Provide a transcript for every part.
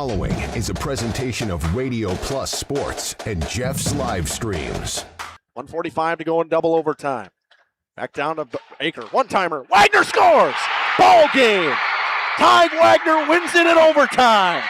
following is a presentation of Radio Plus Sports and Jeff's live streams. 1:45 to go in double overtime. Back down to Baker. One-timer. Wagner scores! Ball game! Tide Wagner wins it in overtime.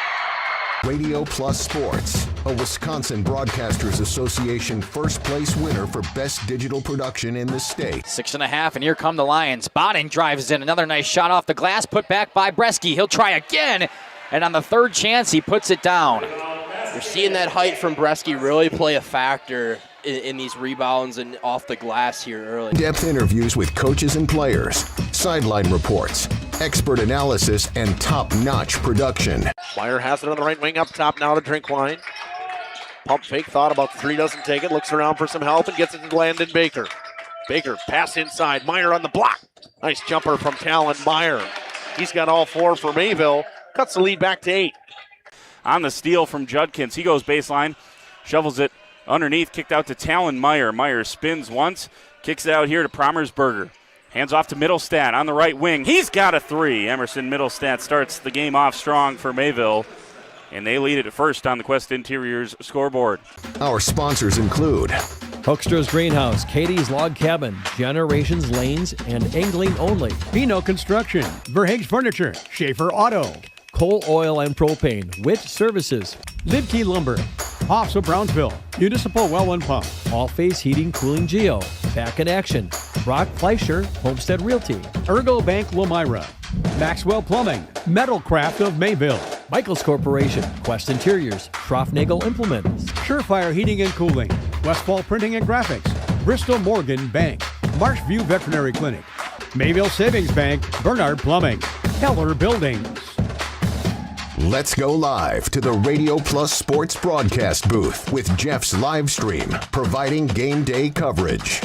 Radio Plus Sports, a Wisconsin Broadcasters Association first place winner for best digital production in the state. 6.5, and here come the Lions. Botting drives in. Another nice shot off the glass, put back by Bresky. He'll try again, and on the third chance, he puts it down. You're seeing that height from Bresky really play a factor in these rebounds and off the glass here early. Depth interviews with coaches and players, sideline reports, expert analysis, and top-notch production. Meyer has it on the right wing up top now to Drinkwine. Pump fake, thought about three, doesn't take it, looks around for some help and gets it to Landon Baker. Baker, pass inside, Meyer on the block. Nice jumper from Talon Meyer. He's got all four for Mayville, cuts the lead back to 8. On the steal from Judkins, he goes baseline, shovels it underneath, kicked out to Talon Meyer. Meyer spins once, kicks it out here to Promersberger. Hands off to Middlestat on the right wing. He's got a three. Emerson Middlestat starts the game off strong for Mayville, and they lead it at first on the Quest Interiors scoreboard. Our sponsors include Hoekstra's Greenhouse, Katie's Log Cabin, Generations Lanes, and Angling Only. Pino Construction, Verhaeg's Furniture, Schaefer Auto, Coal, Oil, and Propane, Witt Services, Libkey Lumber, Hoffs of Brownsville, Municipal Well and Pump, All Phase Heating, Cooling Geo, Back in Action, Brock Fleischer, Homestead Realty, Ergo Bank Lomira, Maxwell Plumbing, Metalcraft of Mayville, Michaels Corporation, Quest Interiors, Schroffnagel Implements, Surefire Heating and Cooling, Westfall Printing and Graphics, Bristol Morgan Bank, Marshview Veterinary Clinic, Mayville Savings Bank, Bernard Plumbing, Keller Buildings. Let's go live to the Radio Plus Sports broadcast booth with Jeff's live stream, providing game day coverage.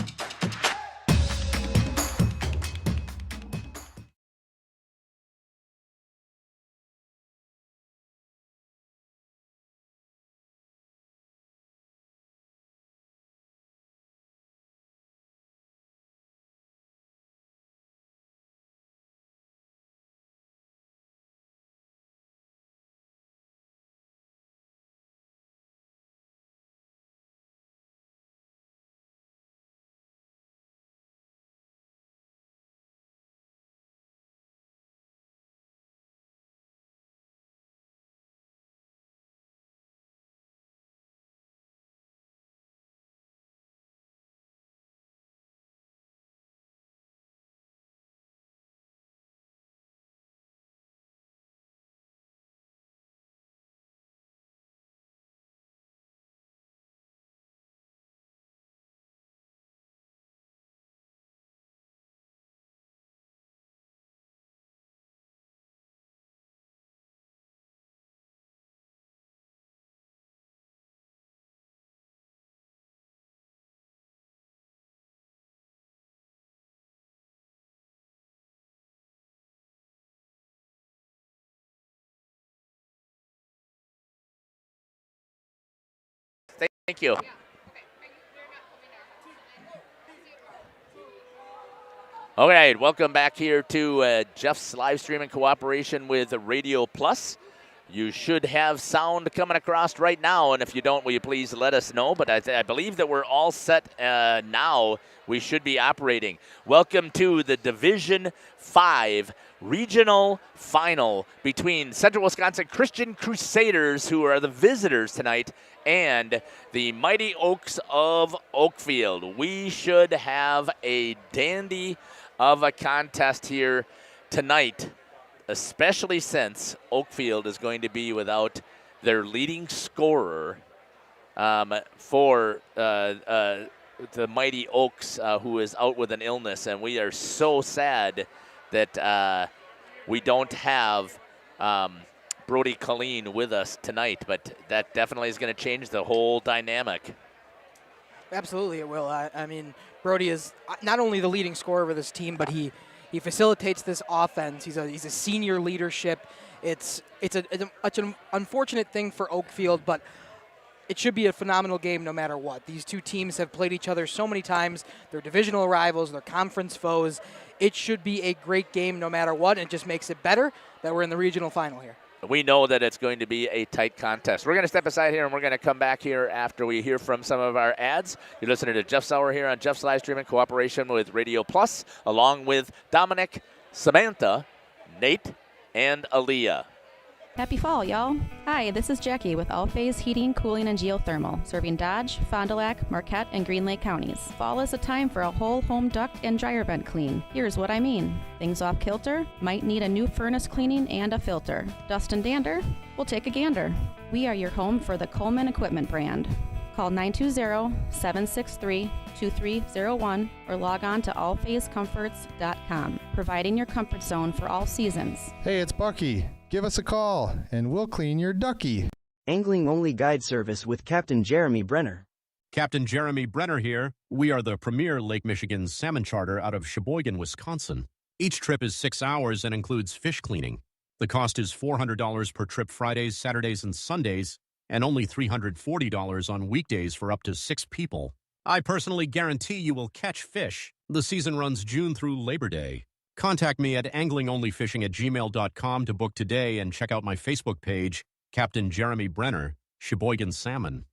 Thank you. All right, welcome back here to Jeff's live stream in cooperation with Radio Plus. You should have sound coming across right now, and if you don't, will you please let us know? But I believe that we're all set now. We should be operating. Welcome to the Division 5 regional final between Central Wisconsin Christian Crusaders, who are the visitors tonight, and the Mighty Oaks of Oakfield. We should have a dandy of a contest here tonight, especially since Oakfield is going to be without their leading scorer for the Mighty Oaks, who is out with an illness. And we are so sad that we don't have Brody Colleen with us tonight, but that definitely is going to change the whole dynamic. Absolutely it will. I mean, Brody is not only the leading scorer of this team, but he facilitates this offense. He's a senior leadership. It's an unfortunate thing for Oakfield, but it should be a phenomenal game no matter what. These two teams have played each other so many times. They're divisional rivals. They're conference foes. It should be a great game no matter what, and it just makes it better that we're in the regional final here. we know that it's going to be a tight contest. We're going to step aside here, and we're going to come back here after we hear from some of our ads. You're listening to Jeff's Hour here on Jeff's Live Stream in cooperation with Radio Plus, along with Dominic, Samantha, Nate, and Aaliyah. Happy fall, y'all. Hi, this is Jackie with All Phase Heating, Cooling, and Geothermal, serving Dodge, Fond du Lac, Marquette, and Green Lake counties. Fall is a time for a whole home duct and dryer vent clean. Here's what I mean. Things off kilter, might need a new furnace cleaning and a filter. Dust and dander? We'll take a gander. We are your home for the Coleman Equipment brand. Call 920-763-2301 or log on to allphasecomforts.com, providing your comfort zone for all seasons. Hey, it's Bucky. Give us a call, and we'll clean your ducky. Angling-only guide service with Captain Jeremy Brenner. Captain Jeremy Brenner here. We are the premier Lake Michigan salmon charter out of Sheboygan, Wisconsin. Each trip is 6 hours and includes fish cleaning. The cost is $400 per trip Fridays, Saturdays, and Sundays, and only $340 on weekdays for up to 6 people. I personally guarantee you will catch fish. The season runs June through Labor Day. Contact me at anglingonlyfishing@gmail.com to book today and check out my Facebook page, Captain Jeremy Brenner, Sheboygan Salmon.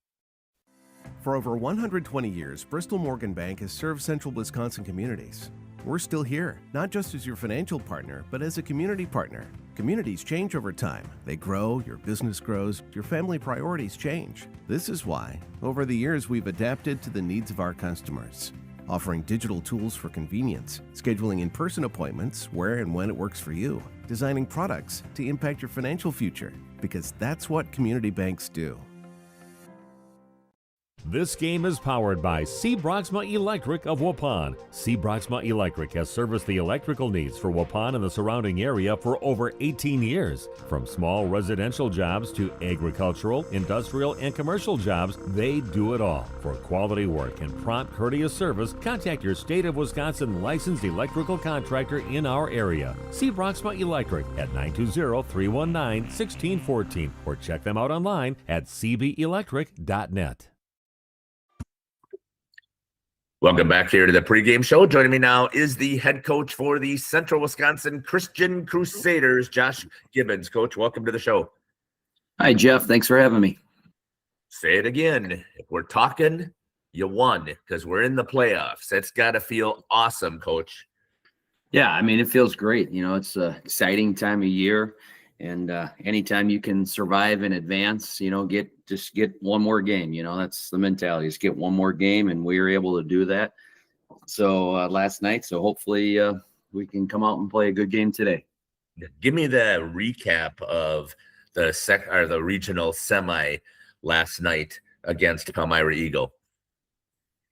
For over 120 years, Bristol Morgan Bank has served central Wisconsin communities. We're still here, not just as your financial partner, but as a community partner. Communities change over time. They grow, your business grows, your family priorities change. This is why, over the years, we've adapted to the needs of our customers, offering digital tools for convenience, scheduling in-person appointments where and when it works for you, designing products to impact your financial future, because that's what community banks do. This game is powered by C. Broxma Electric of Waupun. C. Broxma Electric has serviced the electrical needs for Waupun and the surrounding area for over 18 years. From small residential jobs to agricultural, industrial, and commercial jobs, they do it all. For quality work and prompt, courteous service, contact your state of Wisconsin licensed electrical contractor in our area. C. Broxma Electric at 920-319-1614 or check them out online at cbelectric.net. Welcome back here to the pregame show. Joining me now is the head coach for the Central Wisconsin Christian Crusaders, Josh Gibbons. Coach, welcome to the show. Hi, Jeff. Thanks for having me. Say it again. If we're talking, you won because we're in the playoffs. That's got to feel awesome, Coach. Yeah, I mean, it feels great. You know, it's an exciting time of year. And anytime you can survive and advance, you know, just get one more game. You know, that's the mentality. Just get one more game, and we were able to do that. So last night. So hopefully we can come out and play a good game today. Give me the recap of the regional semi last night against Palmyra Eagle.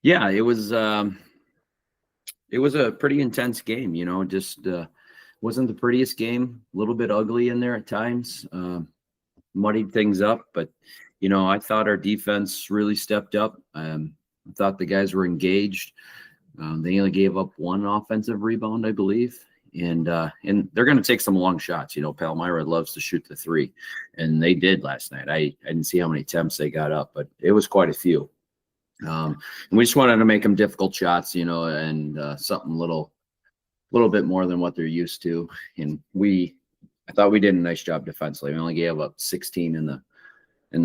Yeah, it was a pretty intense game. You know, just. Wasn't the prettiest game, a little bit ugly in there at times, muddied things up. But, you know, I thought our defense really stepped up. I thought the guys were engaged. They only gave up one offensive rebound, I believe. And they're going to take some long shots. You know, Palmyra loves to shoot the three, and they did last night. I didn't see how many attempts they got up, but it was quite a few. And we just wanted to make them difficult shots, you know, and something little bit more than what they're used to. And I thought we did a nice job defensively. We only gave up 16 in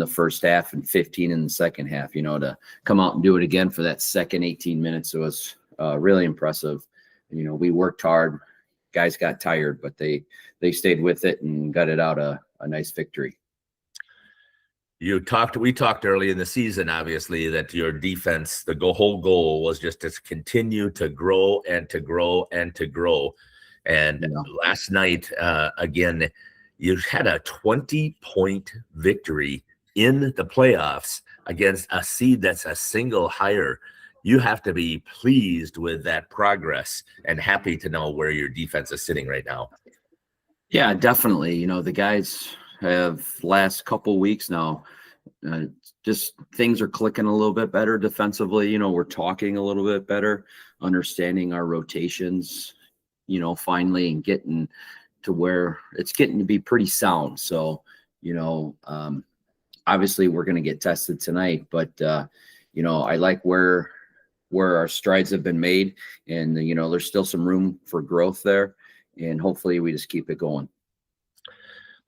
the first half and 15 in the second half, you know, to come out and do it again for that second 18 minutes. It was really impressive. You know, we worked hard, guys got tired, but they stayed with it and got it out a nice victory. We talked early in the season, obviously, that your defense, the whole goal was just to continue to grow and to grow and to grow. And last night, again, you had a 20-point victory in the playoffs against a seed that's a single higher. You have to be pleased with that progress and happy to know where your defense is sitting right now. Yeah, definitely. You know, the guys have last couple weeks now, just things are clicking a little bit better defensively. You know, we're talking a little bit better, understanding our rotations, you know, finally, and getting to where it's getting to be pretty sound. So, you know, obviously we're going to get tested tonight, but, you know, I like where our strides have been made, and, you know, there's still some room for growth there, and hopefully we just keep it going.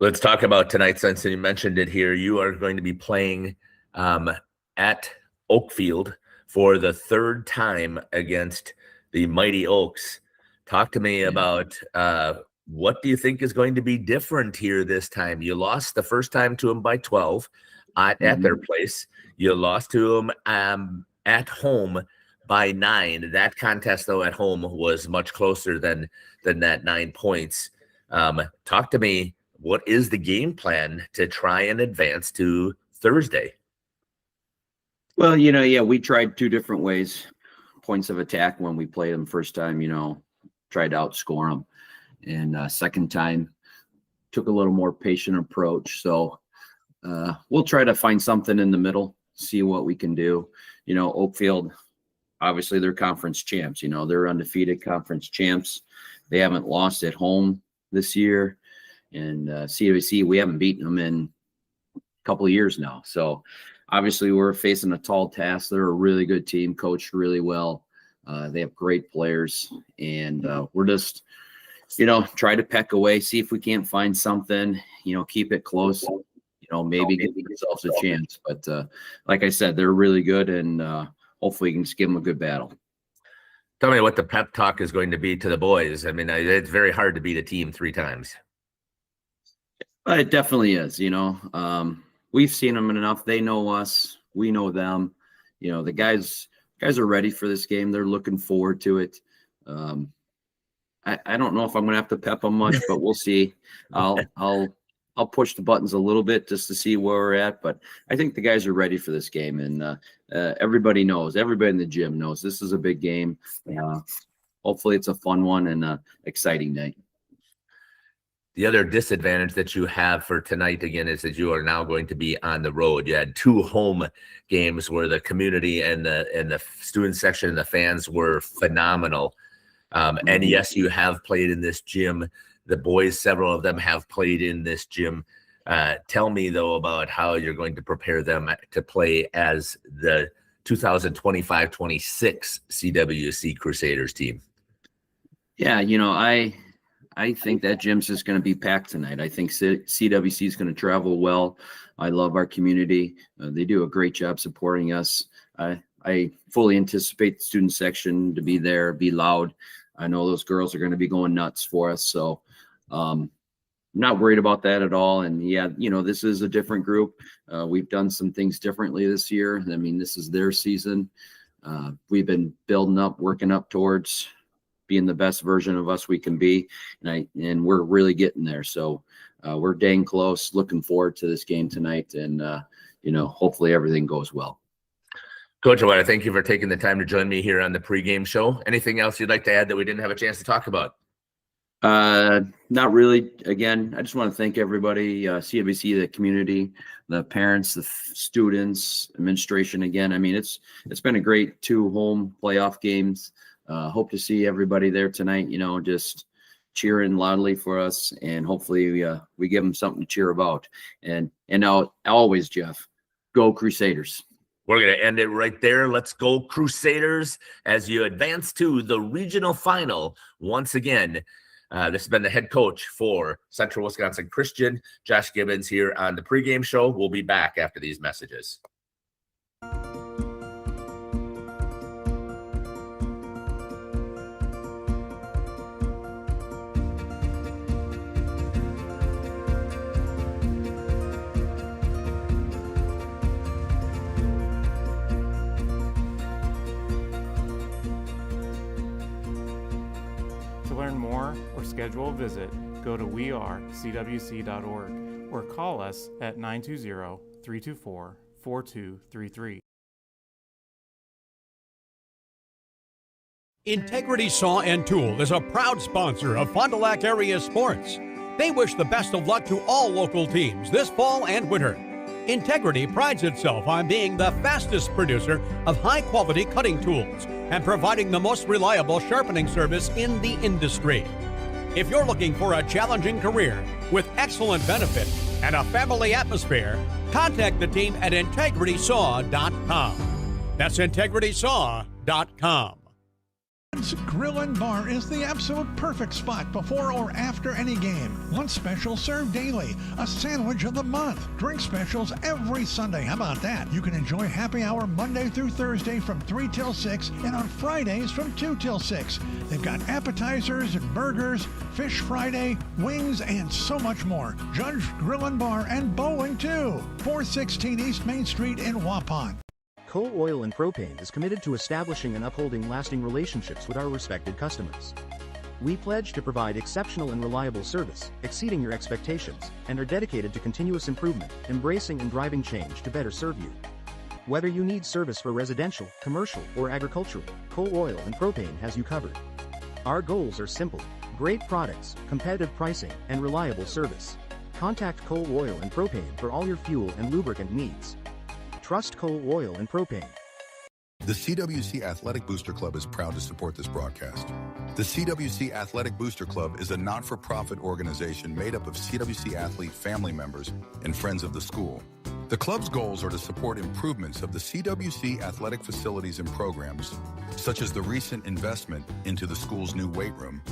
Let's talk about tonight, since you mentioned it here. You are going to be playing at Oakfield for the third time against the Mighty Oaks. Talk to me about what do you think is going to be different here this time? You lost the first time to them by 12 at their place. You lost to them at home by 9. That contest, though, at home was much closer than that 9 points. Talk to me. What is the game plan to try and advance to Thursday? Well, we tried 2 different ways. Points of attack when we played them first time, tried to outscore them. And second time, took a little more patient approach. So we'll try to find something in the middle, see what we can do. Oakfield, obviously they're conference champs. They're undefeated conference champs. They haven't lost at home this year. And CWC, we haven't beaten them in a couple of years now. So obviously we're facing a tall task. They're a really good team, coached really well. They have great players. And we're just, try to peck away, see if we can't find something, keep it close, maybe give ourselves a chance. But like I said, they're really good, and hopefully we can just give them a good battle. Tell me what the pep talk is going to be to the boys. I mean, it's very hard to beat a team 3 times. It definitely is. We've seen them enough. They know us. We know them. The guys are ready for this game. They're looking forward to it. I don't know if I'm going to have to pep them much, but we'll see. I'll push the buttons a little bit just to see where we're at. But I think the guys are ready for this game, and everybody knows. Everybody in the gym knows this is a big game. Hopefully, it's a fun one and an exciting night. The other disadvantage that you have for tonight, again, is that you are now going to be on the road. You had 2 home games where the community and the student section and the fans were phenomenal. And yes, you have played in this gym. The boys, several of them have played in this gym. Tell me, though, about how you're going to prepare them to play as the 2025-26 CWC Crusaders team. Yeah, I think that gym's just going to be packed tonight. I think CWC is going to travel well. I love our community. They do a great job supporting us. I fully anticipate the student section to be there, be loud. I know those girls are going to be going nuts for us. So I'm not worried about that at all. And yeah, this is a different group. We've done some things differently this year. I mean, this is their season. We've been building up, working up towards being the best version of us we can be. And we're really getting there. So we're dang close, looking forward to this game tonight. And, hopefully everything goes well. Coach, I want to thank you for taking the time to join me here on the pregame show. Anything else you'd like to add that we didn't have a chance to talk about? Not really. Again, I just want to thank everybody, CWC, the community, the parents, the students, administration. Again, I mean, it's been a great 2 home playoff games. Hope to see everybody there tonight, just cheering loudly for us, and hopefully we give them something to cheer about. And now, always, Jeff, go Crusaders. We're going to end it right there. Let's go Crusaders as you advance to the regional final once again. This has been the head coach for Central Wisconsin Christian, Josh Gibbons, here on the pregame show. We'll be back after these messages. To learn more or schedule a visit, go to wearecwc.org or call us at 920-324-4233. Integrity Saw and Tool is a proud sponsor of Fond du Lac area sports. They wish the best of luck to all local teams this fall and winter. Integrity prides itself on being the fastest producer of high-quality cutting tools and providing the most reliable sharpening service in the industry. If you're looking for a challenging career with excellent benefits and a family atmosphere, contact the team at integritysaw.com. That's integritysaw.com. Grill and Bar is the absolute perfect spot before or after any game. One special served daily, a sandwich of the month, drink specials every Sunday. How about that? You can enjoy happy hour Monday through Thursday from 3 till 6 and on Fridays from 2 till 6. They've got appetizers and burgers, Fish Friday, wings, and so much more. Judge Grill and Bar and bowling too. 416 East Main Street in Waupun. Coal Oil and Propane is committed to establishing and upholding lasting relationships with our respected customers. We pledge to provide exceptional and reliable service, exceeding your expectations, and are dedicated to continuous improvement, embracing and driving change to better serve you. Whether you need service for residential, commercial, or agricultural, Coal Oil and Propane has you covered. Our goals are simple: great products, competitive pricing, and reliable service. Contact Coal Oil and Propane for all your fuel and lubricant needs. Trust Coal Oil and Propane. The CWC Athletic Booster Club is proud to support this broadcast. The CWC Athletic Booster Club is a not-for-profit organization made up of CWC athlete family members and friends of the school. The club's goals are to support improvements of the CWC athletic facilities and programs, such as the recent investment into the school's new weight room,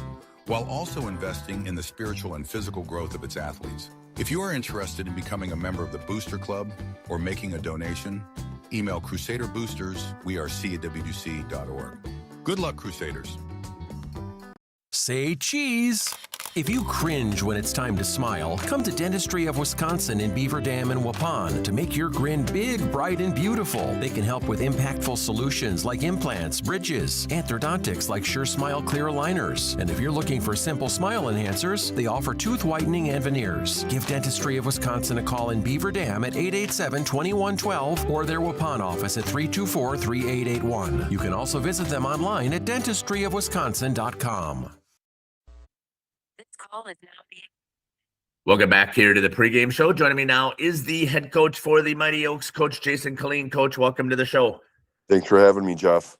while also investing in the spiritual and physical growth of its athletes. If you are interested in becoming a member of the Booster Club or making a donation, email Crusader Boosters, CWC.org. Good luck, Crusaders. Say cheese. If you cringe when it's time to smile, come to Dentistry of Wisconsin in Beaver Dam and Waupun to make your grin big, bright, and beautiful. They can help with impactful solutions like implants, bridges, orthodontics like Sure Smile clear aligners. And if you're looking for simple smile enhancers, they offer tooth whitening and veneers. Give Dentistry of Wisconsin a call in Beaver Dam at 887-2112 or their Waupun office at 324-3881. You can also visit them online at dentistryofwisconsin.com. Call is now being. Welcome back here to the pregame show. Joining me now is the head coach for the Mighty Oaks, Coach Jason Colleen. Coach, welcome to the show. Thanks for having me, Jeff.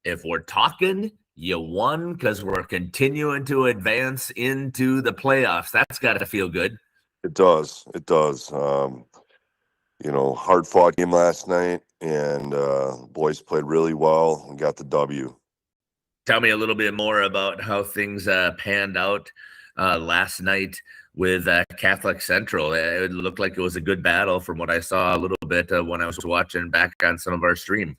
If we're talking, you won because we're continuing to advance into the playoffs. That's got to feel good. It does. It does. Hard-fought game last night, and boys played really well and got the W. Tell me a little bit more about how things panned out last night with Catholic Central. It looked like it was a good battle from what I saw a little bit when I was watching back on some of our stream.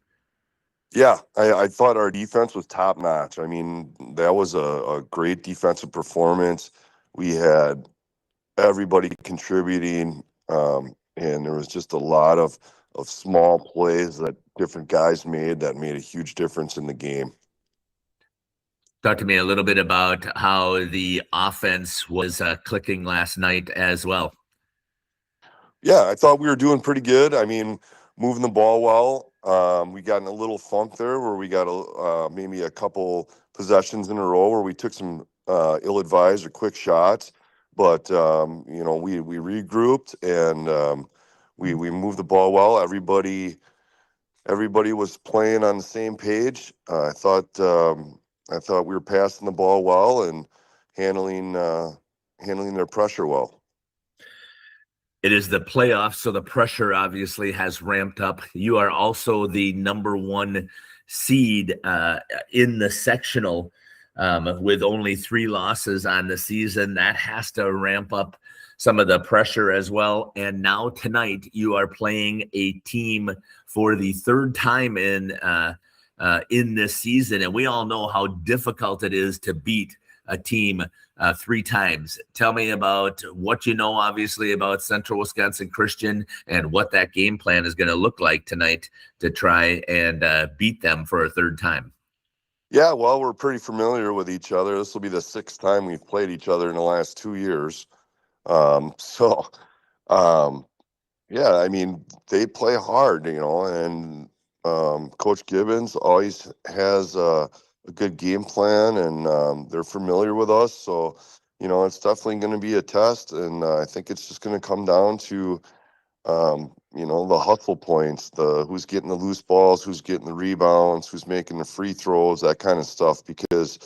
Yeah, I thought our defense was top-notch. I mean, that was a great defensive performance. We had everybody contributing, and there was just a lot of small plays that different guys made that made a huge difference in the game. Talk to me a little bit about how the offense was clicking last night as well. Yeah, I thought we were doing pretty good. I mean, moving the ball well. We got in a little funk there where we got maybe a couple possessions in a row where we took some ill-advised or quick shots. But, we regrouped and we moved the ball well. Everybody was playing on the same page. I thought we were passing the ball well and handling their pressure well. It is the playoffs, so the pressure obviously has ramped up. You are also the number one seed in the sectional with only 3 losses on the season. That has to ramp up some of the pressure as well. And now tonight you are playing a team for the 3rd time in this season, and we all know how difficult it is to beat a team 3 times. Tell me about what you know, obviously, about Central Wisconsin Christian and what that game plan is going to look like tonight to try and beat them for a 3rd time. Yeah, well, we're pretty familiar with each other. This will be the 6th time we've played each other in the last 2 years. Yeah, I mean, they play hard, and Coach Gibbons always has a good game plan, and they're familiar with us. So, it's definitely going to be a test, and I think it's just going to come down to, the hustle points, who's getting the loose balls, who's getting the rebounds, who's making the free throws, that kind of stuff. Because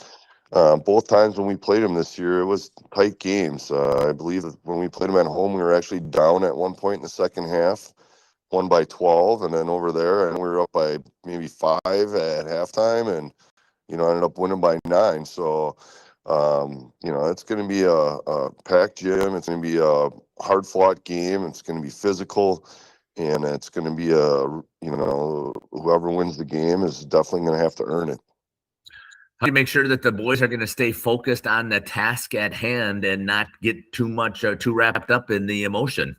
both times when we played them this year, it was tight games. I believe that when we played them at home, we were actually down at one point in the second half, won by 12, and then over there, and we were up by maybe 5 at halftime, and ended up winning by 9. So, it's going to be a packed gym. It's going to be a hard fought game. It's going to be physical, and it's going to be whoever wins the game is definitely going to have to earn it. How do you make sure that the boys are going to stay focused on the task at hand and not get too wrapped up in the emotion?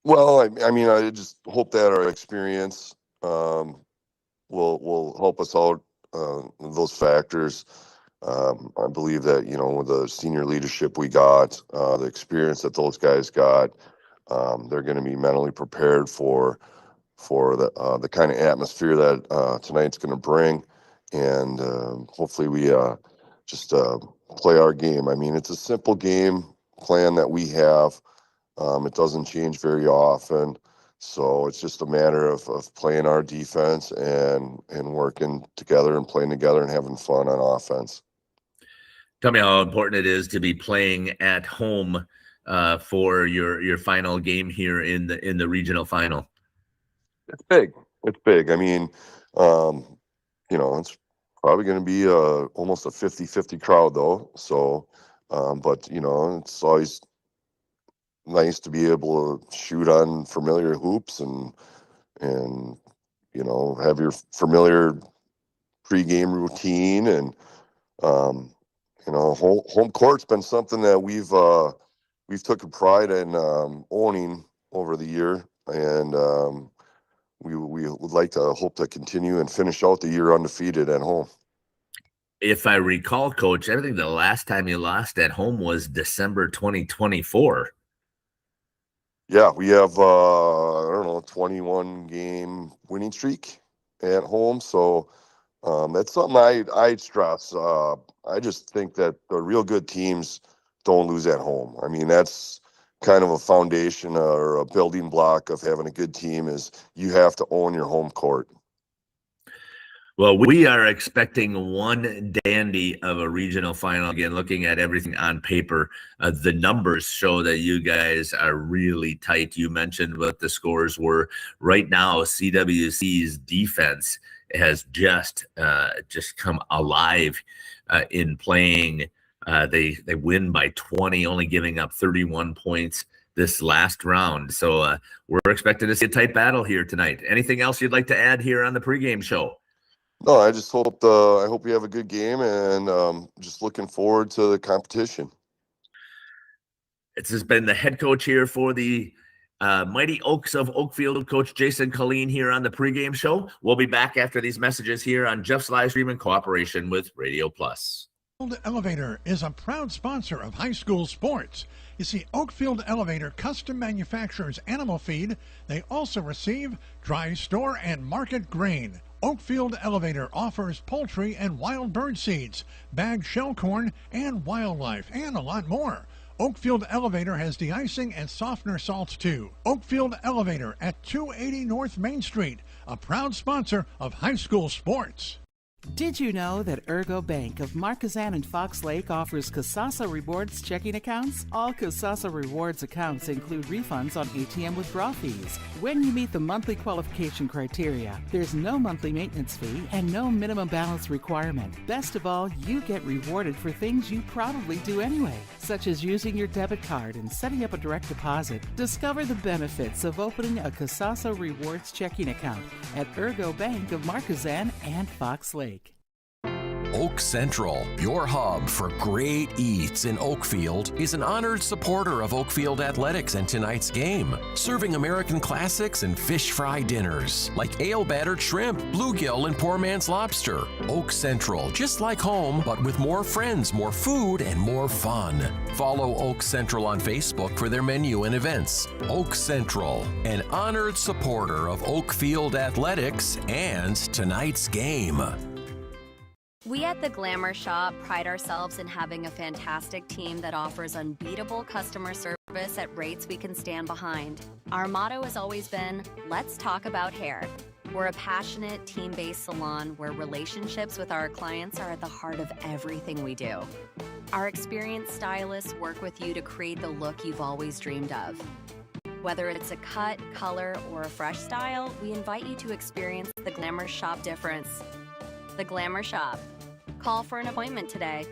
Well, I just hope that our experience will help us out with those factors. I believe that, with the senior leadership we got, the experience that those guys got, they're going to be mentally prepared for the kind of atmosphere that tonight's going to bring. And hopefully we just play our game. It's a simple game plan that we have. It doesn't change very often. So it's just a matter of playing our defense and working together and playing together and having fun on offense. Tell me how important it is to be playing at home for your final game here in the regional final. It's big. It's big. It's probably going to be almost a 50-50 crowd though. So, but it's always nice to be able to shoot on familiar hoops and have your familiar pregame routine and home court's been something that we've taken pride in owning over the year, and we would like to hope to continue and finish out the year undefeated at home. If I recall, Coach, I think the last time you lost at home was December 2024. Yeah, we have 21 game winning streak at home, so that's something I'd stress. I just think that the real good teams don't lose at home. That's kind of a foundation or a building block of having a good team is you have to own your home court. Well, we are expecting one dandy of a regional final. Again, looking at everything on paper, the numbers show that you guys are really tight. You mentioned what the scores were. Right now, CWC's defense has just come alive in playing. They win by 20, only giving up 31 points this last round. So we're expecting to see a tight battle here tonight. Anything else you'd like to add here on the pregame show? No, I just hope I hope you have a good game, and just looking forward to the competition. It's just been the head coach here for the Mighty Oaks of Oakfield, Coach Jason Colleen here on the pregame show. We'll be back after these messages here on Jeff's live stream in cooperation with Radio Plus. Oakfield Elevator is a proud sponsor of high school sports. You see, Oakfield Elevator custom manufactures animal feed. They also receive dry store and market grain. Oakfield Elevator offers poultry and wild bird seeds, bagged shell corn, and wildlife, and a lot more. Oakfield Elevator has de-icing and softener salts too. Oakfield Elevator at 280 North Main Street, a proud sponsor of high school sports. Did you know that Ergo Bank of Marquezan and Fox Lake offers Casasa Rewards checking accounts? All Casasa Rewards accounts include refunds on ATM withdrawal fees. When you meet the monthly qualification criteria, there's no monthly maintenance fee and no minimum balance requirement. Best of all, you get rewarded for things you probably do anyway, such as using your debit card and setting up a direct deposit. Discover the benefits of opening a Casasa Rewards checking account at Ergo Bank of Marquezan and Fox Lake. Oak Central, your hub for great eats in Oakfield, is an honored supporter of Oakfield athletics and tonight's game, serving American classics and fish fry dinners like ale-battered shrimp, bluegill, and poor man's lobster. Oak Central, just like home, but with more friends, more food, and more fun. Follow Oak Central on Facebook for their menu and events. Oak Central, an honored supporter of Oakfield athletics and tonight's game. We at the Glamour Shop pride ourselves in having a fantastic team that offers unbeatable customer service at rates we can stand behind. Our motto has always been, let's talk about hair. We're a passionate, team-based salon where relationships with our clients are at the heart of everything we do. Our experienced stylists work with you to create the look you've always dreamed of. Whether it's a cut, color, or a fresh style, we invite you to experience the Glamour Shop difference. The Glamour Shop. Call for an appointment today.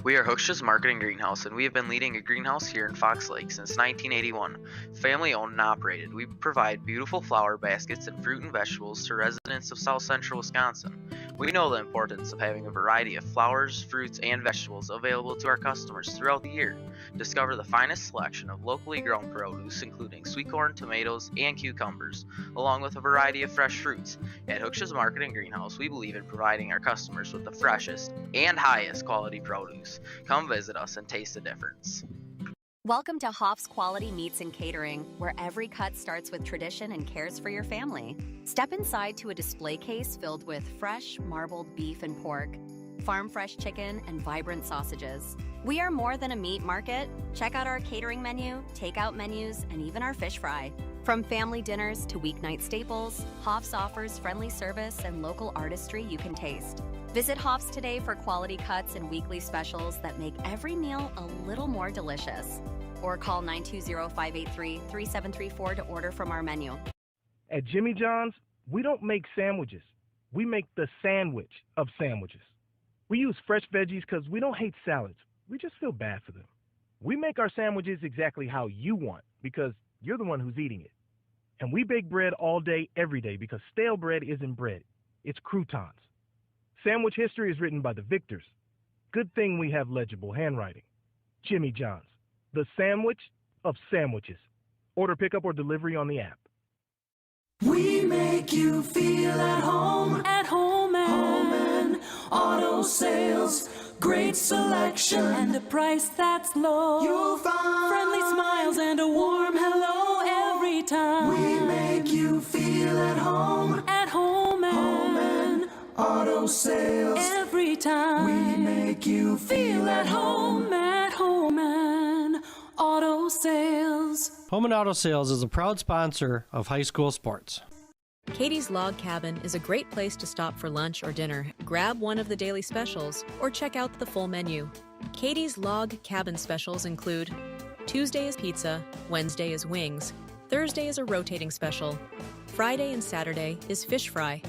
We are Hooksha's Marketing Greenhouse, and we have been leading a greenhouse here in Fox Lake since 1981. Family owned and operated, we provide beautiful flower baskets and fruit and vegetables to residents of South Central Wisconsin. We know the importance of having a variety of flowers, fruits, and vegetables available to our customers throughout the year. Discover the finest selection of locally grown produce, including sweet corn, tomatoes, and cucumbers, along with a variety of fresh fruits. At Hooksha's Marketing Greenhouse, we believe in providing our customers with the freshest and highest quality produce. Come visit us and taste the difference. Welcome to Hoff's Quality Meats and Catering, where every cut starts with tradition and cares for your family. Step inside to a display case filled with fresh, marbled beef and pork, farm-fresh chicken, and vibrant sausages. We are more than a meat market. Check out our catering menu, takeout menus, and even our fish fry. From family dinners to weeknight staples, Hoff's offers friendly service and local artistry you can taste. Visit Hoff's today for quality cuts and weekly specials that make every meal a little more delicious. Or call 920-583-3734 to order from our menu. At Jimmy John's, we don't make sandwiches. We make the sandwich of sandwiches. We use fresh veggies because we don't hate salads. We just feel bad for them. We make our sandwiches exactly how you want because you're the one who's eating it. And we bake bread all day, every day because stale bread isn't bread. It's croutons. Sandwich history is written by the victors. Good thing we have legible handwriting. Jimmy John's, the sandwich of sandwiches. Order pickup or delivery on the app. We make you feel at home and auto sales. Great selection and a price that's low. You'll find friendly smiles and a warm hello every time. We make you feel at home and auto sales. Every time we make you feel at home and auto sales. Home and Auto Sales is a proud sponsor of high school sports. Katie's Log Cabin is a great place to stop for lunch or dinner, grab one of the daily specials, or check out the full menu. Katie's Log Cabin specials include Tuesday is pizza, Wednesday is wings, Thursday is a rotating special, Friday and Saturday is fish fry.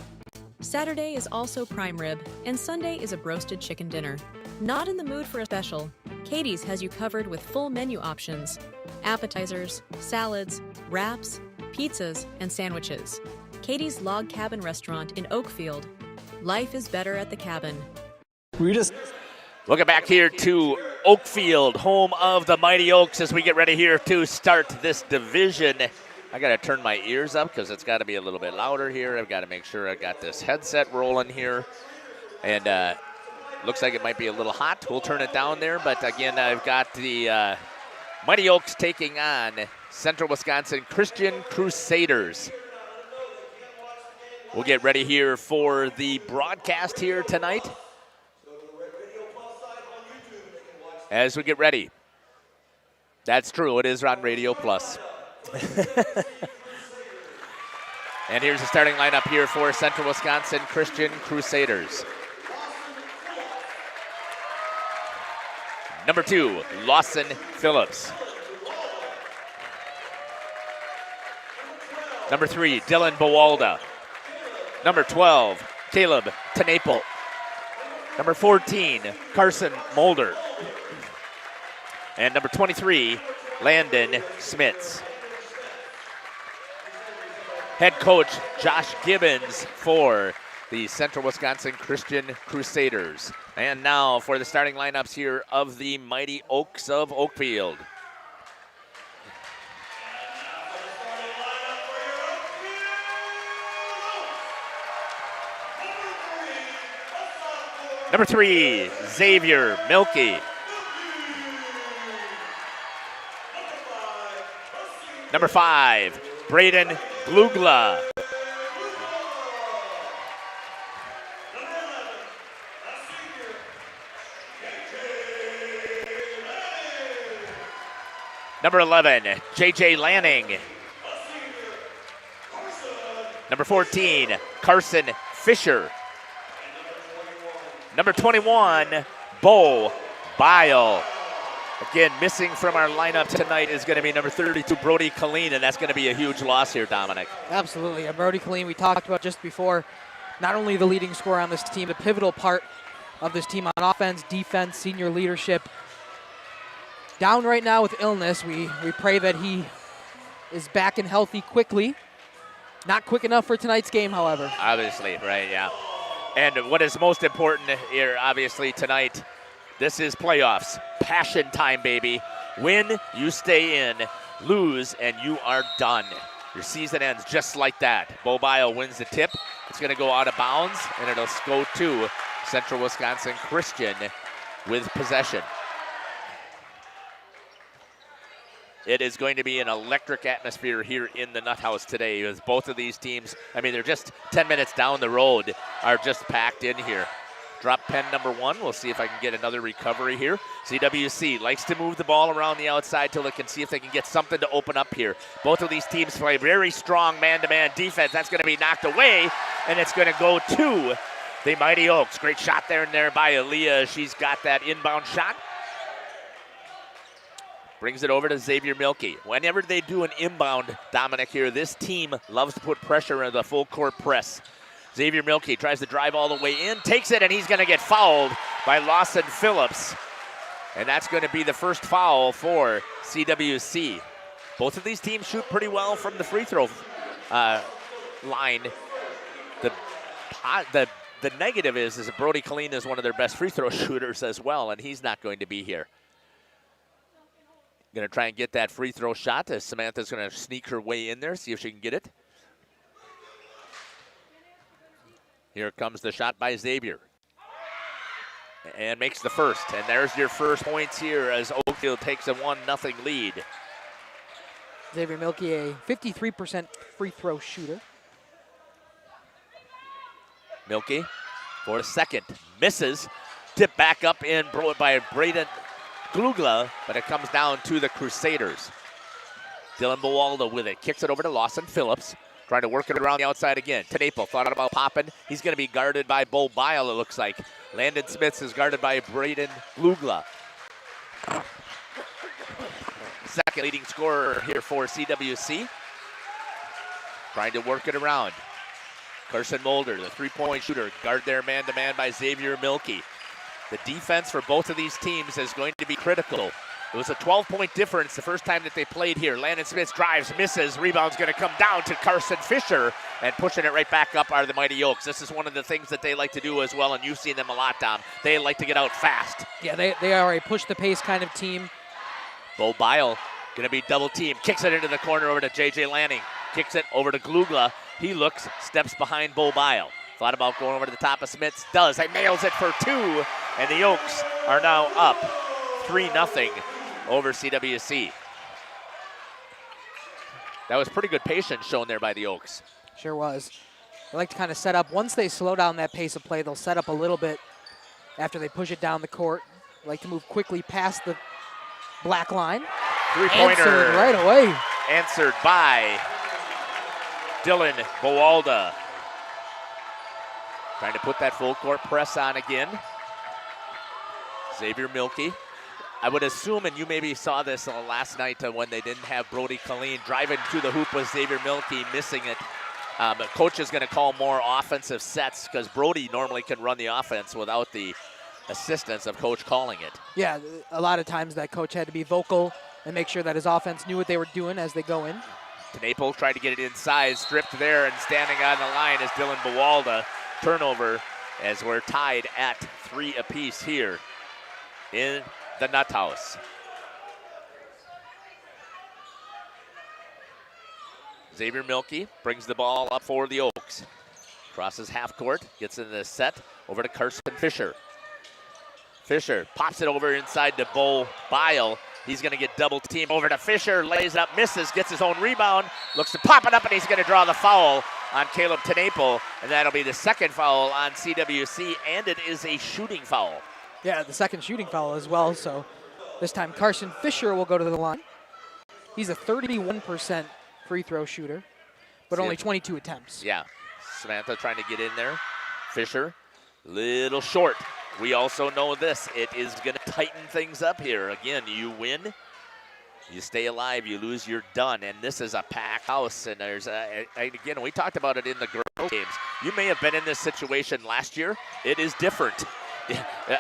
Saturday is also prime rib, and Sunday is a broasted chicken dinner. Not in the mood for a special? Katie's has you covered with full menu options, appetizers, salads, wraps, pizzas, and sandwiches. Katie's Log Cabin Restaurant in Oakfield. Life is better at the cabin. Welcome back here to Oakfield, home of the Mighty Oaks, as we get ready here to start this division. I got to turn my ears up because it's got to be a little bit louder here. I've got to make sure I got this headset rolling here. And looks like it might be a little hot. We'll turn it down there. But again, I've got the Mighty Oaks taking on Central Wisconsin Christian Crusaders. We'll get ready here for the broadcast here tonight. As we get ready. That's true, it is on Radio Plus. And here's the starting lineup here for Central Wisconsin Christian Crusaders. Number 2, Lawson Phillips. Number 3, Dylan Bowalda. Number 12, Caleb Tenaple. Number 14, Carson Mulder. And number 23, Landon Smits. Head coach Josh Gibbons for the Central Wisconsin Christian Crusaders. And now for the starting lineups here of the Mighty Oaks of Oakfield. Number 3, Xavier Milkey. Number 5, Braden Glugla. Number 11, J.J. Lanning. Number 14, Carson Fisher. Number 21, Bo Bile. Again, missing from our lineup tonight is going to be number 32, Brody Colleen, and that's going to be a huge loss here, Dominic. Absolutely. Brody Colleen, we talked about just before, not only the leading scorer on this team, the pivotal part of this team on offense, defense, senior leadership. Down right now with illness. We pray that he is back and healthy quickly. Not quick enough for tonight's game, however. Obviously, right, yeah. And what is most important here, obviously, tonight, this is playoffs. Passion time, baby. Win, you stay in. Lose, and you are done. Your season ends just like that. Bo Bile wins the tip. It's going to go out of bounds, and it'll go to Central Wisconsin Christian with possession. It is going to be an electric atmosphere here in the Nut House today as both of these teams, I mean, they're just 10 minutes down the road, are just packed in here. Drop pen number 1. We'll see if I can get another recovery here. CWC likes to move the ball around the outside till they can see if they can get something to open up here. Both of these teams play very strong man-to-man defense. That's going to be knocked away, and it's going to go to the Mighty Oaks. Great shot there by Aaliyah. She's got that inbound shot. Brings it over to Xavier Milkey. Whenever they do an inbound, Dominic, here, this team loves to put pressure in the full court press. Xavier Milkey tries to drive all the way in, takes it, and he's going to get fouled by Lawson Phillips. And that's going to be the first foul for CWC. Both of these teams shoot pretty well from the free throw line. The negative is that Brody Colleen is one of their best free throw shooters as well, and he's not going to be here. Going to try and get that free throw shot as Samantha's going to sneak her way in there, see if she can get it. Here comes the shot by Xavier. And makes the first. And there's your first points here as Oakfield takes a 1-0 lead. Xavier Milkey, a 53% free throw shooter. Milkey for a second. Misses. Tip back up in by Braden Glugla, but it comes down to the Crusaders. Dylan Bowalda with it. Kicks it over to Lawson Phillips. Trying to work it around the outside again. Tenaple thought about popping. He's going to be guarded by Bo Bile, it looks like. Landon Smith is guarded by Braden Glugla. Second leading scorer here for CWC. Trying to work it around. Carson Mulder, the three-point shooter. Guard there man-to-man by Xavier Milkey. The defense for both of these teams is going to be critical. It was a 12-point difference the first time that they played here. Landon Smith drives, misses. Rebound's going to come down to Carson Fisher, and pushing it right back up are the Mighty Oaks. This is one of the things that they like to do as well, and you've seen them a lot, Dom. They like to get out fast. Yeah, they are a push-the-pace kind of team. Bo Bile going to be double-teamed. Kicks it into the corner over to J.J. Lanning. Kicks it over to Glugla. He looks, steps behind Bo Bile. Thought about going over to the top of Smiths. Does. He nails it for 2, and the Oaks are now up 3-0. Over CWC. That was pretty good patience shown there by the Oaks. Sure was. They like to kind of set up. Once they slow down that pace of play, they'll set up a little bit after they push it down the court. They like to move quickly past the black line. Three-pointer. Answered right away. Answered by Dylan Bowalda. Trying to put that full court press on again. Xavier Milkey. I would assume, and you maybe saw this last night when they didn't have Brody Colleen, driving to the hoop with Xavier Milkey, missing it. But coach is going to call more offensive sets because Brody normally can run the offense without the assistance of coach calling it. Yeah, a lot of times that coach had to be vocal and make sure that his offense knew what they were doing as they go in. Tenaple tried to get it inside, stripped there, and standing on the line is Dylan Bowalda. Turnover as we're tied at 3 apiece here in the Nut House. Xavier Milkey brings the ball up for the Oaks. Crosses half court, gets in the set, over to Carson Fisher. Fisher pops it over inside to Bo Bile. He's going to get double teamed. Over to Fisher, lays it up, misses, gets his own rebound, looks to pop it up, and he's going to draw the foul on Caleb Tenaple, and that'll be the second foul on CWC, and it is a shooting foul. Yeah, the second shooting foul as well, so this time Carson Fisher will go to the line. He's a 31% free throw shooter, but only 22 attempts. Yeah, Samantha trying to get in there. Fisher, little short. We also know this. It is going to tighten things up here. Again, you win, You stay alive, you lose, you're done. And this is a packed house. And there's, again, we talked about it in the girls' games. You may have been in this situation last year. It is different.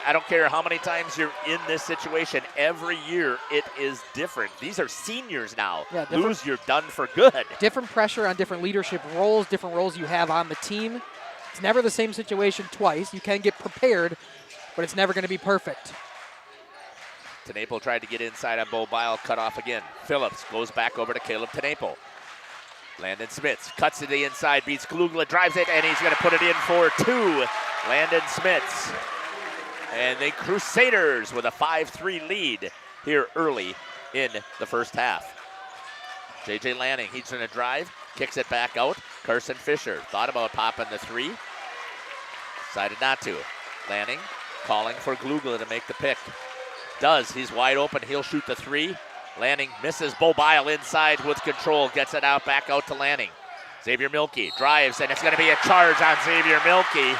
I don't care how many times you're in this situation. Every year it is different. These are seniors now. Yeah, lose, you're done for good. Different pressure on different leadership roles, different roles you have on the team. It's never the same situation twice. You can get prepared, but it's never going to be perfect. Tenaple tried to get inside on Bo Bile, cut off again. Phillips goes back over to Caleb Tenaple. Landon Smits cuts to the inside, beats Klugla, drives it, and he's going to put it in for 2. Landon Smits. And the Crusaders with a 5-3 lead here early in the first half. J.J. Lanning, he's going to drive, kicks it back out. Carson Fisher thought about popping the 3. Decided not to. Lanning calling for Klugla to make the pick. Does. He's wide open. He'll shoot the 3. Lanning misses. Bo Bile inside with control. Gets it out, back out to Lanning. Xavier Milkey drives, and it's going to be a charge on Xavier Milkey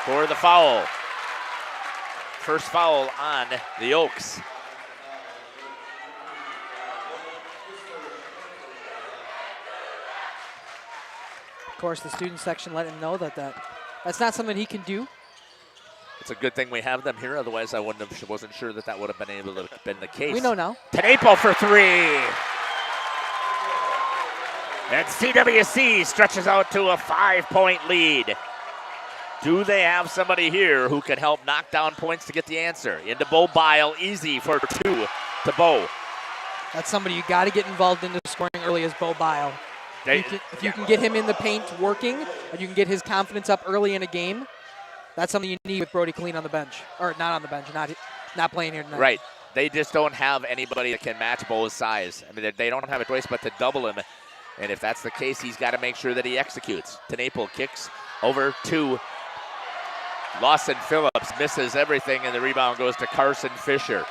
for the foul. First foul on the Oaks. Of course, the student section let him know that that's not something he can do. It's a good thing we have them here. Otherwise, I wasn't sure that would have been able to have been the case. We know now. Tenaple for 3. And CWC stretches out to a 5-point lead. Do they have somebody here who can help knock down points to get the answer? Into Bo Bile, easy for 2 to Bo. That's somebody you got to get involved in the scoring early as Bo Bile. If you can get him in the paint working, and you can get his confidence up early in a game, that's something you need with Brody Killeen on the bench. Or not on the bench, not playing here tonight. Right. They just don't have anybody that can match Bo's size. I mean, they don't have a choice but to double him. And if that's the case, he's got to make sure that he executes. Tenaple kicks over to Lawson Phillips, misses everything, and the rebound goes to Carson Fisher.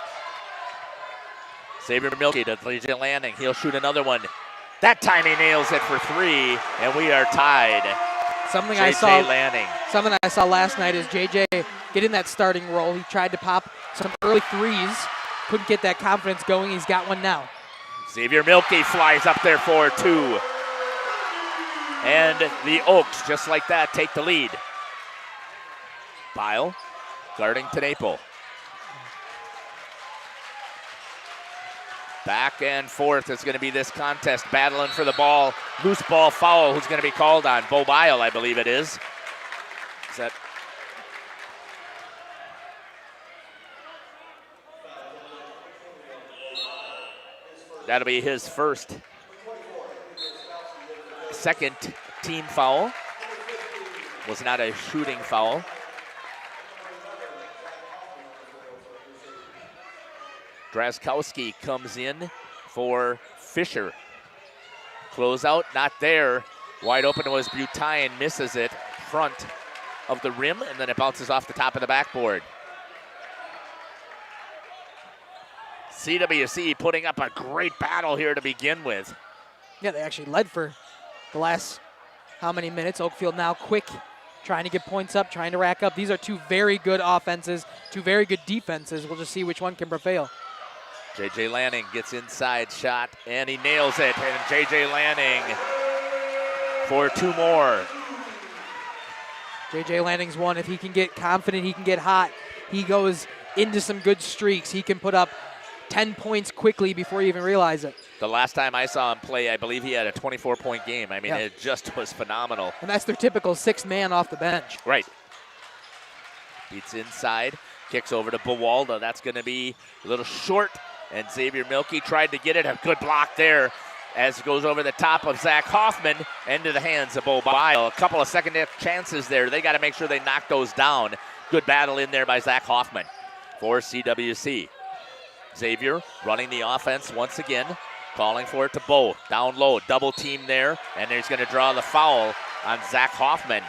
Xavier Milkey to J.J. Lanning. He'll shoot another one. That time he nails it for 3, and we are tied. Something I saw last night is JJ getting that starting role. He tried to pop some early 3s, couldn't get that confidence going. He's got one now. Xavier Milkey flies up there for 2. And the Oaks, just like that, take the lead. Bile guarding Tenaple. Back and forth is going to be this contest, battling for the ball. Loose ball foul, who's going to be called on? Bo Bile, I believe it is. That'll be his second team foul. Was not a shooting foul. Drazkowski comes in for Fisher. Closeout, not there. Wide open was Butine, misses it. Front of the rim, and then it bounces off the top of the backboard. CWC putting up a great battle here to begin with. Yeah, they actually led for the last how many minutes? Oakfield now quick, trying to get points up, trying to rack up. These are 2 very good offenses, 2 very good defenses. We'll just see which one can prevail. J.J. Lanning gets inside shot, and he nails it. And J.J. Lanning for 2 more. J.J. Lanning's one. If he can get confident, he can get hot. He goes into some good streaks. He can put up 10 points quickly before you even realize it. The last time I saw him play, I believe he had a 24-point game. I mean, It just was phenomenal. And that's their typical 6th man off the bench. Right. Beats inside, kicks over to Bawalda. That's going to be a little short. And Xavier Milkey tried to get it. A good block there as it goes over the top of Zach Hoffman into the hands of Bo Bile. A couple of second chances there. They got to make sure they knock those down. Good battle in there by Zach Hoffman for CWC. Xavier running the offense once again, calling for it to Bo. Down low, double team there, and he's going to draw the foul on Zach Hoffman.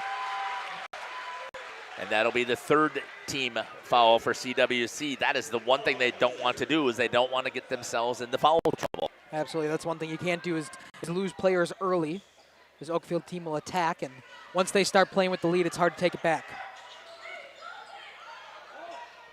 And that'll be the 3rd team foul for CWC. That is the one thing they don't want to do, is they don't want to get themselves into foul trouble. Absolutely. That's one thing you can't do is lose players early. This Oakfield team will attack, and once they start playing with the lead, it's hard to take it back.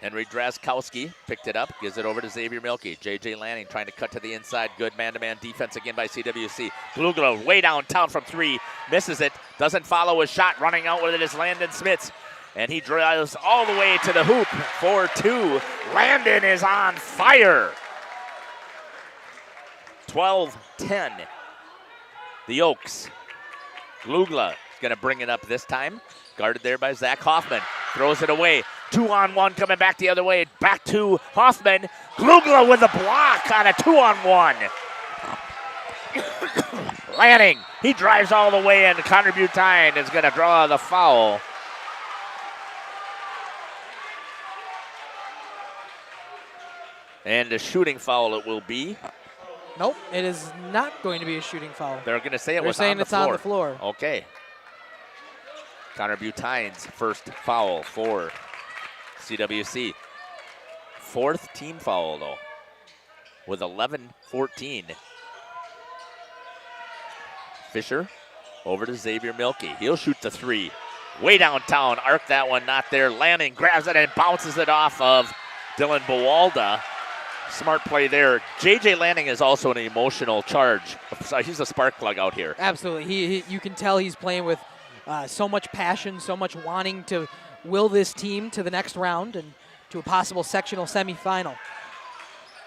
Henry Drazkowski picked it up, gives it over to Xavier Milkey. J.J. Lanning trying to cut to the inside. Good man-to-man defense again by CWC. Glugla way downtown from 3. Misses it. Doesn't follow his shot. Running out with it is Landon Smits. And he drives all the way to the hoop for 2. Landon is on fire. 12-10. The Oaks. Glugla is going to bring it up this time. Guarded there by Zach Hoffman. Throws it away. 2-on-1 coming back the other way. Back to Hoffman. Glugla with a block on a 2-on-1. Lanning, he drives all the way in. Connor Butine is going to draw the foul. And a shooting foul it will be. Nope, it is not going to be a shooting foul. They're going to say it They're was saying on the it's floor. on the floor. Okay. Connor Butine's first foul for CWC. 4th team foul, though, with 11-14. Fisher over to Xavier Milkey. He'll shoot the 3. Way downtown, arc that one, not there. Lanning grabs it and bounces it off of Dylan Bowalda. Smart play there. J.J. Lanning is also an emotional charge. He's a spark plug out here. Absolutely. You can tell he's playing with so much passion, so much wanting to will this team to the next round and to a possible sectional semifinal.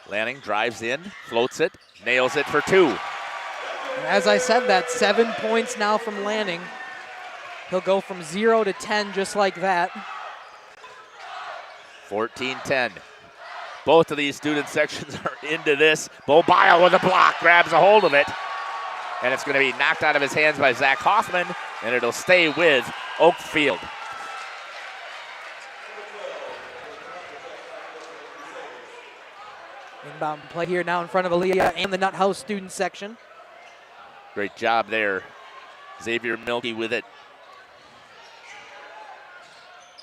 Lanning drives in, floats it, nails it for 2. And as I said, that's 7 points now from Lanning. He'll go from 0 to 10 just like that. 14-10. Both of these student sections are into this. Bo Bile with a block, grabs a hold of it. And it's going to be knocked out of his hands by Zach Hoffman, and it'll stay with Oakfield. Inbound play here now in front of Aaliyah and the Nut House student section. Great job there. Xavier Milkey with it.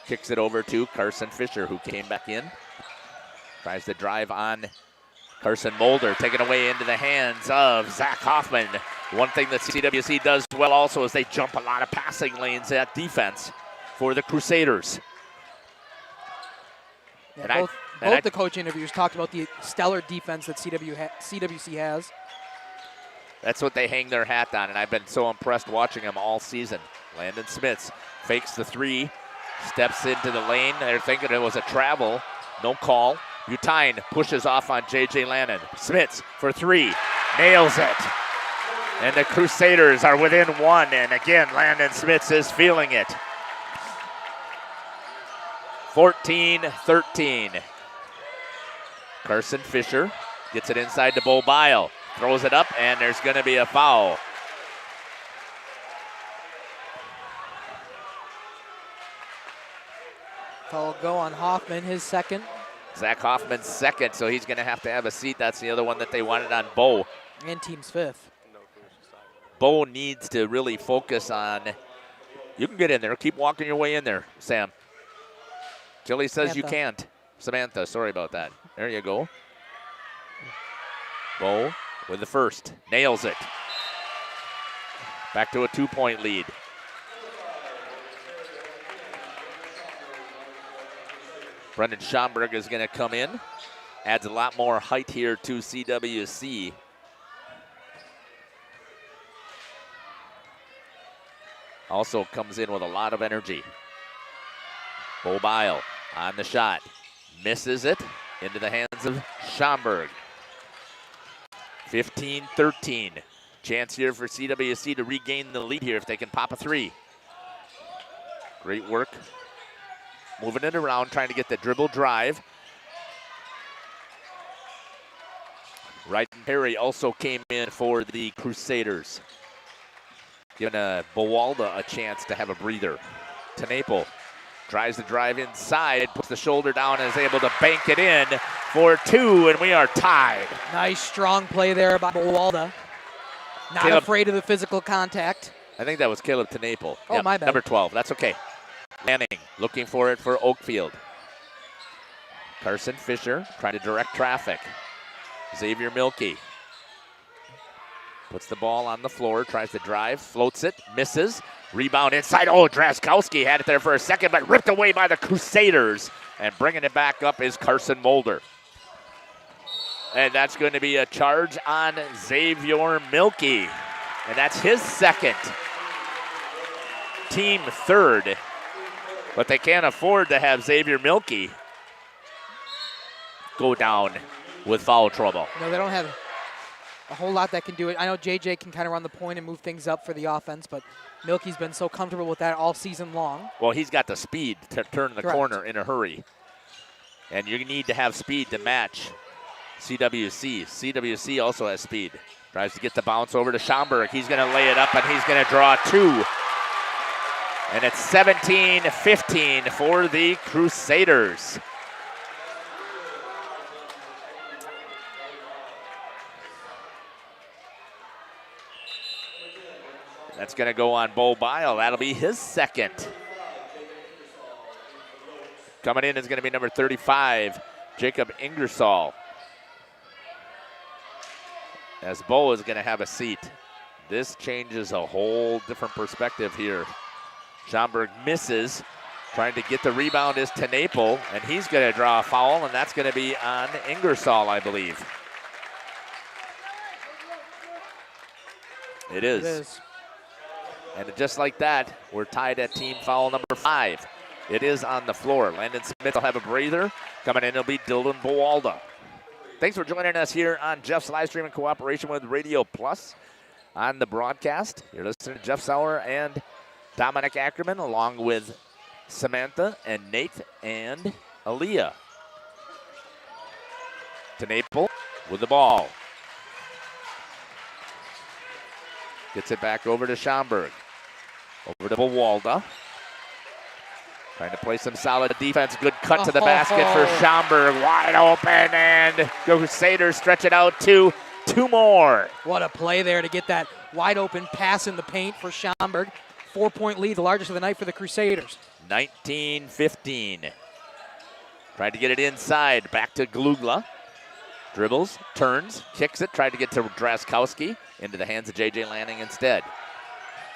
Kicks it over to Carson Fisher, who came back in. Tries to drive on Carson Mulder, taken away into the hands of Zach Hoffman. One thing that CWC does well also is they jump a lot of passing lanes at defense for the Crusaders. Yeah, both the coach interviews talked about the stellar defense that CWC has. That's what they hang their hat on, and I've been so impressed watching them all season. Landon Smits fakes the 3, steps into the lane. They're thinking it was a travel. No call. Butine pushes off on J.J. Lannon. Smits for 3, nails it. And the Crusaders are within 1, and again, Landon Smits is feeling it. 14-13. Carson Fisher gets it inside to Bo Bile. Throws it up, and there's going to be a foul. Foul will go on Hoffman, his second. Zach Hoffman's second, so he's going to have a seat. That's the other one that they wanted on Bo. And team's 5th. Bo needs to really focus on, you can get in there. Keep walking your way in there, Sam. Jilly says you can't. Samantha, sorry about that. There you go. Bo with the first. Nails it. Back to a 2-point lead. Brendan Schomburg is going to come in. Adds a lot more height here to CWC. Also comes in with a lot of energy. Bo Bile on the shot. Misses it into the hands of Schomburg. 15-13. Chance here for CWC to regain the lead here if they can pop a 3. Great work. Moving it around, trying to get the dribble drive. Wright and Perry also came in for the Crusaders. Giving Bowalda a chance to have a breather. Tenaple tries to drive inside, puts the shoulder down, and is able to bank it in for 2, and we are tied. Nice strong play there by Bowalda. Not afraid of the physical contact. I think that was Caleb Tenaple. Oh, my bad. Number 12, that's okay. Lanning looking for it for Oakfield. Carson Fisher trying to direct traffic. Xavier Milkey puts the ball on the floor, tries to drive, floats it, misses. Rebound inside. Oh, Drazkowski had it there for a second, but ripped away by the Crusaders. And bringing it back up is Carson Mulder. And that's going to be a charge on Xavier Milkey. And that's his second. Team third. But they can't afford to have Xavier Milkey go down with foul trouble. No, they don't have a whole lot that can do it. I know JJ can kind of run the point and move things up for the offense, but Milkey's been so comfortable with that all season long. Well, he's got the speed to turn the Correct. corner in a hurry. And you need to have speed to match CWC. CWC also has speed. Tries to get the bounce over to Schomburg. He's going to lay it up, and he's going to draw two. And it's 17-15 for the Crusaders. That's going to go on Bo Bile. That'll be his second. Coming in is going to be number 35, Jacob Ingersoll. As Bo is going to have a seat. This changes a whole different perspective here. Schomburg misses. Trying to get the rebound is Tenaple, and he's going to draw a foul, and that's going to be on Ingersoll, I believe. It is. It is. And just like that, we're tied at team foul number 5. It is on the floor. Landon Smith will have a breather. Coming in, it'll be Dylan Bowalda. Thanks for joining us here on Jeff's live stream in cooperation with Radio Plus on the broadcast. You're listening to Jeff Sauer and Dominic Ackerman, along with Samantha and Nate and Aaliyah. Tenaple with the ball. Gets it back over to Schomburg. Over to Bowalda. Trying to play some solid defense. Good cut to the basket for Schomburg. Wide open, and the Crusaders stretch it out to two more. What a play there to get that wide open pass in the paint for Schomburg. 4-point lead, the largest of the night for the Crusaders. 19-15. Tried to get it inside. Back to Glugla. Dribbles, turns, kicks it. Tried to get to Draskowski. Into the hands of J.J. Lanning instead.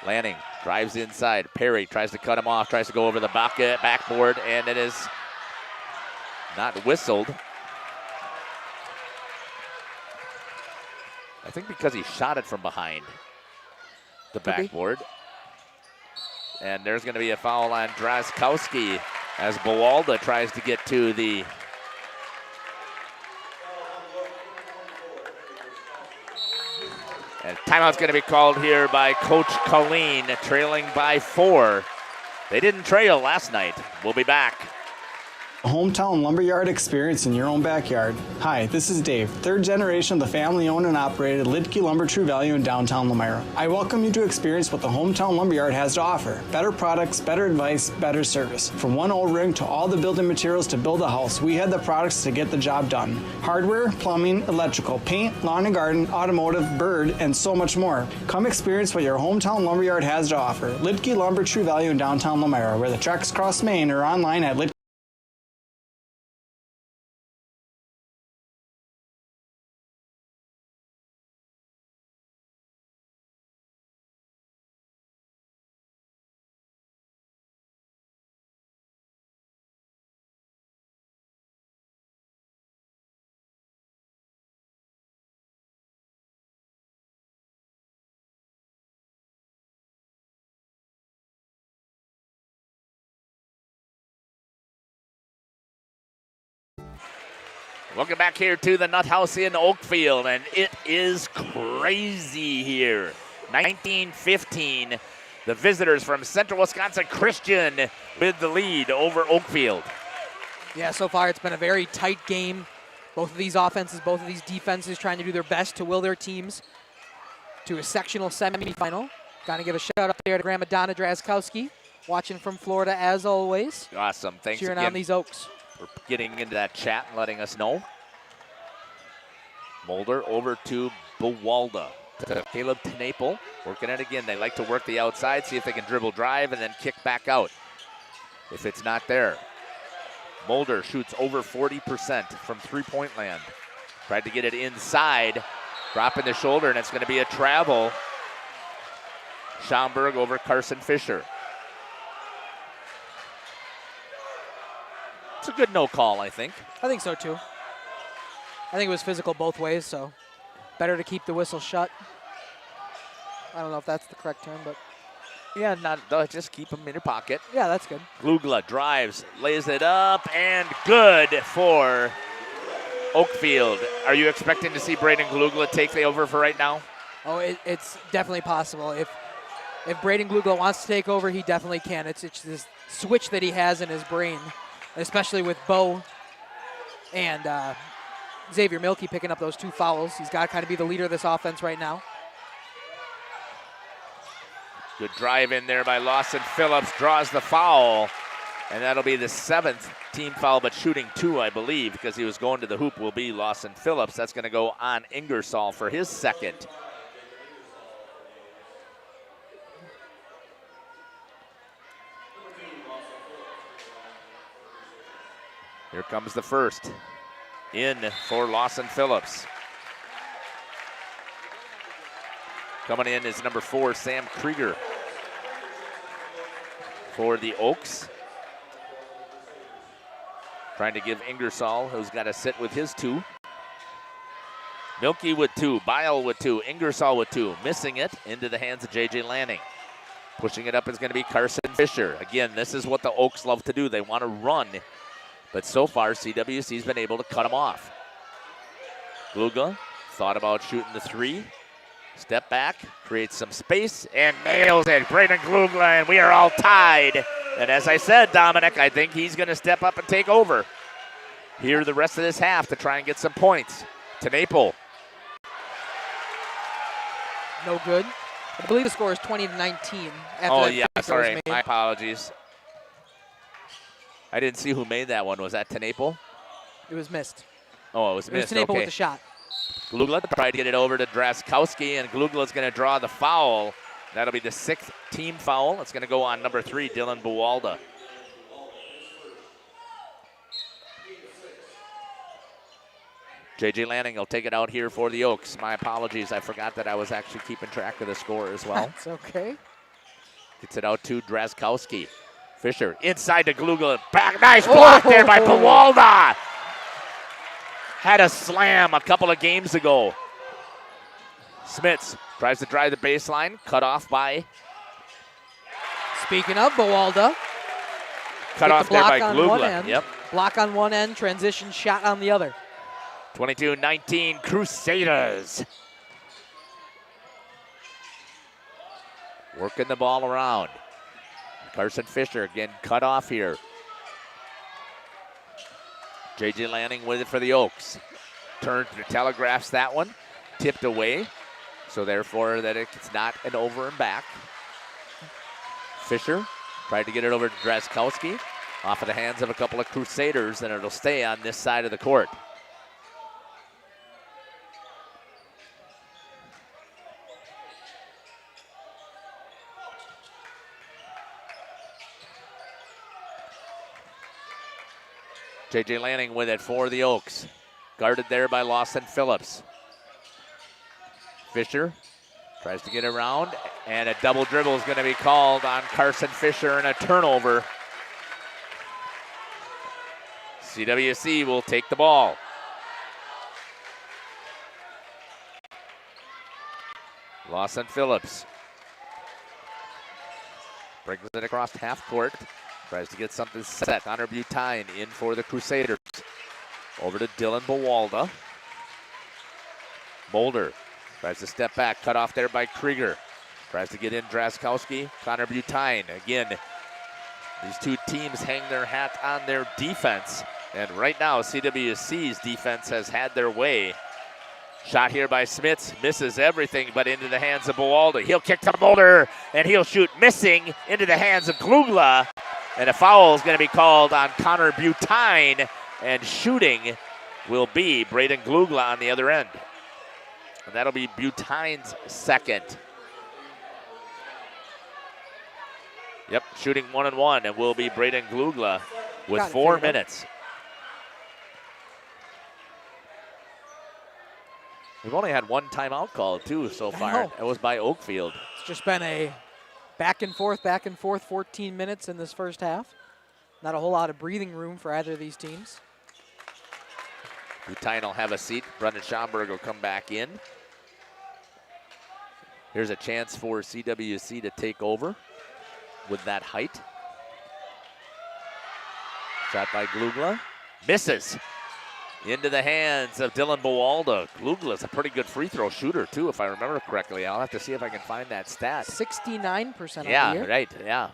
Lanning drives inside. Perry tries to cut him off. Tries to go over the backboard, and it is not whistled. I think because he shot it from behind the backboard. And there's going to be a foul on Draskowski as Bowalda tries to get to the and timeout's going to be called here by Coach Colleen, trailing by 4. They didn't trail last night. We'll be back. Hometown lumberyard experience in your own backyard. Hi, this is Dave, third generation of the family-owned and operated Lidke Lumber True Value in downtown Lamira. I welcome you to experience what the Hometown Lumberyard has to offer. Better products, better advice, better service. From one O-ring to all the building materials to build a house, we have the products to get the job done. Hardware, plumbing, electrical, paint, lawn and garden, automotive, bird, and so much more. Come experience what your Hometown Lumberyard has to offer. Lidke Lumber True Value in downtown Lamira, where the tracks cross Main, or online at Lidke. Welcome back here to the Nut House in Oakfield, and it is crazy here. 19-15, the visitors from Central Wisconsin Christian with the lead over Oakfield. Yeah, so far it's been a very tight game. Both of these offenses, both of these defenses trying to do their best to will their teams to a sectional semifinal. Got to give a shout out there to Grandma Donna Draskowski, watching from Florida as always. Awesome, thanks cheering again on these Oaks. for getting into that chat and letting us know. Mulder over to Bowalda. To Caleb Tenaple, working it again. They like to work the outside, see if they can dribble drive and then kick back out. If it's not there, Mulder shoots over 40% from three-point land. Tried to get it inside, dropping the shoulder, and it's going to be a travel. Schomburg over Carson Fisher. It's a good no call, I think. I think so too. I think it was physical both ways, so better to keep the whistle shut. I don't know if that's the correct term, but yeah, just keep them in your pocket. Yeah, that's good. Glugla drives, lays it up, and good for Oakfield. Are you expecting to see Braden Glugla take the over for right now? Oh, it's definitely possible. If Braden Glugla wants to take over, he definitely can. It's this switch that he has in his brain, especially with Bo and Xavier Milkey picking up those 2 fouls. He's got to kind of be the leader of this offense right now. Good drive in there by Lawson Phillips, draws the foul, and that'll be the 7th team foul, but shooting 2, I believe, because he was going to the hoop will be Lawson Phillips. That's going to go on Ingersoll for his 2nd. Here comes the first. In for Lawson Phillips. Coming in is number 4, Sam Krieger. For the Oaks. Trying to give Ingersoll, who's got to sit with his 2. Milkey with 2, Bile with 2, Ingersoll with 2. Missing it into the hands of J.J. Lanning. Pushing it up is going to be Carson Fisher. Again, this is what the Oaks love to do. They want to run. But so far, CWC's been able to cut them off. Glugla thought about shooting the 3. Step back, creates some space, and nails it. Braden Glugla, and we are all tied. And as I said, Dominic, I think he's going to step up and take over here the rest of this half to try and get some points. TeNaple. No good. I believe the score is 20-19. Oh, yeah, sorry. My apologies. I didn't see who made that one. Was that TeNaple? It was missed. Oh, it was missed. It was TeNaple okay. with the shot. Glugla tried to get it over to Draskowski, and Glugla's going to draw the foul. That'll be the 6th team foul. It's going to go on number 3, Dylan Buwalda. J.J. Lanning will take it out here for the Oaks. My apologies. I forgot that I was actually keeping track of the score as well. That's okay. Gets it out to Draskowski. Fisher inside to Glugla. Back. Nice block there by Buwalda. Had a slam a couple of games ago. Smits tries to drive the baseline. Cut off by. Speaking of Buwalda. Cut off there by Glugla. Yep. Block on one end, transition shot on the other. 22-19 Crusaders. Working the ball around. Carson Fisher again cut off here. J.J. Lanning with it for the Oaks. Turns, telegraphs that one. Tipped away. So therefore that it's not an over and back. Fisher tried to get it over to Draskowski. Off of the hands of a couple of Crusaders, and it'll stay on this side of the court. J.J. Lanning with it for the Oaks. Guarded there by Lawson Phillips. Fisher tries to get around, and a double dribble is going to be called on Carson Fisher and a turnover. CWC will take the ball. Lawson Phillips brings it across half court. Tries to get something set. Connor Butine in for the Crusaders. Over to Dylan Buwalda. Boulder tries to step back. Cut off there by Krieger. Tries to get in Draskowski. Connor Butine. Again, these two teams hang their hat on their defense. And right now, CWC's defense has had their way. Shot here by Smits. Misses everything but into the hands of Buwalda. He'll kick to Boulder, and he'll shoot missing into the hands of Glugla. And a foul is going to be called on Connor Butine, and shooting will be Braden Glugla on the other end. And that'll be Butine's second. Yep, shooting 1-1, and will be Braden Glugla with 4 minutes. We've only had one timeout call, too, so far. It was by Oakfield. It's just been a back and forth, 14 minutes in this first half. Not a whole lot of breathing room for either of these teams. Butine will have a seat. Brendan Schomburg will come back in. Here's a chance for CWC to take over with that height. Shot by Glugla. Misses. Into the hands of Dylan Bowalda. Glugla's a pretty good free throw shooter, too, if I remember correctly. I'll have to see if I can find that stat. 69% on the Yeah, year. right, yeah.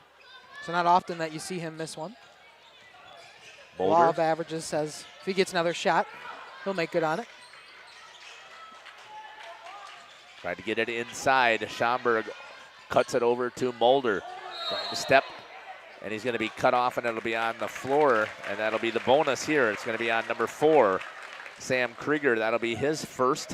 So not often that you see him miss one. Boulder. Law of averages says if he gets another shot, he'll make good on it. Tried to get it inside. Schomburg cuts it over to Mulder. Trying to step, and he's going to be cut off, and it'll be on the floor, and that'll be the bonus here. It's going to be on number 4, Sam Krieger. That'll be his first.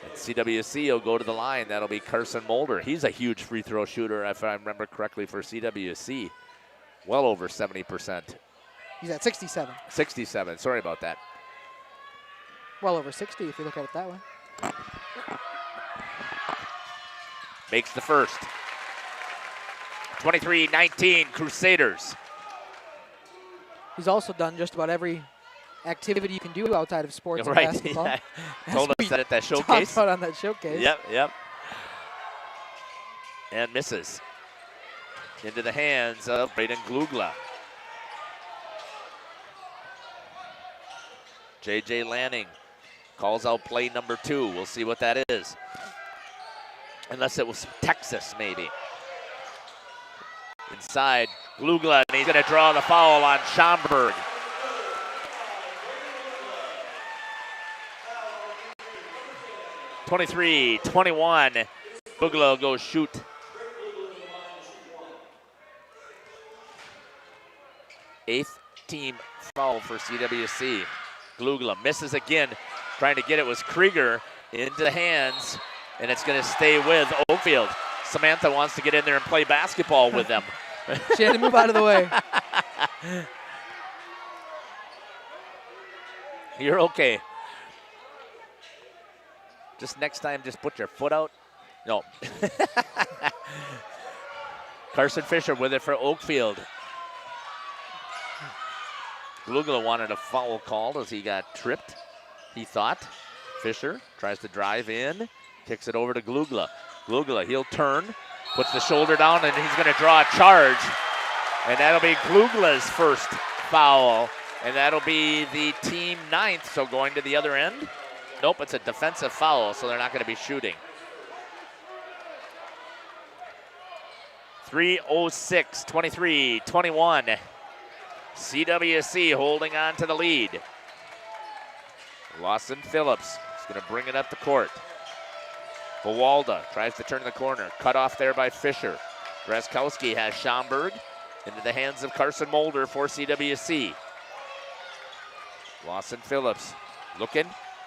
And CWC will go to the line. That'll be Carson Mulder. He's a huge free throw shooter, if I remember correctly, for CWC. Well over 70%. He's at 67. 67, sorry about that. Well over 60 if you look at it that way. Makes the first. 23-19 Crusaders. He's also done just about every activity you can do outside of sports and Right, basketball. yeah. Told us that at that Talked showcase. about on that showcase. Yep. And misses. Into the hands of Braden Glugla. J.J. Lanning calls out play number 2. We'll see what that is. Unless it was Texas, maybe. Inside, Glugla, and he's going to draw the foul on Schomburg. (23-21). Glugla will go shoot. Eighth team foul for CWC. Glugla misses again. Trying to get it was Krieger into the hands, and it's going to stay with Oakfield. Samantha wants to get in there and play basketball with them. She had to move out of the way. You're okay. Just next time, just put your foot out. No. Carson Fisher with it for Oakfield. Glugla wanted a foul called as he got tripped, he thought. Fisher tries to drive in, kicks it over to Glugla. Glugla, he'll turn, puts the shoulder down, and he's going to draw a charge. And that'll be Glugla's first foul, and that'll be the team 9th, so going to the other end. Nope, it's a defensive foul, so they're not going to be shooting. 3:06, 23-21. CWC holding on to the lead. Lawson Phillips is going to bring it up the court. Bowalda tries to turn the corner. Cut off there by Fisher. Draskowski has Schomburg into the hands of Carson Mulder for CWC. Lawson Phillips looking.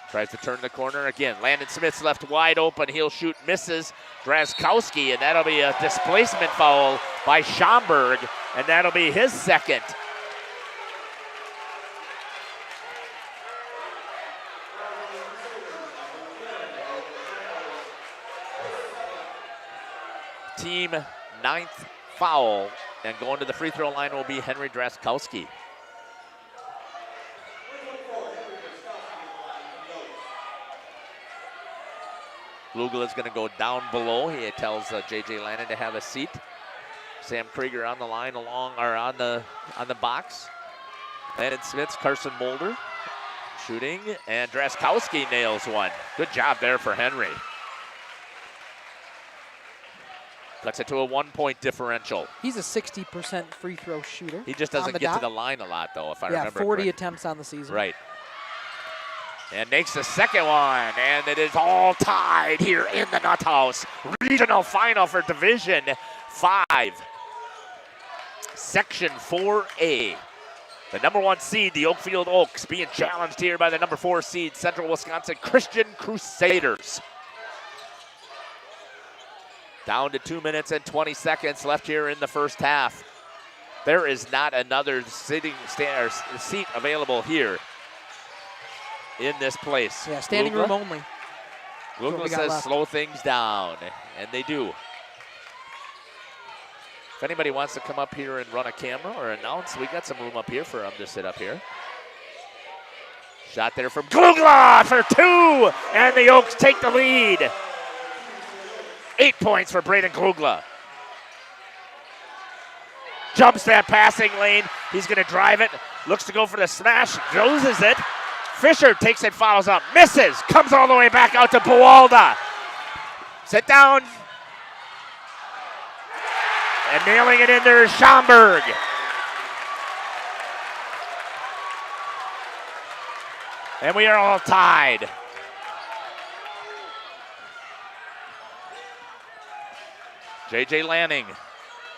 Tries to turn the corner again. Landon Smith's left wide open. He'll shoot, misses. Draskowski, and that'll be a displacement foul by Schomburg, and that'll be his second. Team 9th foul, and going to the free throw line will be Henry Draskowski. Glugla is going to go down below. He tells J.J. Lannon to have a seat. Sam Krieger on the line on the box. Landon Smith's Carson Mulder shooting, and Draskowski nails one. Good job there for Henry. Cuts it to a 1-point differential. He's a 60% free throw shooter. He just doesn't get to the line a lot, though, if I remember 40 correctly. attempts on the season. Right. And makes the second one, and it is all tied here in the Nut House. Regional final for Division 5. Section 4A. The number 1 seed, the Oakfield Oaks, being challenged here by the number 4 seed, Central Wisconsin Christian Crusaders. Down to 2 minutes and 20 seconds left here in the first half. There is not another seat available here in this place. Yeah, standing room only. Glugla says slow things down, and they do. If anybody wants to come up here and run a camera or announce, we got some room up here for them to sit up here. Shot there from Glugla for 2, and the Oaks take the lead. 8 points for Braden Glugla. Jumps that passing lane. He's going to drive it. Looks to go for the smash. Loses it. Fisher takes it, follows up. Misses. Comes all the way back out to Buwalda. Sit down. And nailing it in there is Schomburg. And we are all tied. J.J. Lanning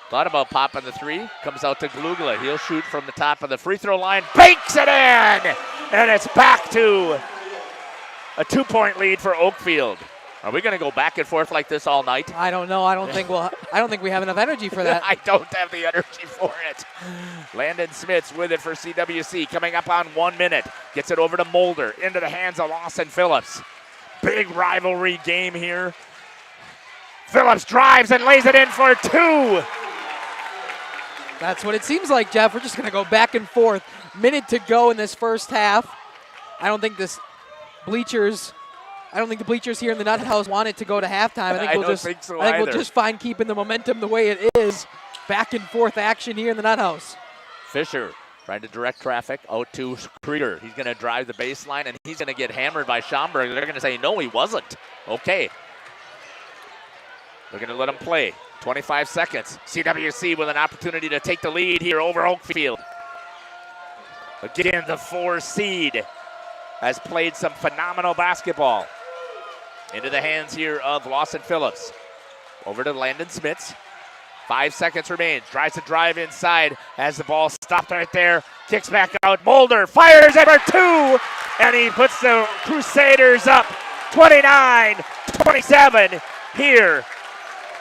thought about popping the 3. Comes out to Glugla. He'll shoot from the top of the free throw line. Banks it in! And it's back to a 2-point lead for Oakfield. Are we going to go back and forth like this all night? I don't know. I don't think we have enough energy for that. I don't have the energy for it. Landon Smits with it for CWC. Coming up on 1 minute. Gets it over to Mulder. Into the hands of Lawson Phillips. Big rivalry game here. Phillips drives and lays it in for 2. That's what it seems like, Jeff. We're just going to go back and forth. Minute to go in this first half. I don't think the bleachers here in the Nut House want it to go to halftime. I think we'll just find keeping the momentum the way it is. Back and forth action here in the Nut House. Fisher trying to direct traffic out to Krieger. He's going to drive the baseline, and he's going to get hammered by Schomburg. They're going to say, no, he wasn't. Okay. They're going to let him play. 25 seconds. CWC with an opportunity to take the lead here over Oakfield. Again, the 4 seed has played some phenomenal basketball. Into the hands here of Lawson Phillips. Over to Landon Smits. 5 seconds remains. Tries to drive inside. Has the ball stopped right there. Kicks back out. Mulder fires it for 2. And he puts the Crusaders up 29-27 here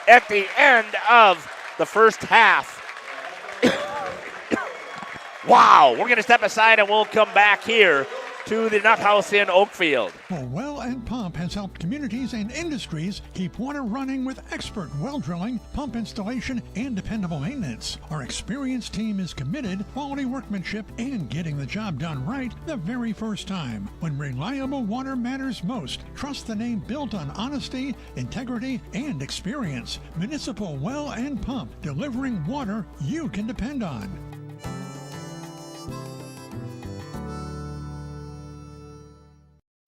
at the end of the first half. Wow, we're going to step aside and we'll come back here to the Nut House in Oakfield. Well and Pump has helped communities and industries keep water running with expert well drilling, pump installation, and dependable maintenance. Our experienced team is committed, quality workmanship, and getting the job done right the very first time. When reliable water matters most, trust the name built on honesty, integrity, and experience. Municipal Well and Pump, delivering water you can depend on.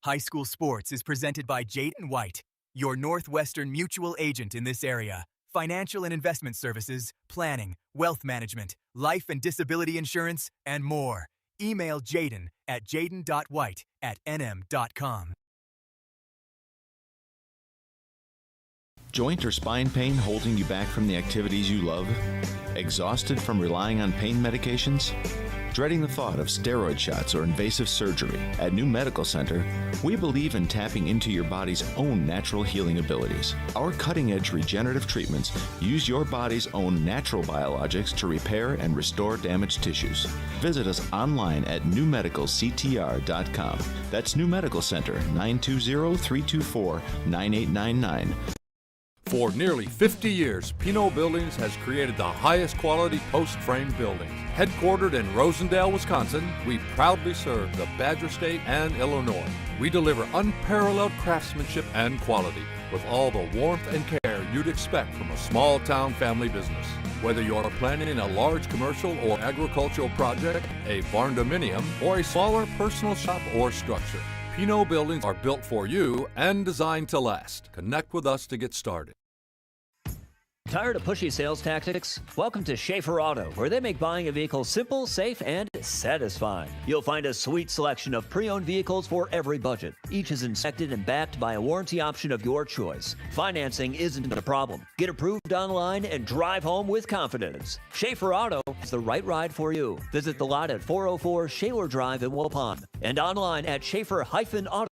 High School Sports is presented by Jaden White, your Northwestern mutual agent in this area. Financial and investment services, planning, wealth management, life and disability insurance, and more. Email Jaden at jaden.white@nm.com. Joint or spine pain holding you back from the activities you love? Exhausted from relying on pain medications? Dreading the thought of steroid shots or invasive surgery? At New Medical Center, we believe in tapping into your body's own natural healing abilities. Our cutting-edge regenerative treatments use your body's own natural biologics to repair and restore damaged tissues. Visit us online at newmedicalctr.com. That's New Medical Center, 920-324-9899. For nearly 50 years, Pinot Buildings has created the highest quality post-frame buildings. Headquartered in Rosendale, Wisconsin, we proudly serve the Badger State and Illinois. We deliver unparalleled craftsmanship and quality with all the warmth and care you'd expect from a small-town family business. Whether you're planning a large commercial or agricultural project, a barn-dominium, or a smaller personal shop or structure, Pinot Buildings are built for you and designed to last. Connect with us to get started. Tired of pushy sales tactics? Welcome to Schaefer Auto, where they make buying a vehicle simple, safe, and satisfying. You'll find a sweet selection of pre-owned vehicles for every budget. Each is inspected and backed by a warranty option of your choice. Financing isn't a problem. Get approved online and drive home with confidence. Schaefer Auto is the right ride for you. Visit the lot at 404 Shaler Drive in Waupun and online at Schaefer-Auto.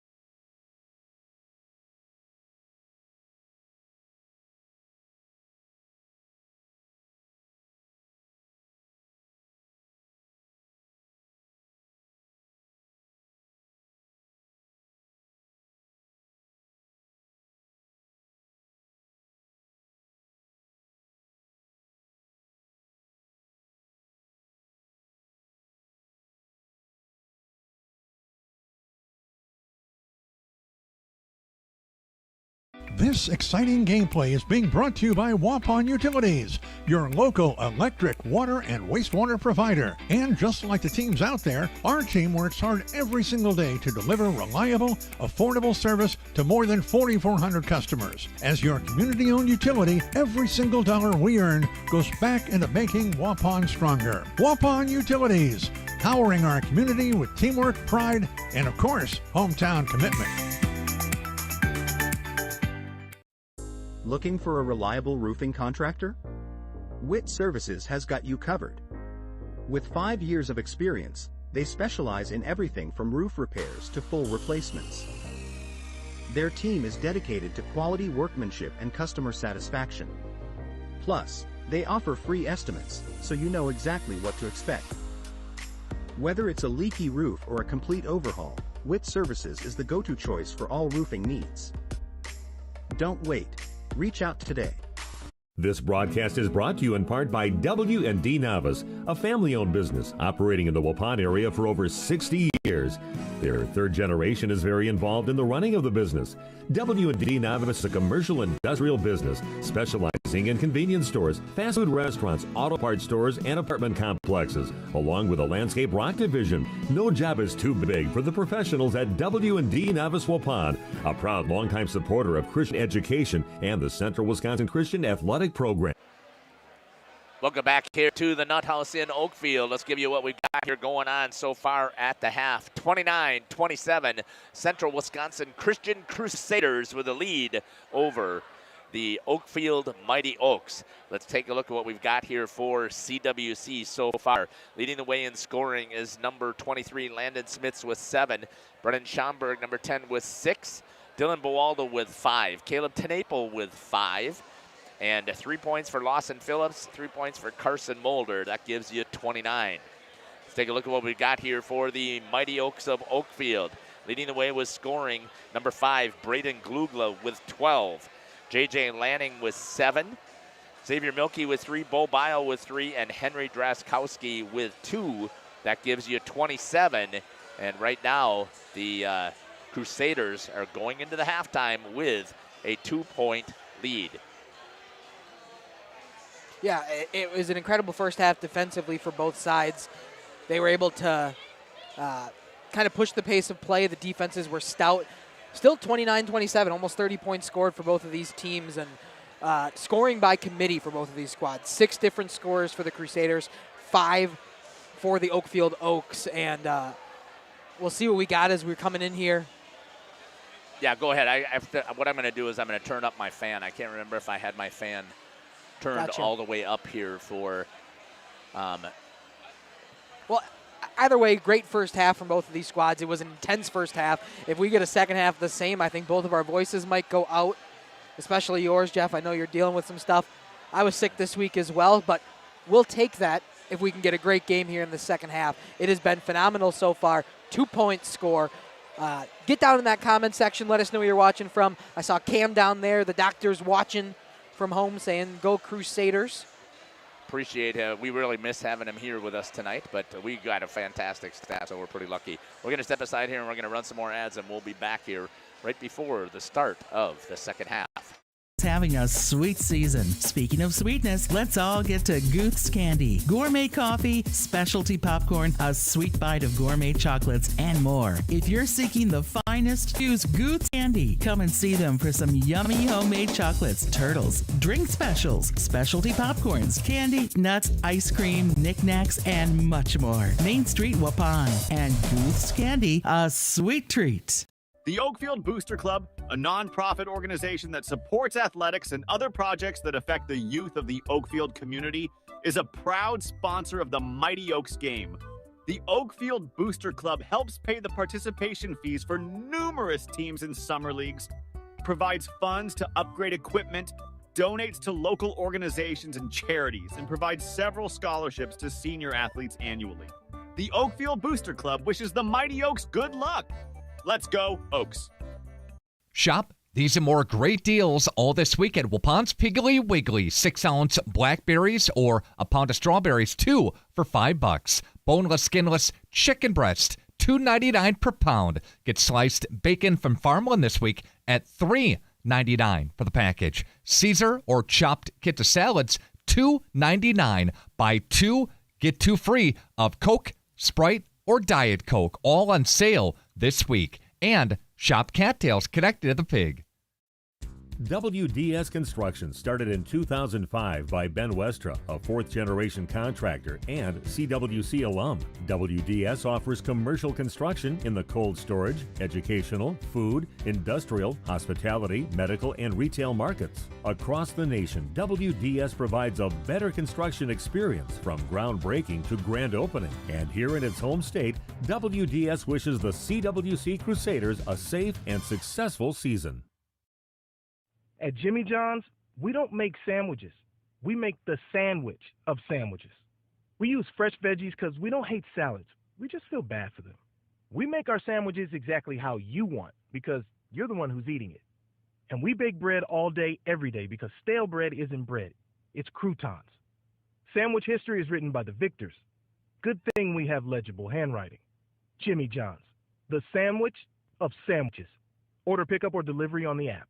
This exciting gameplay is being brought to you by Waupun Utilities, your local electric, water, and wastewater provider. And just like the teams out there, our team works hard every single day to deliver reliable, affordable service to more than 4,400 customers. As your community-owned utility, every single dollar we earn goes back into making Waupun stronger. Waupun Utilities, powering our community with teamwork, pride, and of course, hometown commitment. Looking for a reliable roofing contractor? Witt Services has got you covered. With 5 years of experience, they specialize in everything from roof repairs to full replacements. Their team is dedicated to quality workmanship and customer satisfaction. Plus, they offer free estimates, so you know exactly what to expect. Whether it's a leaky roof or a complete overhaul, Witt Services is the go-to choice for all roofing needs. Don't wait. Reach out today. This broadcast is brought to you in part by W&D Navas, a family-owned business operating in the Waupun area for over 60 years. Their third generation is very involved in the running of the business. W&D Navas is a commercial industrial business specializing in convenience stores, fast food restaurants, auto parts stores, and apartment complexes, along with a landscape rock division. No job is too big for the professionals at W&D Navas Waupun, a proud longtime supporter of Christian education and the Central Wisconsin Christian Athletic Program. Welcome back here to the Nut House in Oakfield. Let's give you what we've got here going on so far at the half. 29-27, Central Wisconsin Christian Crusaders with a lead over the Oakfield Mighty Oaks. Let's take a look at what we've got here for CWC so far. Leading the way in scoring is number 23, Landon Smits with 7. Brennan Schomburg, number 10, with 6. Dylan Bowaldo with 5. Caleb Tenaple with 5. And 3 points for Lawson Phillips, 3 points for Carson Mulder. That gives you 29. Let's take a look at what we've got here for the Mighty Oaks of Oakfield. Leading the way with scoring, number 5, Braden Glugla with 12. J.J. Lanning with 7. Xavier Milkey with 3, Bo Bile with 3, and Henry Draskowski with 2. That gives you 27. And right now, the Crusaders are going into the halftime with a 2-point lead. Yeah, it was an incredible first half defensively for both sides. They were able to kind of push the pace of play. The defenses were stout. Still 29-27, almost 30 points scored for both of these teams, and scoring by committee for both of these squads. 6 different scorers for the Crusaders, 5 for the Oakfield Oaks, and we'll see what we got as we're coming in here. Yeah, go ahead. What I'm going to do is I'm going to turn up my fan. I can't remember if I had my fan turned all the way up here for well, either way, great first half from both of these squads. It was an intense first half. If we get a second half the same, I think both of our voices might go out, especially yours, Jeff. I know you're dealing with some stuff. I was sick this week as well, but we'll take that if we can get a great game here in the second half. It has been phenomenal so far. 2-point score. Get down in that comment section. Let us know where you're watching from. I saw Cam down there. The doctor's watching from home saying, go Crusaders. Appreciate it. We really miss having him here with us tonight, but we got a fantastic staff, so we're pretty lucky. We're going to step aside here, and we're going to run some more ads, and we'll be back here right before the start of the second half. Having a sweet season. Speaking of sweetness, let's all get to Gooth's Candy. Gourmet coffee, specialty popcorn, a sweet bite of gourmet chocolates, and more. If you're seeking the finest, choose Gooth's Candy. Come and see them for some yummy homemade chocolates, turtles, drink specials, specialty popcorns, candy, nuts, ice cream, knickknacks, and much more. Main Street, Waupun. And Gooth's Candy, a sweet treat. The Oakfield Booster Club, a nonprofit organization that supports athletics and other projects that affect the youth of the Oakfield community, is a proud sponsor of the Mighty Oaks game. The Oakfield Booster Club helps pay the participation fees for numerous teams in summer leagues, provides funds to upgrade equipment, donates to local organizations and charities, and provides several scholarships to senior athletes annually. The Oakfield Booster Club wishes the Mighty Oaks good luck. Let's go, Oaks. Shop these and more great deals all this week at Waupun's Piggly Wiggly. 6-ounce blackberries or a pound of strawberries, 2 for $5. Boneless, skinless chicken breast, $2.99 per pound. Get sliced bacon from Farmland this week at $3 $2.99 for the package. Caesar or chopped kit of salads, $2.99. Buy 2, get 2 free of Coke, Sprite, or Diet Coke, all on sale this week. And shop cattails connected to the pig. WDS Construction started in 2005 by Ben Westra, a fourth-generation contractor and CWC alum. WDS offers commercial construction in the cold storage, educational, food, industrial, hospitality, medical, and retail markets. Across the nation, WDS provides a better construction experience from groundbreaking to grand opening. And here in its home state, WDS wishes the CWC Crusaders a safe and successful season. At Jimmy John's, we don't make sandwiches. We make the sandwich of sandwiches. We use fresh veggies because we don't hate salads. We just feel bad for them. We make our sandwiches exactly how you want because you're the one who's eating it. And we bake bread all day, every day because stale bread isn't bread. It's croutons. Sandwich history is written by the victors. Good thing we have legible handwriting. Jimmy John's, the sandwich of sandwiches. Order pickup or delivery on the app.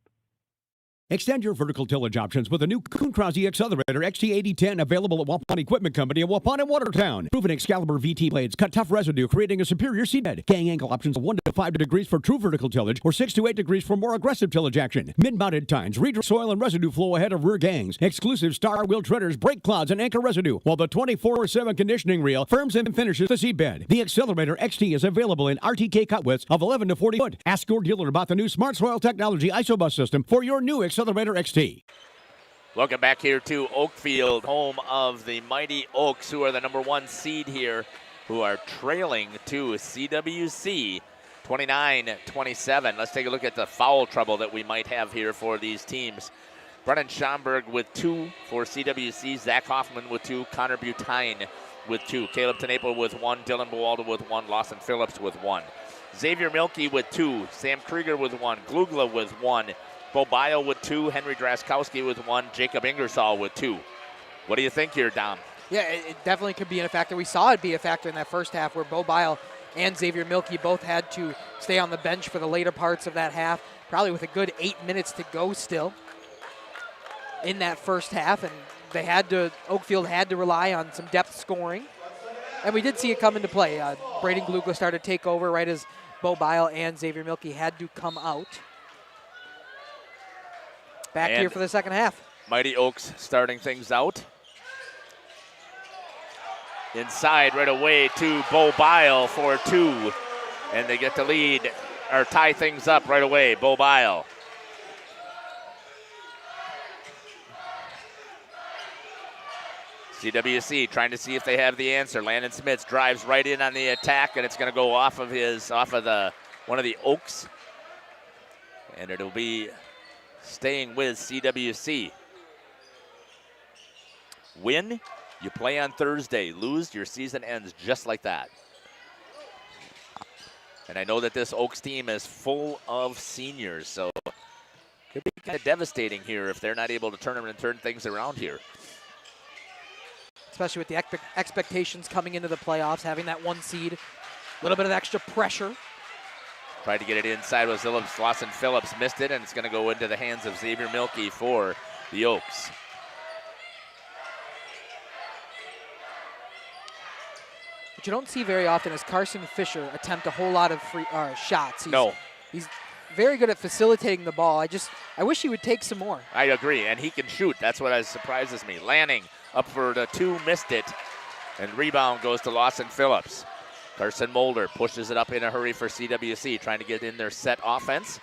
Extend your vertical tillage options with a new Kuhn Krause Accelerator XT8010 available at Waupun Equipment Company in Waupun and Watertown. Proven Excalibur VT blades cut tough residue, creating a superior seedbed. Gang angle options of 1 to 5 degrees for true vertical tillage or 6 to 8 degrees for more aggressive tillage action. Mid-mounted tines, redirect soil and residue flow ahead of rear gangs. Exclusive star wheel treaders, brake clouds, and anchor residue. While the 24/7 conditioning reel firms and finishes the seedbed. The Accelerator XT is available in RTK cut widths of 11 to 40 foot. Ask your dealer about the new Smart Soil Technology ISOBUS system for your new Accelerator XT. Welcome back here to Oakfield, home of the Mighty Oaks, who are the number 1 seed here, who are trailing to CWC 29-27. Let's take a look at the foul trouble that we might have here for these teams. Brennan Schomburg with 2 for CWC, Zach Hoffman with 2, Connor Butine with 2, Caleb Tenaple with 1, Dylan Buwalda with 1, Lawson Phillips with 1. Xavier Milkey with 2, Sam Krieger with 1, Glugla with 1, Bo Bile with 2, Henry Draskowski with 1, Jacob Ingersoll with 2. What do you think here, Dom? Yeah, it definitely could be a factor. We saw it be a factor in that first half where Bo Bile and Xavier Milkey both had to stay on the bench for the later parts of that half, probably with a good 8 minutes to go still in that first half, and Oakfield had to rely on some depth scoring, and we did see it come into play. Braden Glugla started to take over right as Bo Bile and Xavier Milkey had to come out. Back here for the second half. Mighty Oaks starting things out. Inside right away to Bo Bile for 2. And they get the lead, or tie things up right away, Bo Bile. CWC trying to see if they have the answer. Landon Smith drives right in on the attack, and it's going to go off of one of the Oaks. And it'll be staying with CWC. Win, you play on Thursday. Lose, your season ends just like that. And I know that this Oaks team is full of seniors, so it could be kind of devastating here if they're not able to turn things around here. Especially with the expectations coming into the playoffs, having that 1 seed, a little bit of extra pressure. Tried to get it inside with Lawson Phillips, missed it, and it's going to go into the hands of Xavier Milkey for the Oaks. What you don't see very often is Carson Fisher attempt a whole lot of free shots. He's very good at facilitating the ball. I wish he would take some more. I agree, and he can shoot. That's what surprises me. Lanning up for the 2, missed it, and rebound goes to Lawson Phillips. Carson Mulder pushes it up in a hurry for CWC, trying to get in their set offense,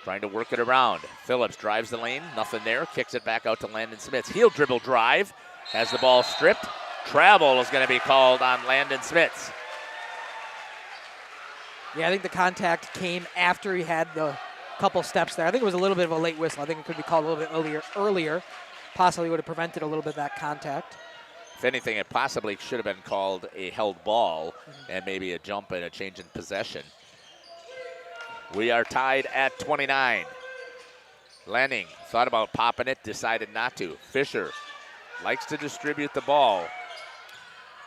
trying to work it around. Phillips drives the lane, nothing there, kicks it back out to Landon Smith. Heel dribble drive, has the ball stripped. Travel is going to be called on Landon Smith. Yeah, I think the contact came after he had the couple steps there. I think it was a little bit of a late whistle. I think it could be called a little bit earlier. Possibly would have prevented a little bit of that contact. If anything, it possibly should have been called a held ball and maybe a jump and a change in possession. We are tied at 29. Lanning thought about popping it, decided not to. Fisher likes to distribute the ball.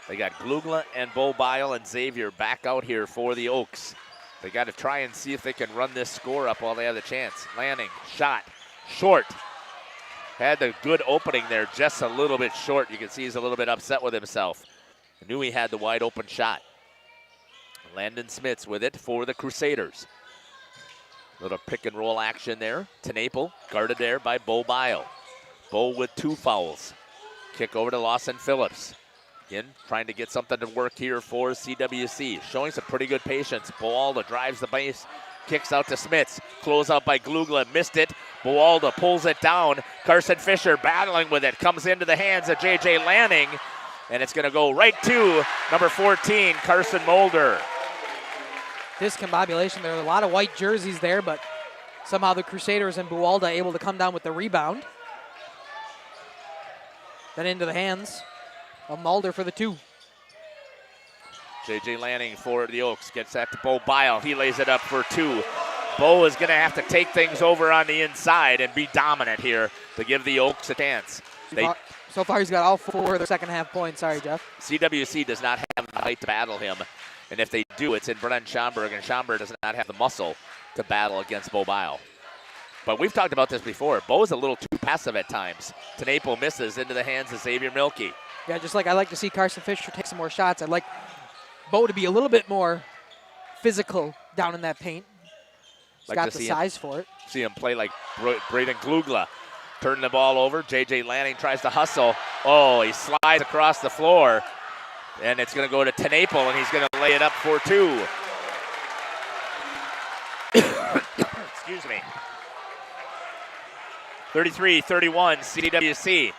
They got Glugla and Bo Bile and Xavier back out here for the Oaks. They got to try and see if they can run this score up while they have the chance. Lanning, shot, short. Had the good opening there, just a little bit short. You can see he's a little bit upset with himself. Knew he had the wide open shot. Landon Smits with it for the Crusaders. Little pick and roll action there. TeNaple guarded there by Bo Bile. Bo with 2 fouls. Kick over to Lawson Phillips. Again, trying to get something to work here for CWC. Showing some pretty good patience. Boalda drives the base, kicks out to Smits. Close out by Glugla, missed it. Boalda pulls it down. Carson Fisher battling with it. Comes into the hands of J.J. Lanning. And it's going to go right to number 14, Carson Mulder. Discombobulation. There are a lot of white jerseys there, but somehow the Crusaders and Bualda able to come down with the rebound. Then into the hands of Mulder for the 2. J.J. Lanning for the Oaks. Gets that to Bo Bile. He lays it up for 2. Bo is going to have to take things over on the inside and be dominant here to give the Oaks a chance. So far, he's got all 4 of the second half points. Sorry, Jeff. CWC does not have the height to battle him. And if they do, it's in Brennan Schomburg, and Schomburg does not have the muscle to battle against Bo Bile. But we've talked about this before. Bo is a little too passive at times. TeNaple misses into the hands of Xavier Milkey. Yeah, just like I like to see Carson Fisher take some more shots. I'd like Bo to be a little bit more physical down in that paint. He's got the size for it. See him play like Braden Glugla. Turning the ball over. J.J. Lanning tries to hustle. Oh, he slides across the floor. And it's going to go to TeNaple, and he's going to lay it up for 2. Excuse me. 33-31, CWC.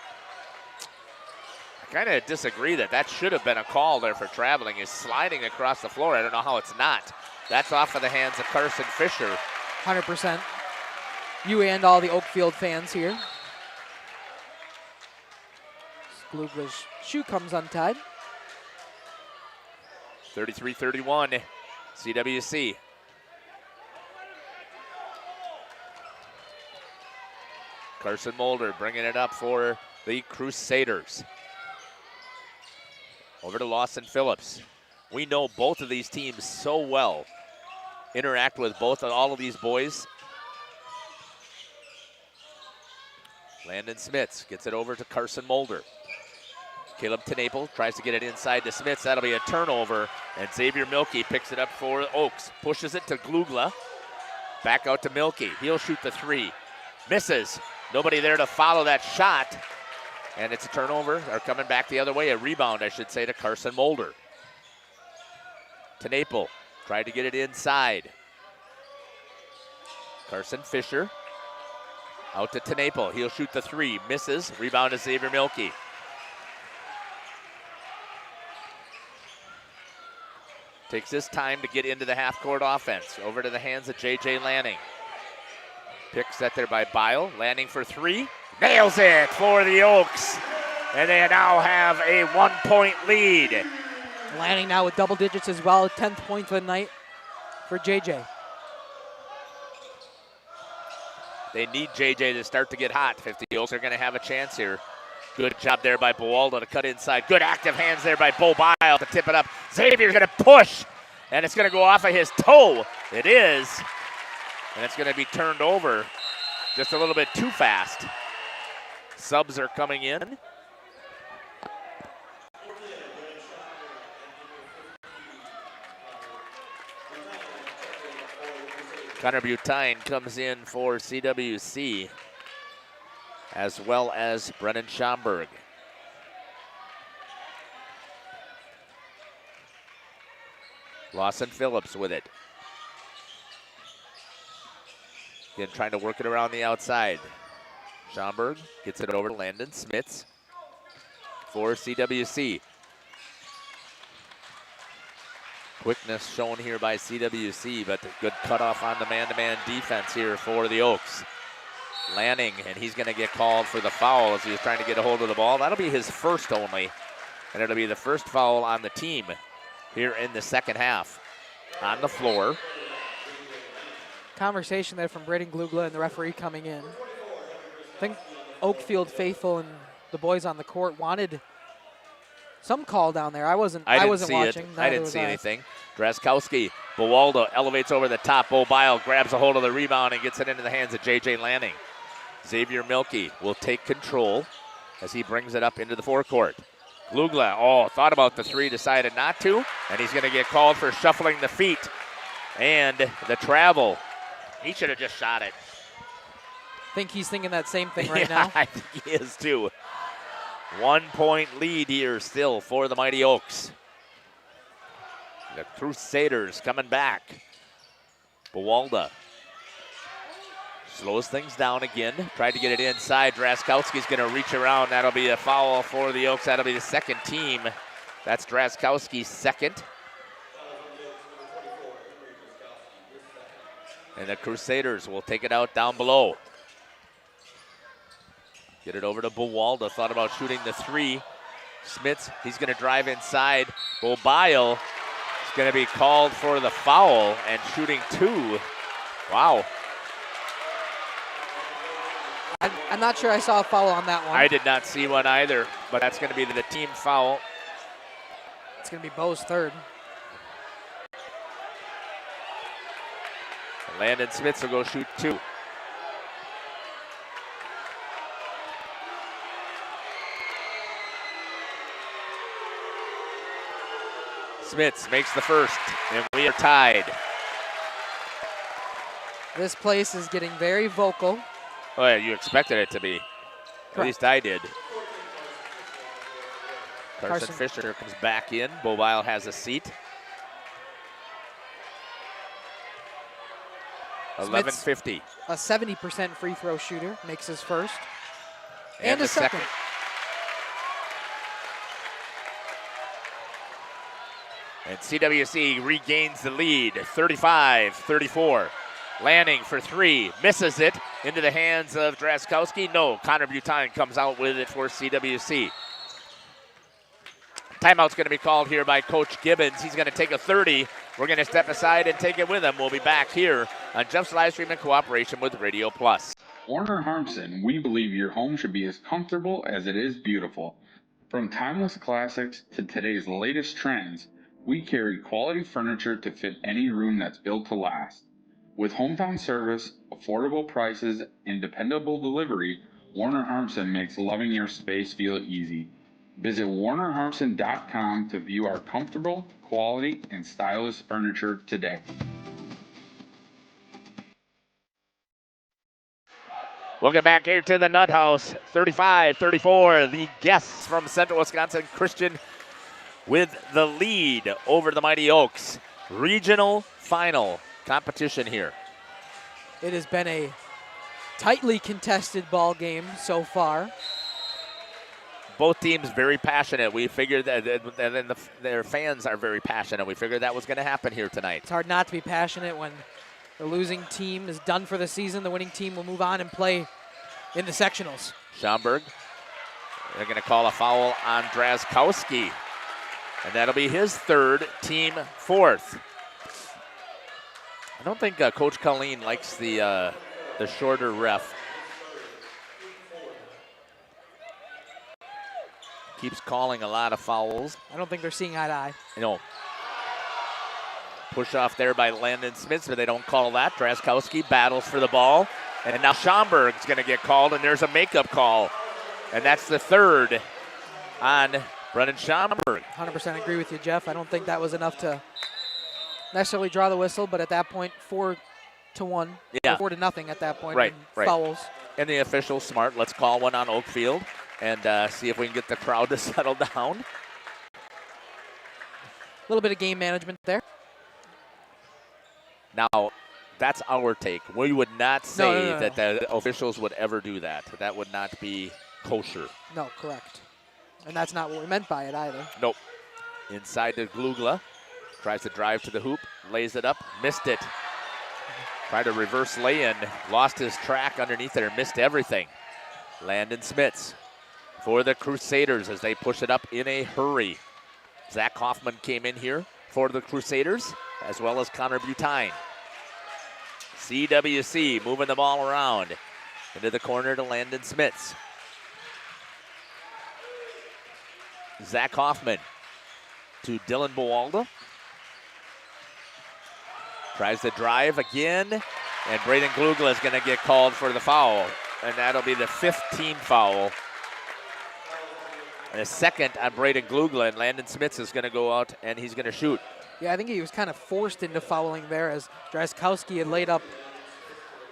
I kind of disagree that should have been a call there for traveling. He's sliding across the floor. I don't know how it's not. That's off of the hands of Carson Fisher. 100%. You and all the Oakfield fans here. Glugla's shoe comes untied. 33-31, CWC. Carson Mulder bringing it up for the Crusaders. Over to Lawson Phillips. We know both of these teams so well. Interact with all of these boys. Landon Smits gets it over to Carson Mulder. Caleb TeNaple tries to get it inside to Smits. That'll be a turnover, and Xavier Milkey picks it up for Oaks. Pushes it to Glugla. Back out to Milkey. He'll shoot the 3. Misses. Nobody there to follow that shot, and it's a turnover, or coming back the other way, a rebound, I should say, to Carson Mulder. TeNaple tried to get it inside. Carson Fisher out to TeNaple. He'll shoot the 3. Misses. Rebound to Xavier Milkey. Takes his time to get into the half-court offense. Over to the hands of J.J. Lanning. Picks that there by Bile. Lanning for 3. Nails it for the Oaks. And they now have a 1-point lead. Lanning now with double digits as well. 10th point for the night for J.J. They need J.J. to start to get hot if the Oaks are going to have a chance here. Good job there by Boalda to cut inside. Good active hands there by Bo Bile to tip it up. Xavier's going to push, and it's going to go off of his toe. It is, and it's going to be turned over just a little bit too fast. Subs are coming in. Connor Butine comes in for CWC, as well as Brennan Schomburg. Lawson Phillips with it. Again, trying to work it around the outside. Schomburg gets it over to Landon Smits for CWC. Quickness shown here by CWC, but a good cutoff on the man-to-man defense here for the Oaks. Lanning, and he's going to get called for the foul as he was trying to get a hold of the ball. That'll be his first only, and it'll be the first foul on the team here in the second half. On the floor. Conversation there from Braden Glugla and the referee coming in. I think Oakfield faithful and the boys on the court wanted some call down there. I wasn't see watching. I didn't see anything. Draskowski, Bowaldo elevates over the top. Bo Bile grabs a hold of the rebound and gets it into the hands of J.J. Lanning. Xavier Milkey will take control as he brings it up into the forecourt. Glugla, thought about the three, decided not to, and he's going to get called for shuffling the feet and the travel. He should have just shot it. I think he's thinking that same thing right now. I think he is too. 1 point lead here still for the Mighty Oaks. The Crusaders coming back. Bowalda slows things down again. Tried to get it inside. Draskowski's going to reach around. That'll be a foul for the Oaks. That'll be the second team. That's Draskowski's second. And the Crusaders will take it out down below. Get it over to Bowalda. Thought about shooting the three. Smits, he's going to drive inside. Bobile is going to be called for the foul and shooting two. Wow. I'm not sure I saw a foul on that one. I did not see one either, but that's going to be the team foul. It's going to be Bo's third. Landon Smits will go shoot two. Smits makes the first, and we are tied. This place is getting very vocal. Oh, yeah, you expected it to be. Correct. At least I did. Carson Fisher comes back in. Bobile has a seat. 11:50. A 70% free throw shooter makes his first. And a second. And CWC regains the lead, 35-34. Lanning for three, misses it into the hands of Draskowski. No, Connor Butine comes out with it for CWC. Timeout's going to be called here by Coach Gibbons. He's going to take a 30. We're going to step aside and take it with him. We'll be back here on Jeff's live stream in cooperation with Radio Plus. Warner Harmson, we believe your home should be as comfortable as it is beautiful. From timeless classics to today's latest trends, we carry quality furniture to fit any room that's built to last. With hometown service, affordable prices, and dependable delivery, Warner Harmson makes loving your space feel easy. Visit WarnerHarmson.com to view our comfortable, quality, and stylish furniture today. Welcome back here to the Nut House. 35-34, the guests from Central Wisconsin Christian with the lead over the Mighty Oaks. Regional final competition here. It has been a tightly contested ball game so far. Both teams very passionate. We figured that, and their fans are very passionate. We figured that was going to happen here tonight. It's hard not to be passionate when the losing team is done for the season. The winning team will move on and play in the sectionals. Schaumburg, they're going to call a foul on Draskowski, and that'll be his third, team fourth. I don't think Coach Colleen likes the shorter ref. Keeps calling a lot of fouls. I don't think they're seeing eye to eye. No. Push off there by Landon Smith, but they don't call that. Draskowski battles for the ball. And now Schaumburg's going to get called, and there's a makeup call. And that's the third on Brennan Schaumburg. 100% agree with you, Jeff. I don't think that was enough to necessarily draw the whistle, but at that point, 4-1. Yeah. 4-0 at that point. Right. Fouls. And the official's smart. Let's call one on Oakfield and see if we can get the crowd to settle down. A little bit of game management there. Now, that's our take. We would not say that the officials would ever do that. That would not be kosher. No, correct. And that's not what we meant by it either. Nope. Inside to Glugla. Tries to drive to the hoop. Lays it up. Missed it. Tried to reverse lay-in. Lost his track underneath it or missed everything. Landon Smits for the Crusaders as they push it up in a hurry. Zach Hoffman came in here for the Crusaders, as well as Connor Butine. CWC moving the ball around into the corner to Landon Smits. Zach Hoffman to Dylan Boalda. Tries to drive again, and Braden Glugla is going to get called for the foul, and that'll be the 15th foul. And a second on Braden Glugla, and Landon Smits is going to go out, and he's going to shoot. Yeah, I think he was kind of forced into fouling there as Drazkowski had laid up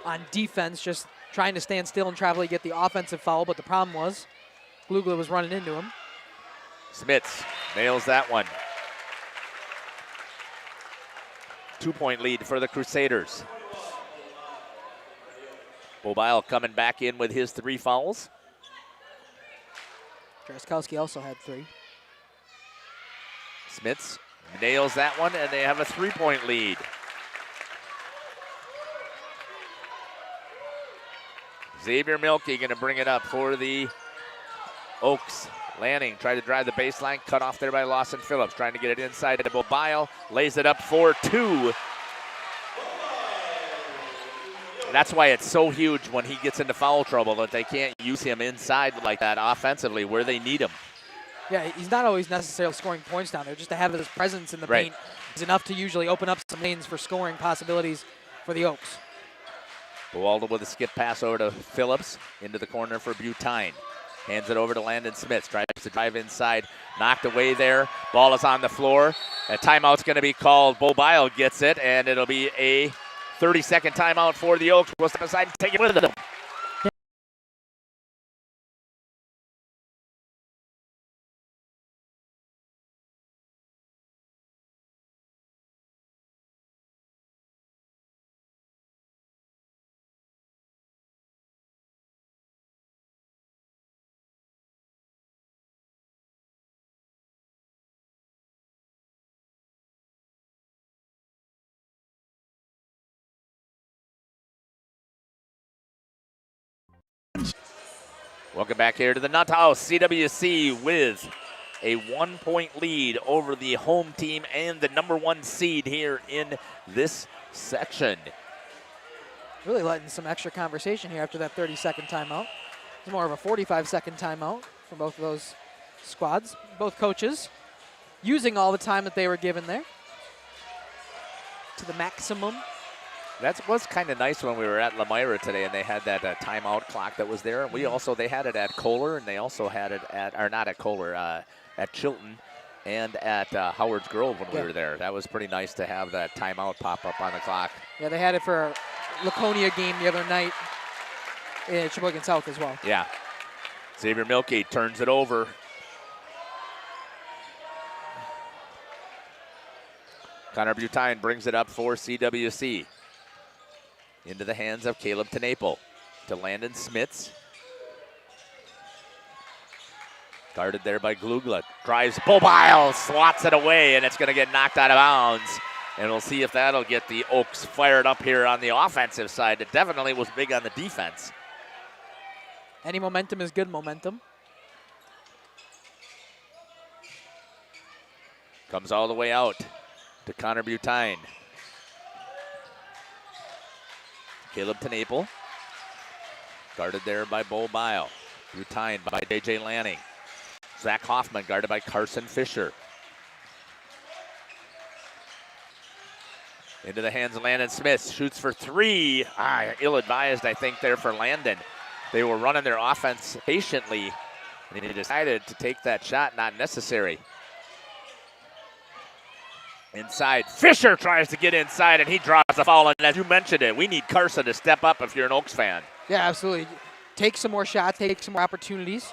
on defense, just trying to stand still and travel to get the offensive foul, but the problem was Glugla was running into him. Smits nails that one. 2-point lead for the Crusaders. Bobile coming back in with his 3 fouls. Drazkowski also had 3. Smits nails that one, and they have a 3-point lead. Xavier Milkey going to bring it up for the Oaks. Lanning tried to drive the baseline, cut off there by Lawson Phillips, trying to get it inside to Bobile, lays it up for 2. That's why it's so huge when he gets into foul trouble that they can't use him inside like that offensively where they need him. Yeah, he's not always necessarily scoring points down there. Just to have his presence in the paint is enough to usually open up some lanes for scoring possibilities for the Oaks. Bualda with a skip pass over to Phillips into the corner for Butine. Hands it over to Landon Smith. Tries to drive inside. Knocked away there. Ball is on the floor. A timeout's going to be called. Bobile gets it, and it'll be a 30-second timeout for the Oaks. We'll step aside and take it with them. Welcome back here to the Nut House. CWC with a 1-point lead over the home team and the #1 seed here in this section. Really letting some extra conversation here after that 30-second timeout. It's more of a 45-second timeout for both of those squads. Both coaches using all the time that they were given there to the maximum. That was kind of nice when we were at Lamira today, and they had that timeout clock that was there. We also, they had it at Kohler, and they also had it at, or not at Kohler, at Chilton and at Howard's Grove when we were there. That was pretty nice to have that timeout pop up on the clock. Yeah, they had it for a Laconia game the other night in Sheboygan South as well. Yeah. Xavier Milkey turns it over. Connor Butine brings it up for CWC. Into the hands of Caleb Tenaple. To Landon Smits. Guarded there by Glugla. Drives Bobile, swats it away, and it's going to get knocked out of bounds. And we'll see if that'll get the Oaks fired up here on the offensive side. It definitely was big on the defense. Any momentum is good momentum. Comes all the way out to Connor Butine. Caleb Tenaple. Guarded there by Bobile. Butine by J.J. Lanning. Zach Hoffman guarded by Carson Fisher. Into the hands of Landon Smith. Shoots for 3. Ill-advised, I think, there for Landon. They were running their offense patiently, and he decided to take that shot, not necessary. Inside, Fisher tries to get inside, and he draws a foul. And as you mentioned it, we need Carson to step up if you're an Oaks fan. Yeah, absolutely. Take some more shots, take some more opportunities,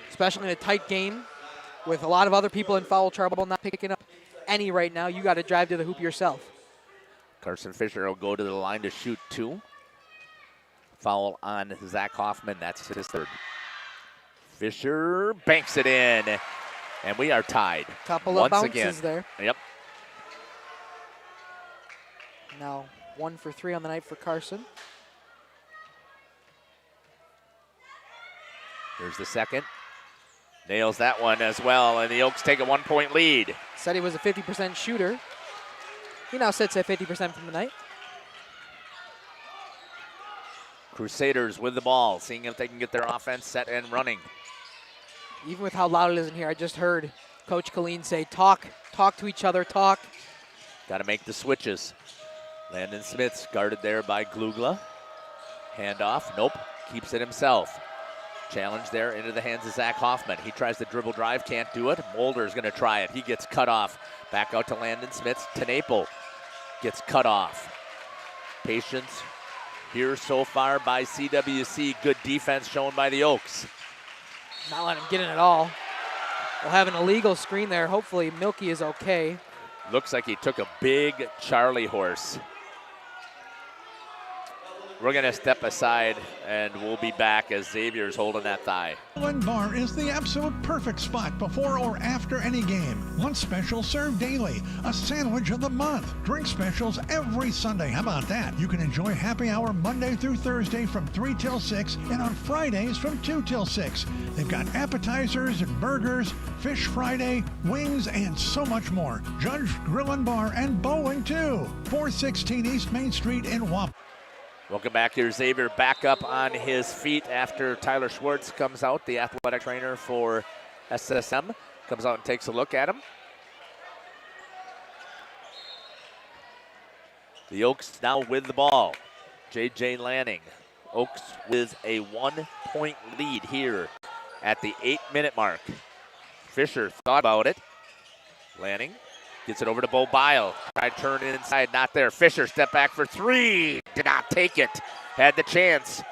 especially in a tight game with a lot of other people in foul trouble, not picking up any right now. You got to drive to the hoop yourself. Carson Fisher will go to the line to shoot 2. Foul on Zach Hoffman. That's his 3rd. Fisher banks it in, and we are tied. Couple of bounces again. there. Yep. Now 1 for 3 on the night for Carson. Here's the second. Nails that one as well, and the Oaks take a 1-point lead. Said he was a 50% shooter. He now sits at 50% from the night. Crusaders with the ball, seeing if they can get their offense set and running. Even with how loud it is in here, I just heard Coach Colleen say, talk to each other, talk. Got to make the switches. Landon Smith's guarded there by Glugla. Handoff, nope, keeps it himself. Challenge there into the hands of Zach Hoffman. He tries the dribble drive, can't do it. Mulder's going to try it. He gets cut off. Back out to Landon Smith. Tenaple gets cut off. Patience here so far by CWC. Good defense shown by the Oaks. Not letting him get in at all. We'll have an illegal screen there. Hopefully Milky is okay. Looks like he took a big Charlie horse. We're going to step aside, and we'll be back as Xavier's holding that thigh. Bar is the absolute perfect spot before or after any game. One special served daily, a sandwich of the month. Drink specials every Sunday. How about that? You can enjoy happy hour Monday through Thursday from 3 till 6 and on Fridays from 2 till 6. They've got appetizers and burgers, Fish Friday, wings, and so much more. Judge Grill and Bar and bowling too. 416 East Main Street in Waupun. Welcome back here. Xavier back up on his feet after Tyler Schwartz comes out, the athletic trainer for SSM, comes out and takes a look at him. The Oaks now with the ball. J.J. Lanning. Oaks with a 1-point lead here at the 8-minute mark. Fisher thought about it. Lanning gets it over to Bo Bile. Tried to turn it inside, not there. Fisher step back for three. Did not take it. Had the chance.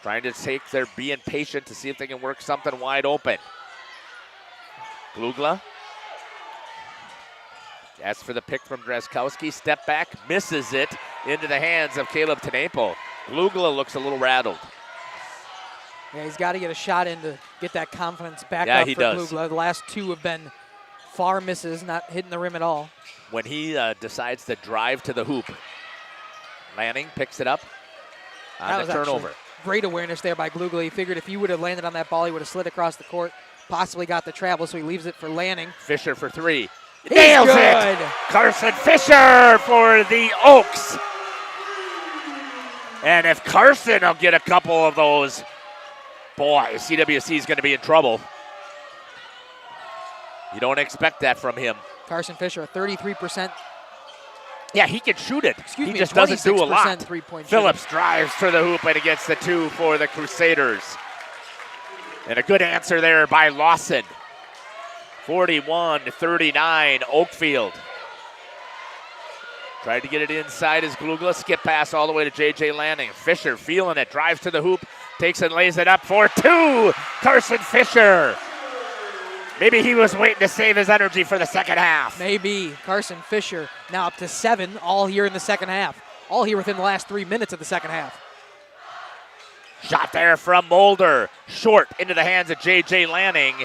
Trying to take their being patient to see if they can work something wide open. Glugla. Asks for the pick from Drazkowski. Step back, misses it into the hands of Caleb Tenaple. Glugla looks a little rattled. Yeah, he's got to get a shot in to get that confidence back Yeah, up he for does. Glugla. The last two have been far misses, not hitting the rim at all. When he decides to drive to the hoop, Lanning picks it up on the turnover. Great awareness there by Glugla. He figured if he would have landed on that ball, he would have slid across the court, possibly got the travel, so he leaves it for Lanning. Fisher for three. He's Nails good. it! Carson Fisher for the Oaks. And if Carson will get a couple of those, boy, CWC is going to be in trouble. You don't expect that from him. Carson Fisher, 33%. Yeah, he can shoot it. Excuse he me, just doesn't do a lot. Three-point Phillips shooting. drives to the hoop and gets the two for the Crusaders. And a good answer there by Lawson. 41-39, Oakfield. Tried to get it inside as Glugla. Skip pass all the way to J.J. Lanning. Fisher feeling it, drives to the hoop, takes and lays it up for two. Carson Fisher. Maybe he was waiting to save his energy for the second half. Maybe. Carson Fisher now up to 7, all here in the second half. All here within the last 3 minutes of the second half. Shot there from Mulder. Short into the hands of J.J. Lanning.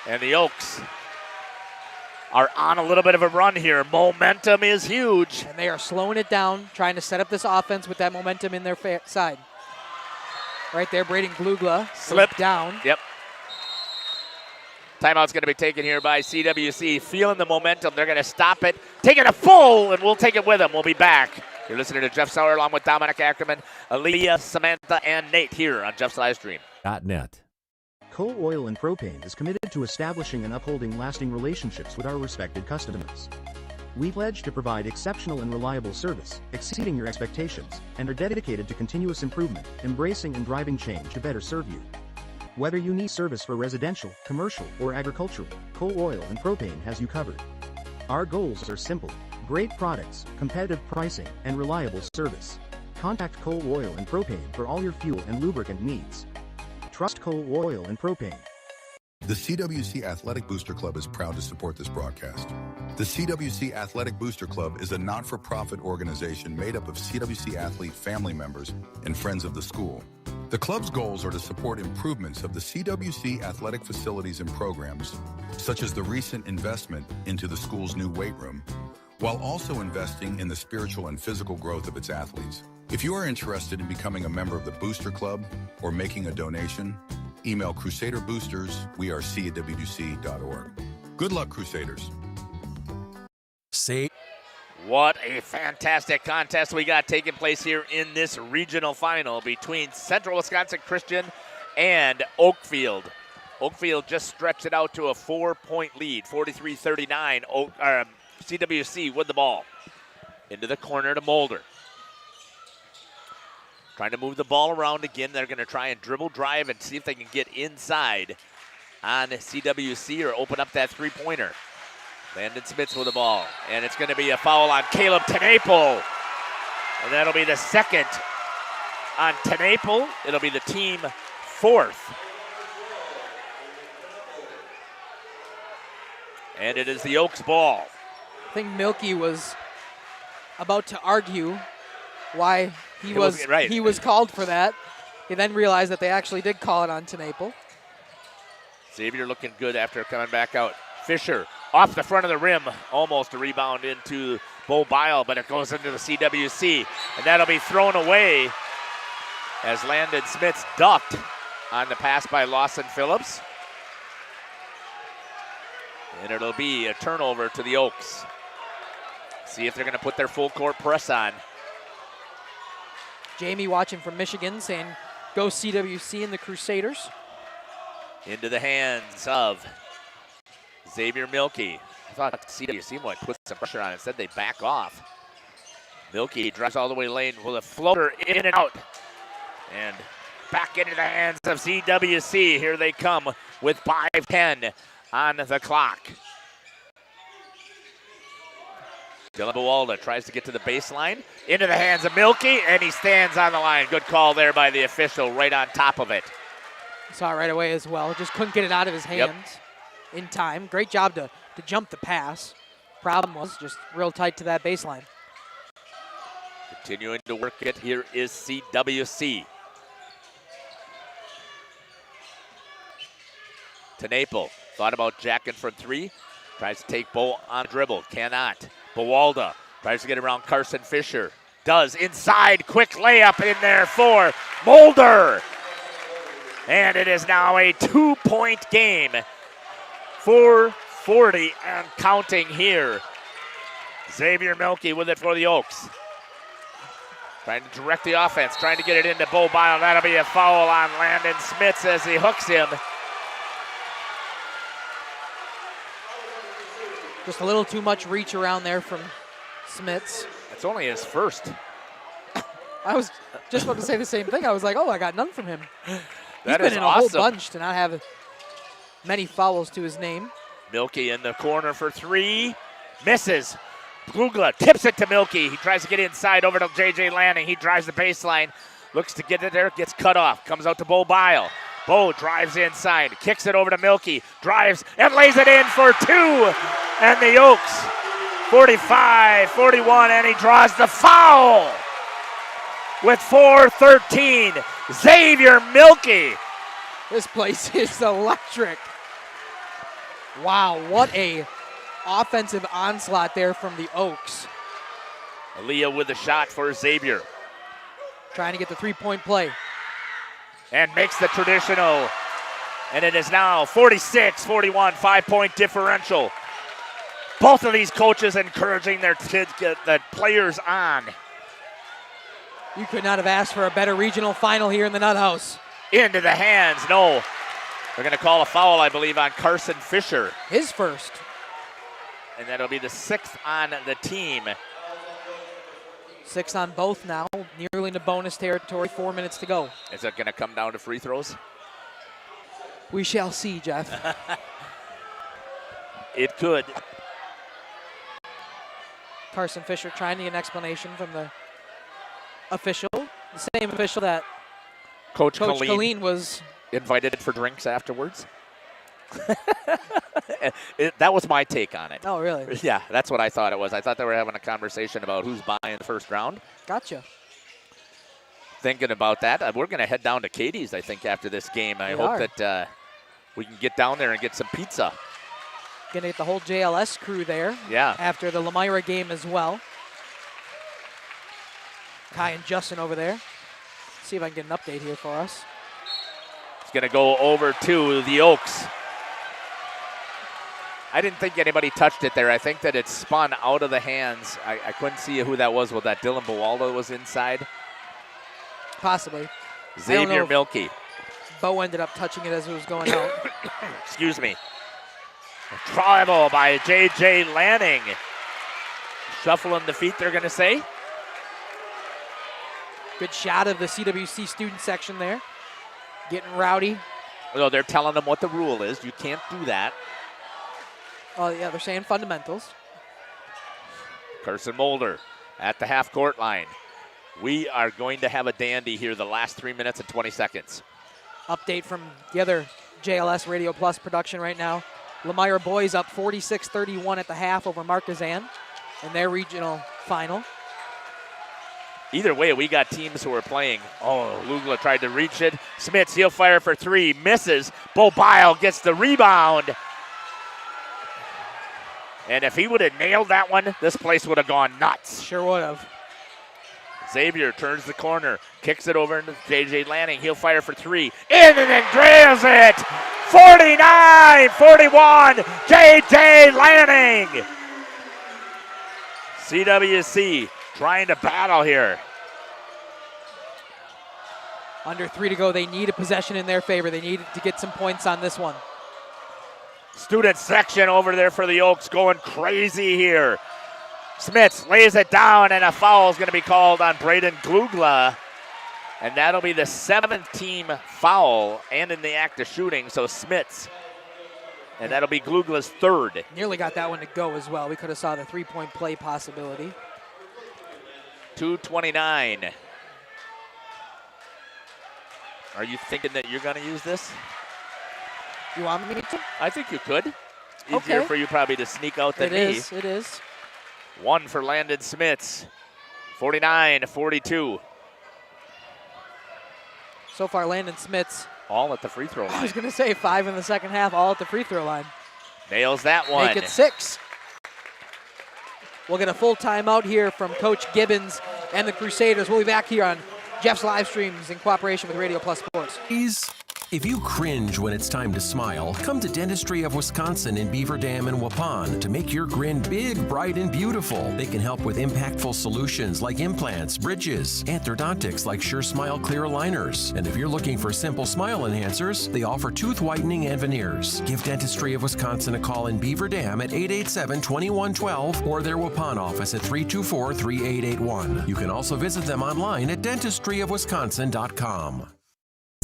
And the Oaks are on a little bit of a run here. Momentum is huge. And they are slowing it down, trying to set up this offense with that momentum in their side. Right there, Braden Glugla Slipped down. Yep. Timeout's going to be taken here by CWC. Feeling the momentum. They're going to stop it. Taking a full, and we'll take it with them. We'll be back. You're listening to Jeff Sauer along with Dominic Ackerman, Aaliyah, Samantha, and Nate here on Jeff's Livestream. .net. Coal Oil and Propane is committed to establishing and upholding lasting relationships with our respected customers. We pledge to provide exceptional and reliable service, exceeding your expectations, and are dedicated to continuous improvement, embracing and driving change to better serve you. Whether you need service for residential, commercial, or agricultural, Coal Oil and Propane has you covered. Our goals are simple: great products, competitive pricing, and reliable service. Contact Coal Oil and Propane for all your fuel and lubricant needs. Trust Coal Oil and Propane. The CWC Athletic Booster Club is proud to support this broadcast. The CWC Athletic Booster Club is a not-for-profit organization made up of CWC athlete family members and friends of the school. The club's goals are to support improvements of the CWC athletic facilities and programs, such as the recent investment into the school's new weight room, while also investing in the spiritual and physical growth of its athletes. If you are interested in becoming a member of the Booster Club or making a donation, email crusaderboosters@cwc.org. Good luck, Crusaders. What a fantastic contest we got taking place here in this regional final between Central Wisconsin Christian and Oakfield. Oakfield just stretched it out to a 4-point lead, 43-39. CWC with the ball. Into the corner to Mulder. Trying to move the ball around again. They're going to try and dribble, drive, and see if they can get inside on CWC or open up that three-pointer. Landon Smits with the ball, and it's going to be a foul on Caleb Tenaple. And that'll be the second on Tenaple. It'll be the team fourth. And it is the Oaks ball. I think Milky was about to argue why he was called for that. He then realized that they actually did call it on Tenaple. Xavier looking good after coming back out. Fisher off the front of the rim, almost a rebound into Bo Bile, but it goes into the CWC. And that'll be thrown away as Landon Smits ducked on the pass by Lawson Phillips. And it'll be a turnover to the Oaks. See if they're going to put their full court press on. Jamie watching from Michigan saying, go CWC and the Crusaders. Into the hands of Xavier Milky. I thought CWC might put some pressure on it. Instead, they back off. Milky drives all the way lane with a floater in and out. And back into the hands of CWC. Here they come with 5:10 on the clock. Dylan Buwalda tries to get to the baseline. Into the hands of Milky, and he stands on the line. Good call there by the official, right on top of it. Saw it right away as well. Just couldn't get it out of his hands in time. Great job to jump the pass. Problem was just real tight to that baseline. Continuing to work it, here is CWC. Tenaple thought about jacking from three. Tries to take Bo on dribble, cannot. Buwalda tries to get around Carson Fisher. Does, inside, quick layup in there for Mulder. And it is now a 2-point game. 4:40 and counting here. Xavier Milky with it for the Oaks. Trying to direct the offense, trying to get it into Bo Bile. That'll be a foul on Landon Smits as he hooks him. Just a little too much reach around there from Smits. It's only his first. I was just about to say the same thing. I was like, oh, I got none from him. That He's is been in awesome. a whole bunch to not have many fouls to his name. Milky in the corner for three. Misses. Glugla tips it to Milky. He tries to get inside over to J.J. Lanning. He drives the baseline. Looks to get it there. Gets cut off. Comes out to Bo Bile. Bo drives inside. Kicks it over to Milky. Drives and lays it in for two. And the Oaks 45-41. And he draws the foul with 4:13. Xavier Milky. This place is electric. Wow, what a offensive onslaught there from the Oaks. Aaliyah with the shot for Xavier. Trying to get the three-point play. And makes the traditional. And it is now 46-41, 5-point differential. Both of these coaches encouraging their kids, get the players on. You could not have asked for a better regional final here in the Nut House. Into the hands, no. They're going to call a foul, I believe, on Carson Fisher. His first. And that'll be the 6th on the team. 6 on both now, nearly into bonus territory, 4 minutes to go. Is it going to come down to free throws? We shall see, Jeff. It could. Carson Fisher trying to get an explanation from the official, the same official that Coach Colleen was invited for drinks afterwards. That was my take on it. Oh, really? Yeah, that's what I thought it was. I thought they were having a conversation about who's buying the first round. Gotcha. Thinking about that, we're going to head down to Katie's, I think, after this game. I hope that we can get down there and get some pizza. Going to get the whole JLS crew there. Yeah. After the Lamira game as well. Kai and Justin over there. See if I can get an update here for us. It's going to go over to the Oaks. I didn't think anybody touched it there. I think that it spun out of the hands. I couldn't see who that was. That Dylan Buwalda was inside? Possibly. Xavier Milky. Bo ended up touching it as it was going out. Excuse me. Try ball by J.J. Lanning. Shuffling the feet, they're going to say. Good shot of the CWC student section there. Getting rowdy. No, they're telling them what the rule is. You can't do that. Oh, yeah, they're saying fundamentals. Carson Mulder at the half-court line. We are going to have a dandy here the last 3 minutes and 20 seconds. Update from the other JLS Radio Plus production right now. Lemire boys up 46-31 at the half over Marquezan in their regional final. Either way, we got teams who are playing. Oh, Lugla tried to reach it. Smits, he'll fire for three, misses. Bo Bile gets the rebound. And if he would have nailed that one, this place would have gone nuts. Sure would have. Xavier turns the corner, kicks it over into J.J. Lanning. He'll fire for three. In and then drills it. 49-41, J.J. Lanning. CWC trying to battle here. Under 3 to go. They need a possession in their favor. They need to get some points on this one. Student section over there for the Oaks going crazy here. Smits lays it down, and a foul is going to be called on Braden Glugla. And that'll be the 7th team foul and in the act of shooting, so Smits. And that'll be Glugla's 3rd. Nearly got that one to go as well. We could have saw the three-point play possibility. 2:29. Are you thinking that you're going to use this? You want me to? I think you could. Easier for you probably to sneak out than me. It is. One for Landon Smits. 49-42. So far, Landon Smits. All at the free throw line. I was going to say 5 in the second half, all at the free throw line. Nails that one. Make it 6. We'll get a full timeout here from Coach Gibbons and the Crusaders. We'll be back here on Jeff's live streams in cooperation with Radio Plus Sports. If you cringe when it's time to smile, come to Dentistry of Wisconsin in Beaver Dam and Waupun to make your grin big, bright, and beautiful. They can help with impactful solutions like implants, bridges, and orthodontics like Sure Smile clear aligners. And if you're looking for simple smile enhancers, they offer tooth whitening and veneers. Give Dentistry of Wisconsin a call in Beaver Dam at 887-2112 or their Waupun office at 324-3881. You can also visit them online at dentistryofwisconsin.com.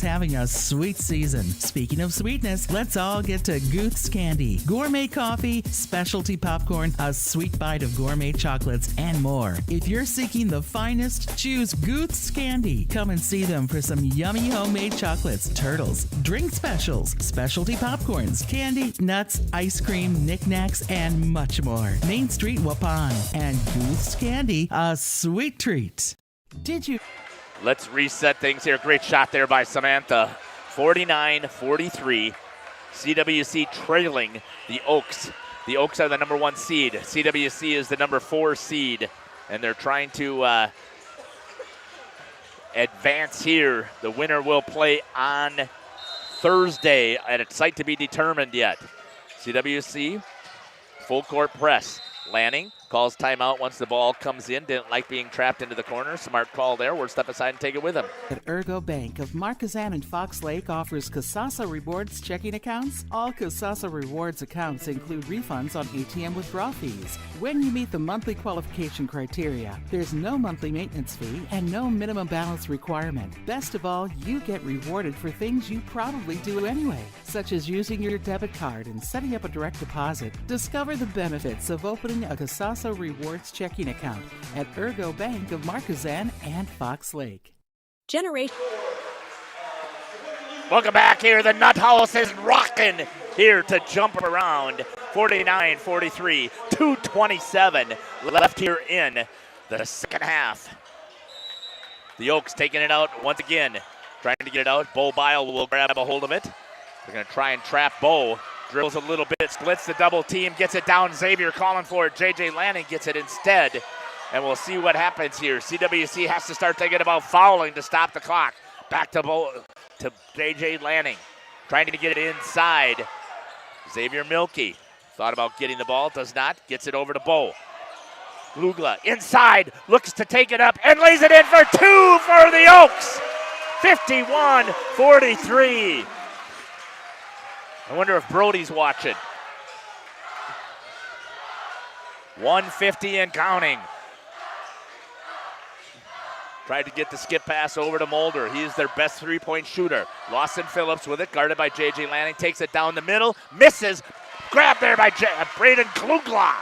Having a sweet season. Speaking of sweetness, let's all get to Gooth's Candy. Gourmet coffee, specialty popcorn, a sweet bite of gourmet chocolates, and more. If you're seeking the finest, choose Gooth's Candy. Come and see them for some yummy homemade chocolates, turtles, drink specials, specialty popcorns, candy, nuts, ice cream, knickknacks, and much more. Main Street, Waupun. And Gooth's Candy, a sweet treat. Did you... Let's reset things here. Great shot there by Samantha. 49-43. CWC trailing the Oaks. The Oaks are the number 1 seed. CWC is the number 4 seed. And they're trying to advance here. The winner will play on Thursday at a site to be determined yet. CWC, full court press. Lanning calls timeout once the ball comes in. Didn't like being trapped into the corner. Smart call there. We'll step aside and take it with him. At Ergo Bank of Marquezan and Fox Lake offers Casasa Rewards checking accounts. All Casasa Rewards accounts include refunds on ATM withdrawal fees. When you meet the monthly qualification criteria, there's no monthly maintenance fee and no minimum balance requirement. Best of all, you get rewarded for things you probably do anyway, such as using your debit card and setting up a direct deposit. Discover the benefits of opening a Casasa Rewards checking account at Ergo Bank of Marquezan and Fox Lake. Welcome back here. The Nut House is rocking here to jump around. 49-43, 2:27 left here in the second half. The Oaks taking it out once again, trying to get it out. Bo Bile will grab a hold of it. They're going to try and trap Bo. Drills a little bit, splits the double team, gets it down. Xavier calling for it. J.J. Lanning gets it instead. And we'll see what happens here. CWC has to start thinking about fouling to stop the clock. Back to J.J. Lanning. Trying to get it inside. Xavier Milkey thought about getting the ball, does not. Gets it over to Bo. Glugla inside, looks to take it up and lays it in for 2 for the Oaks. 51-43. I wonder if Brody's watching. 150 and counting. Tried to get the skip pass over to Mulder. He's their best three-point shooter. Lawson Phillips with it, guarded by J.J. Lanning. Takes it down the middle, misses. Grabbed there by Braden Klugla.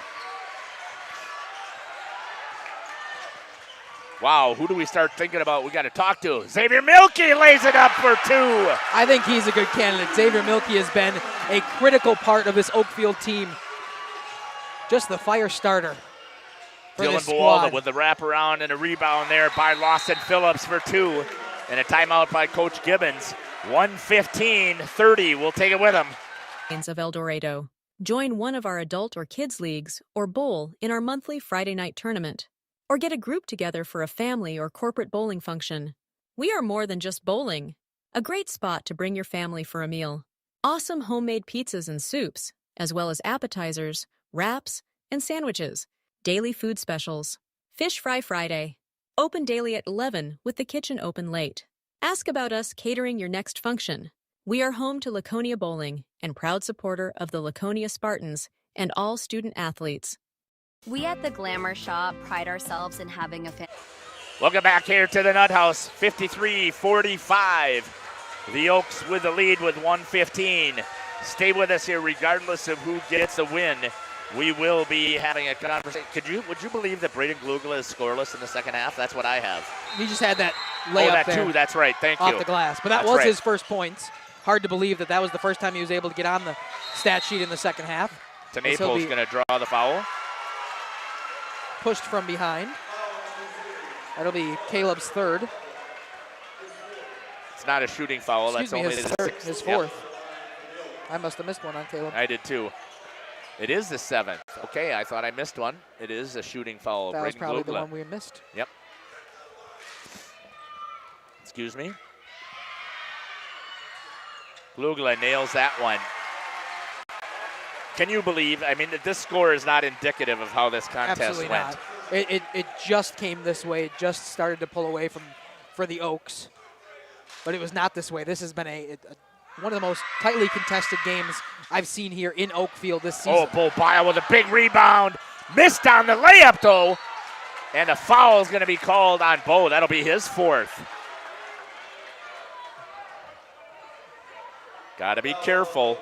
Wow, who do we start thinking about? We got to talk to. Xavier Milkey lays it up for 2. I think he's a good candidate. Xavier Milkey has been a critical part of this Oakfield team. Just the fire starter for Dylan this squad. Bualda with the wraparound and a rebound there by Lawson Phillips for 2. And a timeout by Coach Gibbons. 1:15-30. We'll take it with him. Of El Dorado. Join one of our adult or kids leagues or bowl in our monthly Friday night tournament. Or get a group together for a family or corporate bowling function. We are more than just bowling. A great spot to bring your family for a meal. Awesome homemade pizzas and soups, as well as appetizers, wraps, and sandwiches. Daily food specials. Fish Fry Friday. Open daily at 11 with the kitchen open late. Ask about us catering your next function. We are home to Laconia Bowling and proud supporter of the Laconia Spartans and all student athletes. We at the Glamour Shop pride ourselves in having a Welcome back here to the Nut House. 53-45. The Oaks with the lead with 1:15. Stay with us here regardless of who gets the win. We will be having a conversation. Would you believe that Braden Klugla is scoreless in the second half? That's what I have. He just had that layup that there. Too. That's right. Thank you. Off the glass. But that was his first points. Hard to believe that was the first time he was able to get on the stat sheet in the second half. Naples going to draw the foul. Pushed from behind. That'll be Caleb's third. It's not a shooting foul. Excuse me, only his fourth. Yep. I must have missed one on Caleb. I did too. It is the 7th. Okay, I thought I missed one. It is a shooting foul. That was Braden probably Klugla. the one we missed. Yep. Excuse me. Klugla nails that one. Can you believe? I mean, this score is not indicative of how this contest Absolutely went. Not. It just came this way. It just started to pull away for the Oaks. But it was not this way. This has been one of the most tightly contested games I've seen here in Oakfield this season. Oh, Bo Bile with a big rebound. Missed on the layup, though. And a foul is going to be called on Bo. That'll be his 4th. Got to be careful.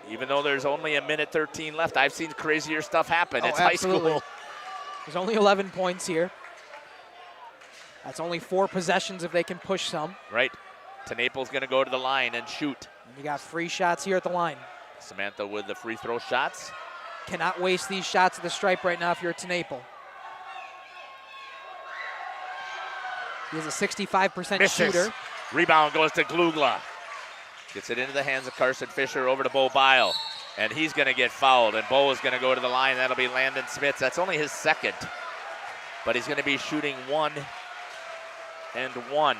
Even though there's only 1:13 left, I've seen crazier stuff happen. It's absolutely. high school. There's only 11 points here. That's only 4 possessions if they can push some. Right. Naples going to go to the line and shoot. You got free shots here at the line. Samantha with the free throw shots. Cannot waste these shots at the stripe right now if you're Naples. He is a 65% Misses. shooter. Rebound goes to Klugla. Gets it into the hands of Carson Fisher over to Bo Bile. And he's going to get fouled. And Bo is going to go to the line. That'll be Landon Smits. That's only his 2nd. But he's going to be shooting 1 and 1.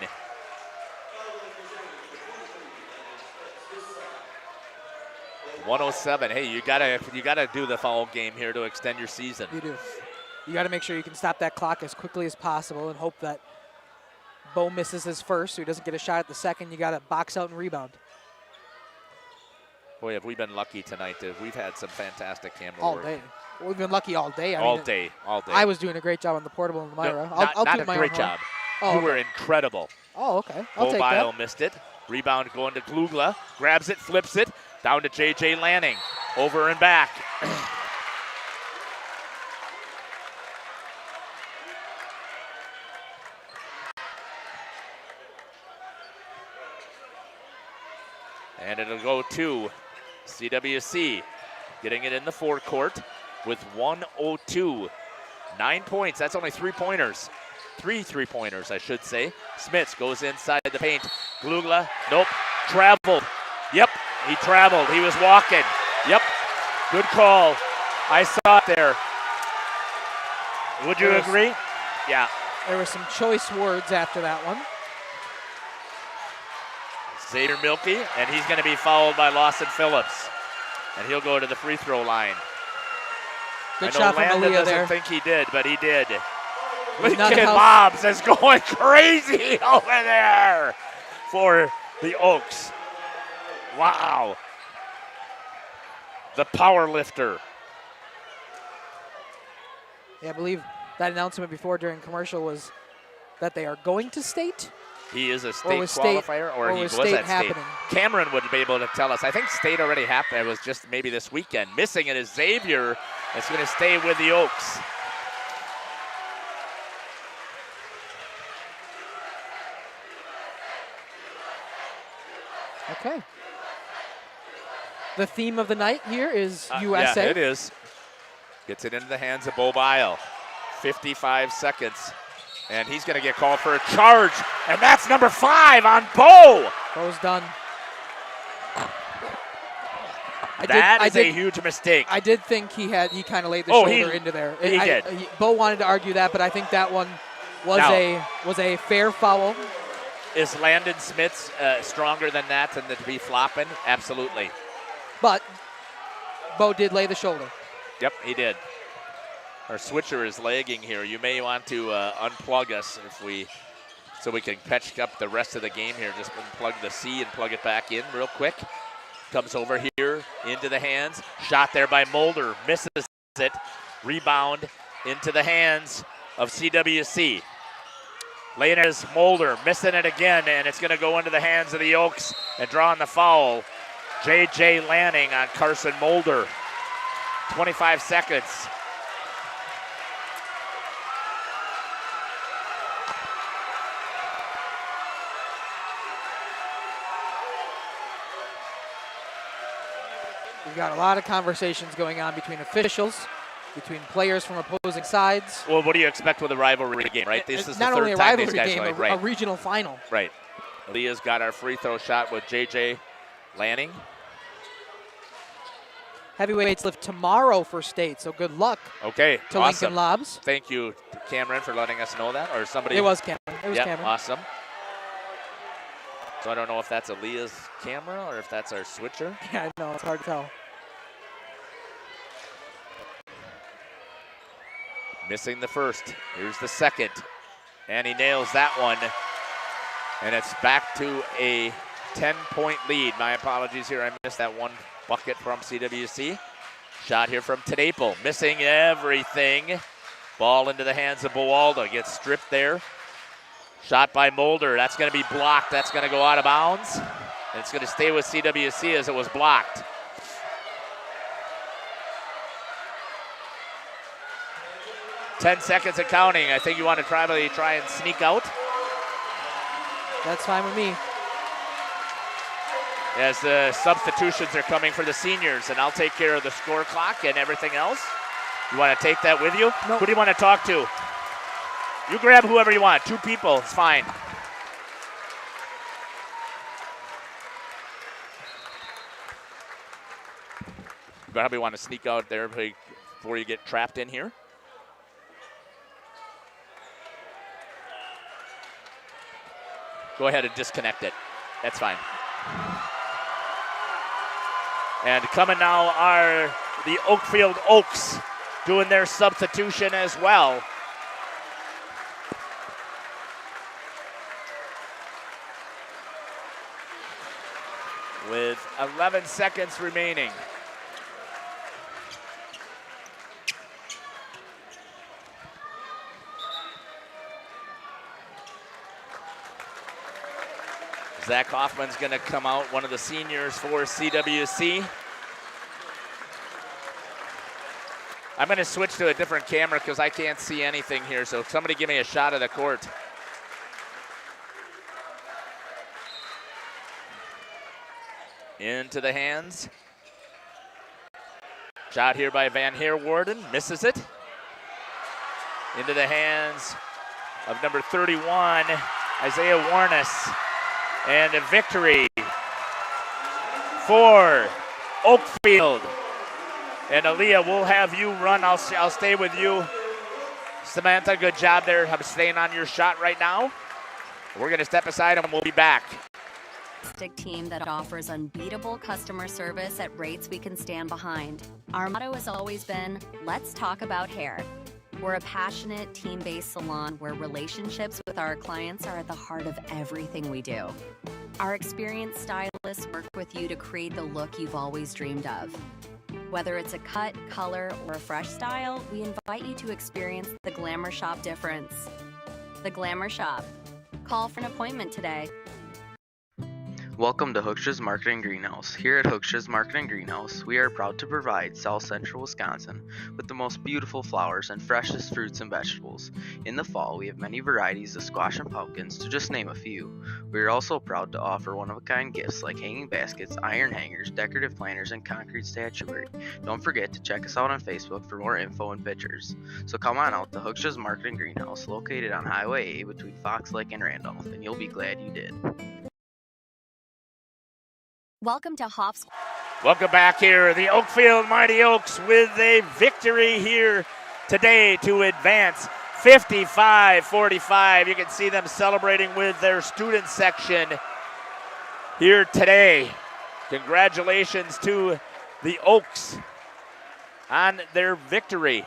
.107. Hey, you gotta do the foul game here to extend your season. You do. You got to make sure you can stop that clock as quickly as possible and hope that Bo misses his first so he doesn't get a shot at the second. You got to box out and rebound. Boy, have we been lucky tonight. We've had some fantastic camera all work. Day. Well, we've been lucky all day. All day. I was doing a great job on the portable in Myra. No, I'll not toot a my great own job. Oh, you okay. were incredible. Oh, okay. I'll Bo take Bile that. missed it. Rebound going to Klugla. Grabs it, flips it. Down to J.J. Lanning. Over and back. And it'll go to CWC. Getting it in the forecourt with 1:02. 9 points. That's only 3-pointers. 3 3-pointers, I should say. Smits goes inside the paint. Klugla, nope. Traveled. Yep, he traveled. He was walking. Yep, good call. I saw it there. Would you agree? Yeah. There were some choice words after that one. Xavier Milkey, and he's going to be fouled by Lawson Phillips. And he'll go to the free throw line. Good I know shot from Landon Aaliyah doesn't there. think he did, but he did. Lincoln Lobs is going crazy over there for the Oaks. Wow. The power lifter. Yeah, I believe that announcement before during commercial was that they are going to state. He is a state state- qualifier, or or he was was state at state. happening? Cameron would be able to tell us. I think state already happened. It was just maybe this weekend. Missing it is Xavier. That's going to stay with the Oaks. Okay. The theme of the night here is USA. Yeah, it is. Gets it into the hands of Bo Bile. 55 seconds. And he's going to get called for a charge. And that's number 5 on Bo. Bo's done. That is a huge mistake. I did think he kind of laid the Oh, shoulder into there. He did. Bo wanted to argue that, but I think that one was a fair foul. Is Landon Smith stronger than that and to be flopping? Absolutely. But Bo did lay the shoulder. Yep, he did. Our switcher is lagging here. You may want to unplug us so we can catch up the rest of the game here. Just unplug the C and plug it back in real quick. Comes over here into the hands. Shot there by Mulder. Misses it. Rebound into the hands of CWC. Laying it is Mulder. Missing it again, and it's going to go into the hands of the Oaks and drawing the foul. J.J. Lanning on Carson Mulder. 25 seconds. We've got a lot of conversations going on between officials, between players from opposing sides. Well, what do you expect with a rivalry game, right? This is Not the only third a time these rivalry guys game, play. a regional final. Right. Leah's got our free throw shot with J.J. Lanning. Heavyweights lift tomorrow for state, so good luck. Okay, to awesome. Lincoln Lobs. Thank you, Cameron, for letting us know that, or somebody. It was Cameron. Cameron. Awesome. So I don't know if that's Aaliyah's camera or if that's our switcher. Yeah, I know, it's hard to tell. Missing the first. Here's the second. And he nails that one. And it's back to a 10-point lead. My apologies here. I missed that one bucket from CWC. Shot here from Tenaple. Missing everything. Ball into the hands of Boalda. Gets stripped there. Shot by Mulder. That's going to be blocked. That's going to go out of bounds. And it's going to stay with CWC as it was blocked. $10 seconds and counting. I think you want to probably try and sneak out. That's fine with me. As the substitutions are coming for the seniors, and I'll take care of the score clock and everything else. You want to take that with you? Nope. Who do you want to talk to? You grab whoever you want. 2 people, it's fine. You probably want to sneak out there before you get trapped in here. Go ahead and disconnect it. That's fine. And coming now are the Oakfield Oaks doing their substitution as well. With 11 seconds remaining. Zach Hoffman's going to come out, one of the seniors for CWC. I'm going to switch to a different camera because I can't see anything here, so somebody give me a shot of the court. Into the hands. Shot here by Van Heerwarden, misses it. Into the hands of number 31, Isaiah Warnes. And a victory for Oakfield. And Aaliyah, we'll have you run. I'll stay with you. Samantha, good job there. I'm staying on your shot right now. We're going to step aside and we'll be back. Team that offers unbeatable customer service at rates we can stand behind. Our motto has always been, let's talk about hair. We're a passionate, team-based salon where relationships with our clients are at the heart of everything we do. Our experienced stylists work with you to create the look you've always dreamed of. Whether it's a cut, color, or a fresh style, we invite you to experience the Glamour Shop difference. The Glamour Shop. Call for an appointment today. Welcome to Hookstra's Marketing Greenhouse. Here at Hookstra's Marketing Greenhouse, we are proud to provide South Central Wisconsin with the most beautiful flowers and freshest fruits and vegetables. In the fall, we have many varieties of squash and pumpkins, to just name a few. We are also proud to offer one-of-a-kind gifts like hanging baskets, iron hangers, decorative planters, and concrete statuary. Don't forget to check us out on Facebook for more info and pictures. So come on out to Hookstra's Marketing Greenhouse, located on Highway A between Fox Lake and Randolph, and you'll be glad you did. Welcome to Hoff's. Welcome back here. The Oakfield Mighty Oaks with a victory here today to advance 55-45. You can see them celebrating with their student section here today. Congratulations to the Oaks on their victory.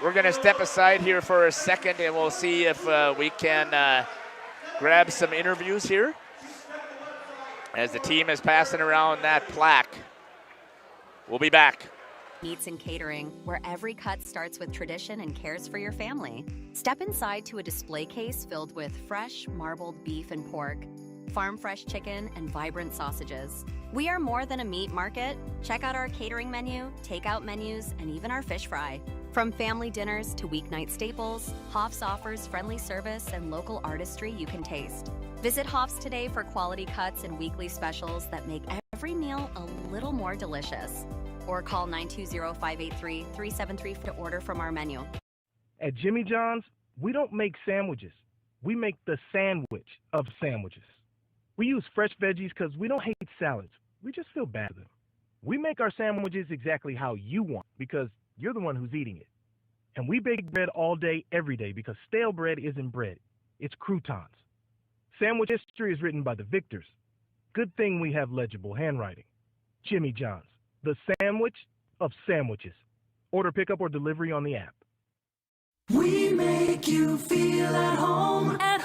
We're going to step aside here for a second, and we'll see if we can grab some interviews here as the team is passing around that plaque. We'll be back. Meats and Catering, where every cut starts with tradition and cares for your family. Step inside to a display case filled with fresh, marbled beef and pork, farm fresh chicken, and vibrant sausages. We are more than a meat market. Check out our catering menu, takeout menus, and even our fish fry. From family dinners to weeknight staples, Hoff's offers friendly service and local artistry you can taste. Visit Hoff's today for quality cuts and weekly specials that make every meal a little more delicious. Or call 920-583-3734 to order from our menu. At Jimmy John's, we don't make sandwiches. We make the sandwich of sandwiches. We use fresh veggies because we don't hate salads. We just feel bad for them. We make our sandwiches exactly how you want because you're the one who's eating it. And we bake bread all day, every day, because stale bread isn't bread. It's croutons. Sandwich history is written by the victors. Good thing we have legible handwriting. Jimmy John's, the sandwich of sandwiches. Order pickup or delivery on the app. We make you feel at home and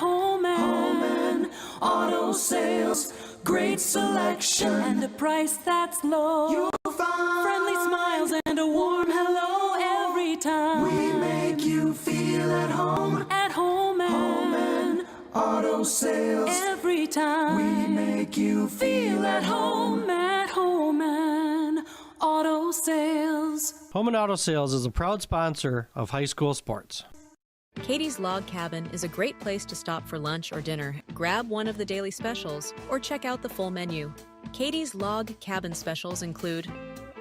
auto sales, great selection and a price that's low. You'll find friendly smiles and a warm hello every time. We make you feel at home and auto sales every time. We make you feel at home and auto sales. Home and Auto Sales is a proud sponsor of high school sports. Katie's Log Cabin is a great place to stop for lunch or dinner. Grab one of the daily specials or check out the full menu. Katie's Log Cabin specials include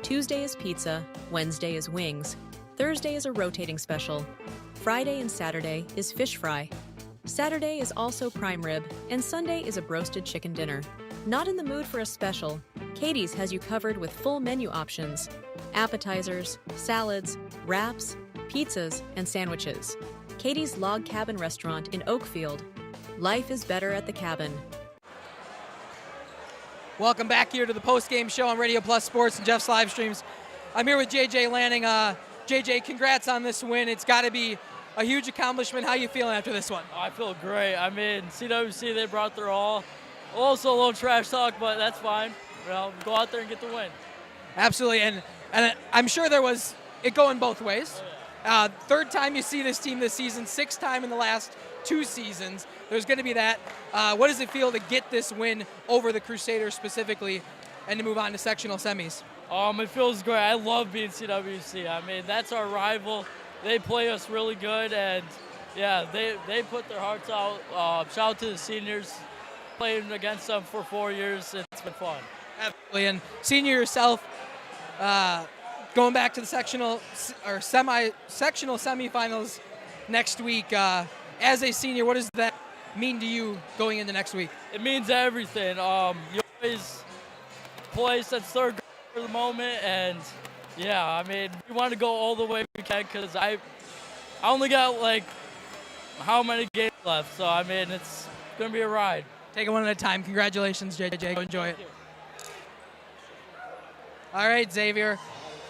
Tuesday is pizza, Wednesday is wings, Thursday is a rotating special, Friday and Saturday is fish fry, Saturday is also prime rib, and Sunday is a broasted chicken dinner. Not in the mood for a special? Katie's has you covered with full menu options, appetizers, salads, wraps, pizzas, and sandwiches. Katie's Log Cabin Restaurant in Oakfield. Life is better at the cabin. Welcome back here to the post-game show on Radio Plus Sports and Jeff's live streams. I'm here with JJ Lanning. JJ, congrats on this win. It's got to be a huge accomplishment. How are you feeling after this one? Oh, I feel great. I mean, CWC, they brought their all. Also a little trash talk, but that's fine. You know, go out there and get the win. Absolutely, and I'm sure there was it going both ways. Third time you see this team this season, sixth time in the last 2 seasons. There's going to be that. What does it feel to get this win over the Crusaders specifically and to move on to sectional semis? It feels great. I love being CWC. I mean, that's our rival. They play us really good, and, yeah, they put their hearts out. Shout out to the seniors. Playing against them for 4 years, it's been fun. Absolutely, and senior yourself, going back to the sectional semifinals next week. As a senior, what does that mean to you going into next week? It means everything. You always play since third grade for the moment, and yeah, I mean, we want to go all the way we can because I only got like how many games left, so I mean, it's gonna be a ride. Take it one at a time. Congratulations, JJ. Enjoy it. All right, Xavier.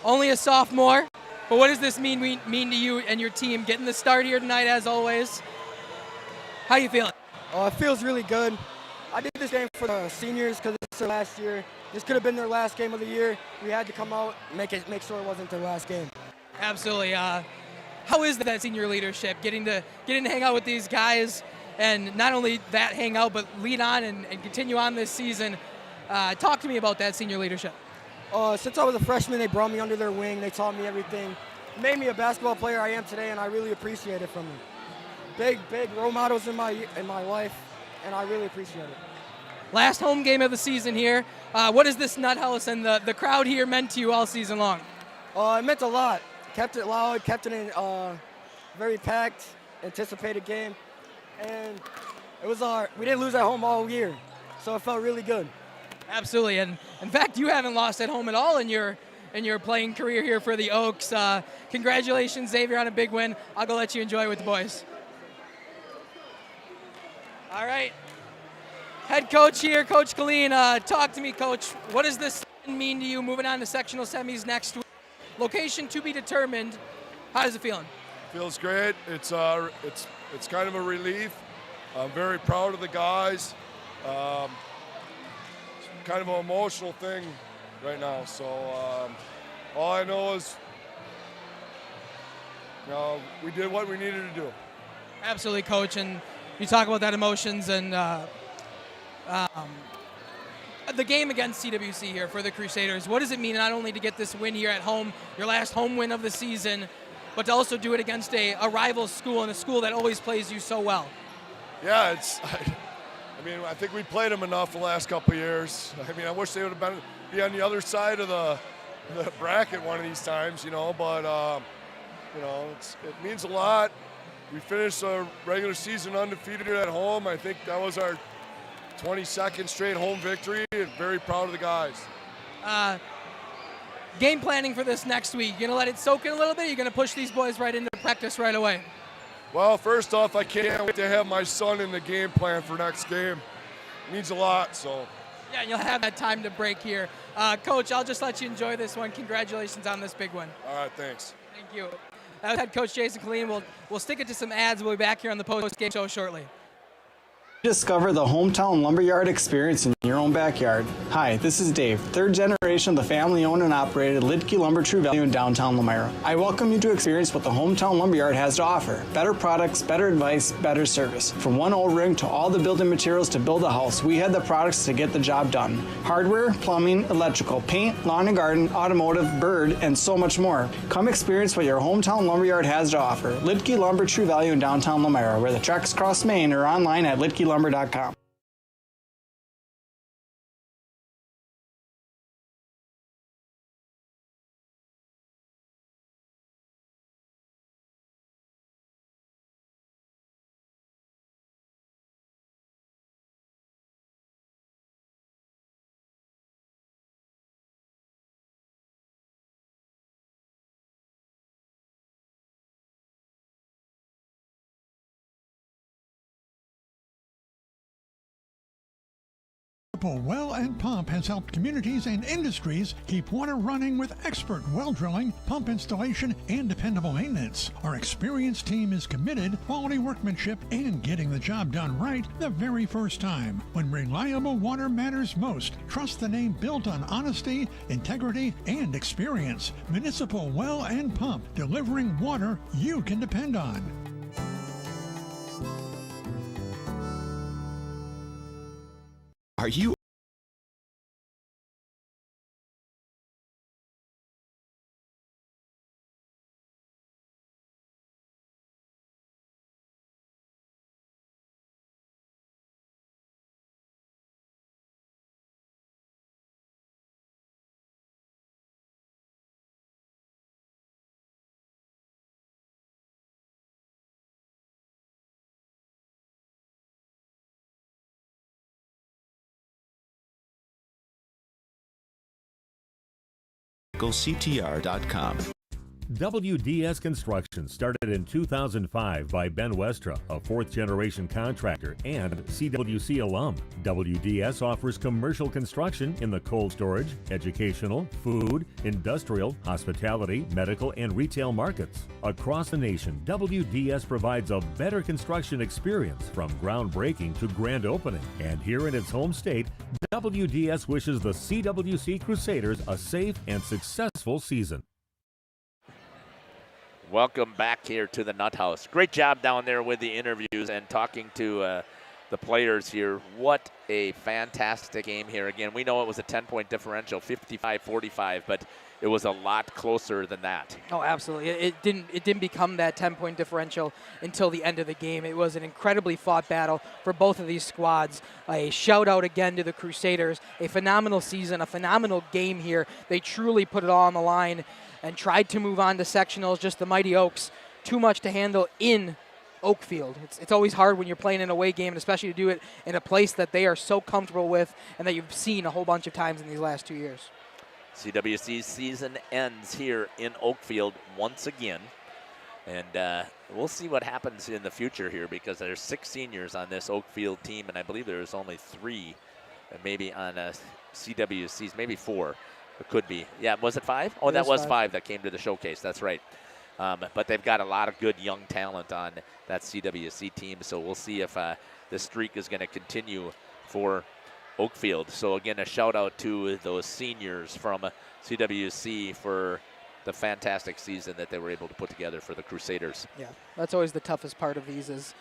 Only a sophomore, but what does this mean to you and your team? Getting the start here tonight, as always. How you feeling? It feels really good. I did this game for the seniors because it's their last year. This could have been their last game of the year. We had to come out and make sure it wasn't their last game. Absolutely. How is that senior leadership? Getting to hang out with these guys, and not only that, hang out, but lead on and continue on this season. Talk to me about that senior leadership. Since I was a freshman, they brought me under their wing. They taught me everything. Made me a basketball player I am today, and I really appreciate it from them. Big role models in my life, and I really appreciate it. Last home game of the season here. What has this nut house and the crowd here meant to you all season long? It meant a lot. Kept it loud, kept it in very packed, anticipated game, and it was we didn't lose at home all year, so it felt really good. Absolutely, and in fact, you haven't lost at home at all in your playing career here for the Oaks. Congratulations, Xavier, on a big win. I'll go let you enjoy it with the boys. All right, head coach here, Coach Colleen. Talk to me, Coach. What does this mean to you moving on to sectional semis next week? Location to be determined. How does it feel? Feels great. It's kind of a relief. I'm very proud of the guys. It's kind of an emotional thing right now. So all I know is, we did what we needed to do. Absolutely, Coach. And you talk about that emotions and the game against CWC here for the Crusaders. What does it mean not only to get this win here at home, your last home win of the season, but to also do it against a rival school and a school that always plays you so well? Yeah, I think we played them enough the last couple of years. I wish they would have be on the other side of the bracket one of these times, but it means a lot. We finished our regular season undefeated at home. I think that was our 22nd straight home victory, and very proud of the guys. Game planning for this next week. You going to let it soak in a little bit? You're going to push these boys right into practice right away? Well, first off, I can't wait to have my son in the game plan for next game. It means a lot, so. Yeah, you'll have that time to break here. Coach, I'll just let you enjoy this one. Congratulations on this big one. All right, thanks. Thank you. That was head coach Jason Colleen. We'll stick it to some ads. We'll be back here on the post-game show shortly. Discover the hometown lumberyard experience in your own backyard. Hi, this is Dave, third generation of the family-owned and operated Lidke Lumber True Value in downtown Lamira. I welcome you to experience what the hometown lumberyard has to offer. Better products, better advice, better service. From one old ring to all the building materials to build a house, we had the products to get the job done. Hardware, plumbing, electrical, paint, lawn and garden, automotive, bird, and so much more. Come experience what your hometown lumberyard has to offer. Lidke Lumber True Value in downtown Lamira, where the tracks cross Main, or online at lidkelumber.com. Well and Pump has helped communities and industries keep water running with expert well drilling, pump installation, and dependable maintenance. Our experienced team is committed, quality workmanship, and getting the job done right the very first time. When reliable water matters most, trust the name built on honesty, integrity, and experience. Municipal Well and Pump, delivering water you can depend on. Are you GoCTR.com. WDS Construction started in 2005 by Ben Westra, a fourth-generation contractor and CWC alum. WDS offers commercial construction in the cold storage, educational, food, industrial, hospitality, medical, and retail markets. Across the nation, WDS provides a better construction experience from groundbreaking to grand opening. And here in its home state, WDS wishes the CWC Crusaders a safe and successful season. Welcome back here to the Nut House. Great job down there with the interviews and talking to the players here. What a fantastic game here. Again, we know it was a 10-point differential, 55-45, but it was a lot closer than that. Oh, absolutely. It didn't become that 10-point differential until the end of the game. It was an incredibly fought battle for both of these squads. A shout out again to the Crusaders. A phenomenal season, a phenomenal game here. They truly put it all on the line and tried to move on to sectionals. Just the Mighty Oaks, too much to handle in Oakfield. It's always hard when you're playing an away game, and especially to do it in a place that they are so comfortable with and that you've seen a whole bunch of times in these last 2 years. CWC's season ends here in Oakfield once again. And we'll see what happens in the future here, because there's 6 seniors on this Oakfield team, and I believe there's only 3 maybe on CWC's, maybe 4. It could be. Yeah, was it 5? Oh, that was 5 that came to the showcase. That's right. But they've got a lot of good young talent on that CWC team, so we'll see if the streak is going to continue for Oakfield. So, again, a shout-out to those seniors from CWC for the fantastic season that they were able to put together for the Crusaders. Yeah, that's always the toughest part of these is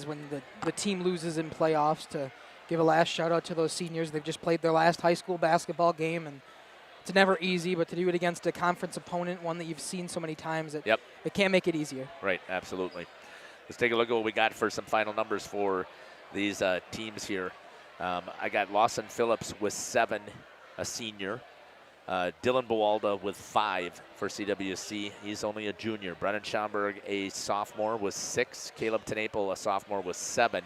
when the team loses in playoffs, to give a last shout-out to those seniors. They've just played their last high school basketball game, and it's never easy, but to do it against a conference opponent, one that you've seen so many times, it can't make it easier. Right, absolutely. Let's take a look at what we got for some final numbers for these teams here. I got Lawson Phillips with 7, a senior. Dylan Buwalda with 5 for CWC. He's only a junior. Brennan Schomburg, a sophomore, with 6. Caleb Tenaple, a sophomore, with 7.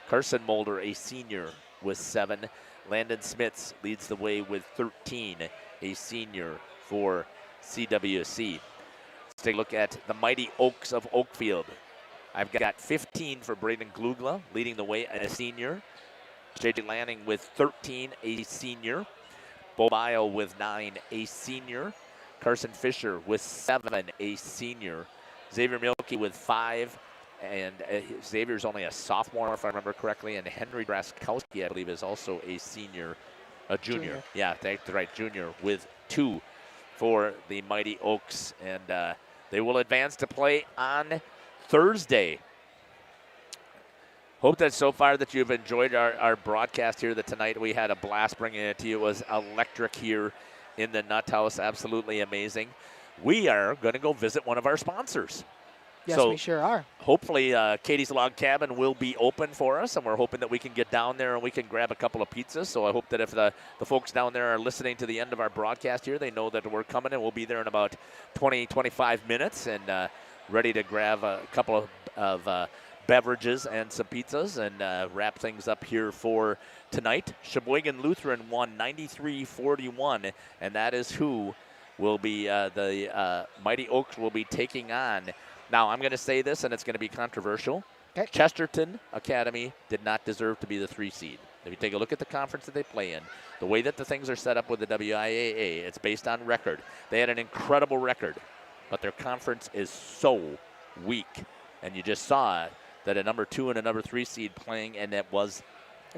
Carson Mulder, a senior, with 7. Landon Smits leads the way with 13, a senior for CWC. Let's take a look at the Mighty Oaks of Oakfield. I've got 15 for Braden Glugla, leading the way, a senior. J.J. Lanning with 13, a senior. Bo Bio with 9, a senior. Carson Fisher with 7, a senior. Xavier Mielke with 5, and Xavier's only a sophomore, if I remember correctly. And Henry Draskowski, I believe, is also a senior, a junior. Yeah, that's right, junior, with 2 for the Mighty Oaks. And they will advance to play on Thursday. Hope that so far that you've enjoyed our broadcast here tonight. We had a blast bringing it to you. It was electric here in the Nut House. Absolutely amazing. We are going to go visit one of our sponsors. Yes, we sure are. Hopefully, Katie's Log Cabin will be open for us, and we're hoping that we can get down there and we can grab a couple of pizzas. So I hope that if the folks down there are listening to the end of our broadcast here, they know that we're coming, and we'll be there in about 20, 25 minutes and ready to grab a couple of beverages and some pizzas and wrap things up here for tonight. Sheboygan Lutheran won 93-41, and that is who will be the Mighty Oaks will be taking on. Now, I'm going to say this, and it's going to be controversial. Okay. Chesterton Academy did not deserve to be the 3 seed. If you take a look at the conference that they play in, the way that the things are set up with the WIAA, it's based on record. They had an incredible record, but their conference is so weak. And you just saw that a number 2 and a number 3 seed playing, and it was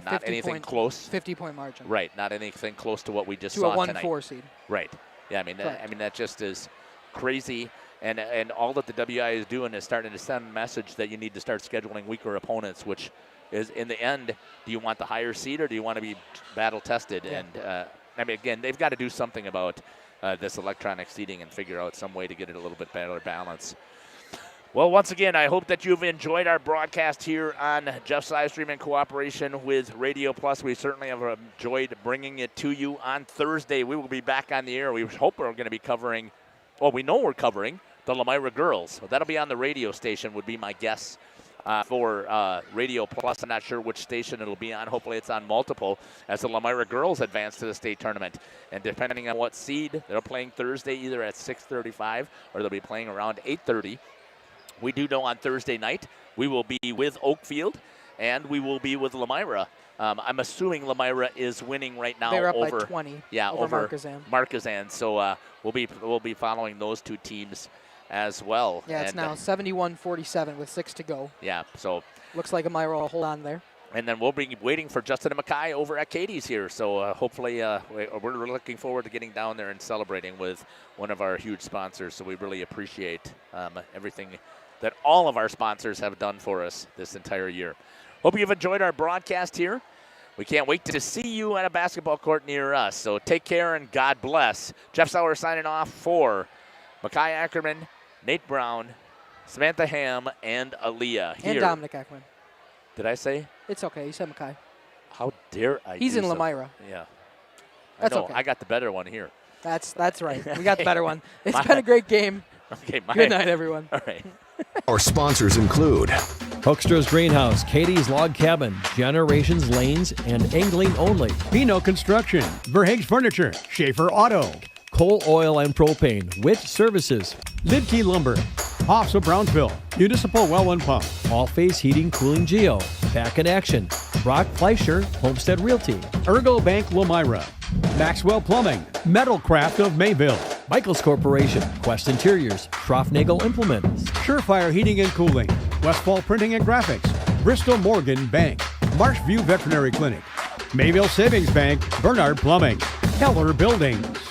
not anything close. 50-point margin. Right, not anything close to what we just to saw a 1-4 tonight. seed. Right. Yeah, I mean that just is crazy. And all that the WI is doing is starting to send a message that you need to start scheduling weaker opponents, which is, in the end, do you want the higher seed or do you want to be battle tested? Yeah. And I mean, again, they've got to do something about this electronic seeding and figure out some way to get it a little bit better balance. Well, once again, I hope that you've enjoyed our broadcast here on Jeff's Live Stream in cooperation with Radio Plus. We certainly have enjoyed bringing it to you on Thursday. We will be back on the air. We hope we're going to be covering, well, we know we're covering the Lomira girls. So that'll be on the radio station, would be my guess, for Radio Plus. I'm not sure which station it'll be on. Hopefully it's on multiple as the Lymira girls advance to the state tournament. And depending on what seed, they're playing Thursday either at 6:35 or they'll be playing around 8:30. We do know on Thursday night we will be with Oakfield and we will be with Lymira. I'm assuming Lymira is winning right now. They're up over by 20. Yeah, over Marquezan. So we'll be following those two teams as well. Yeah, it's now 71-47 with 6 to go. Yeah, so looks like Lymira will hold on there. And then we'll be waiting for Justin and Mackay over at Katie's here. So hopefully we're looking forward to getting down there and celebrating with one of our huge sponsors. So we really appreciate everything that all of our sponsors have done for us this entire year. Hope you've enjoyed our broadcast here. We can't wait to see you at a basketball court near us. So take care and God bless. Jeff Sauer signing off for Mackay Ackerman, Nate Brown, Samantha Ham, and Aaliyah here. And Dominic Ekman. Did I say? It's okay. You said Mackay. How dare I? He's in Lymira. Yeah. That's I know. okay. I got the better one here. That's right. We got the better one. It's been a great game. Okay. Good night, everyone. All right. Our sponsors include Hoekstra's Greenhouse, Katie's Log Cabin, Generations Lanes, and Angling Only. Pino Construction, Verhaeg's Furniture, Schaefer Auto, Coal Oil and Propane, Witt Services, Lidkey Lumber, Hoffs of Brownsville, Municipal Well and Pump, All Phase Heating, Cooling Geo, Back in Action, Brock Fleischer, Homestead Realty, Ergo Bank Lymira, Maxwell Plumbing, Metalcraft of Mayville, Michaels Corporation, Quest Interiors, Schroffnagel Implements, Surefire Heating and Cooling, Westfall Printing and Graphics, Bristol Morgan Bank, Marshview Veterinary Clinic, Mayville Savings Bank, Bernard Plumbing, Keller Buildings.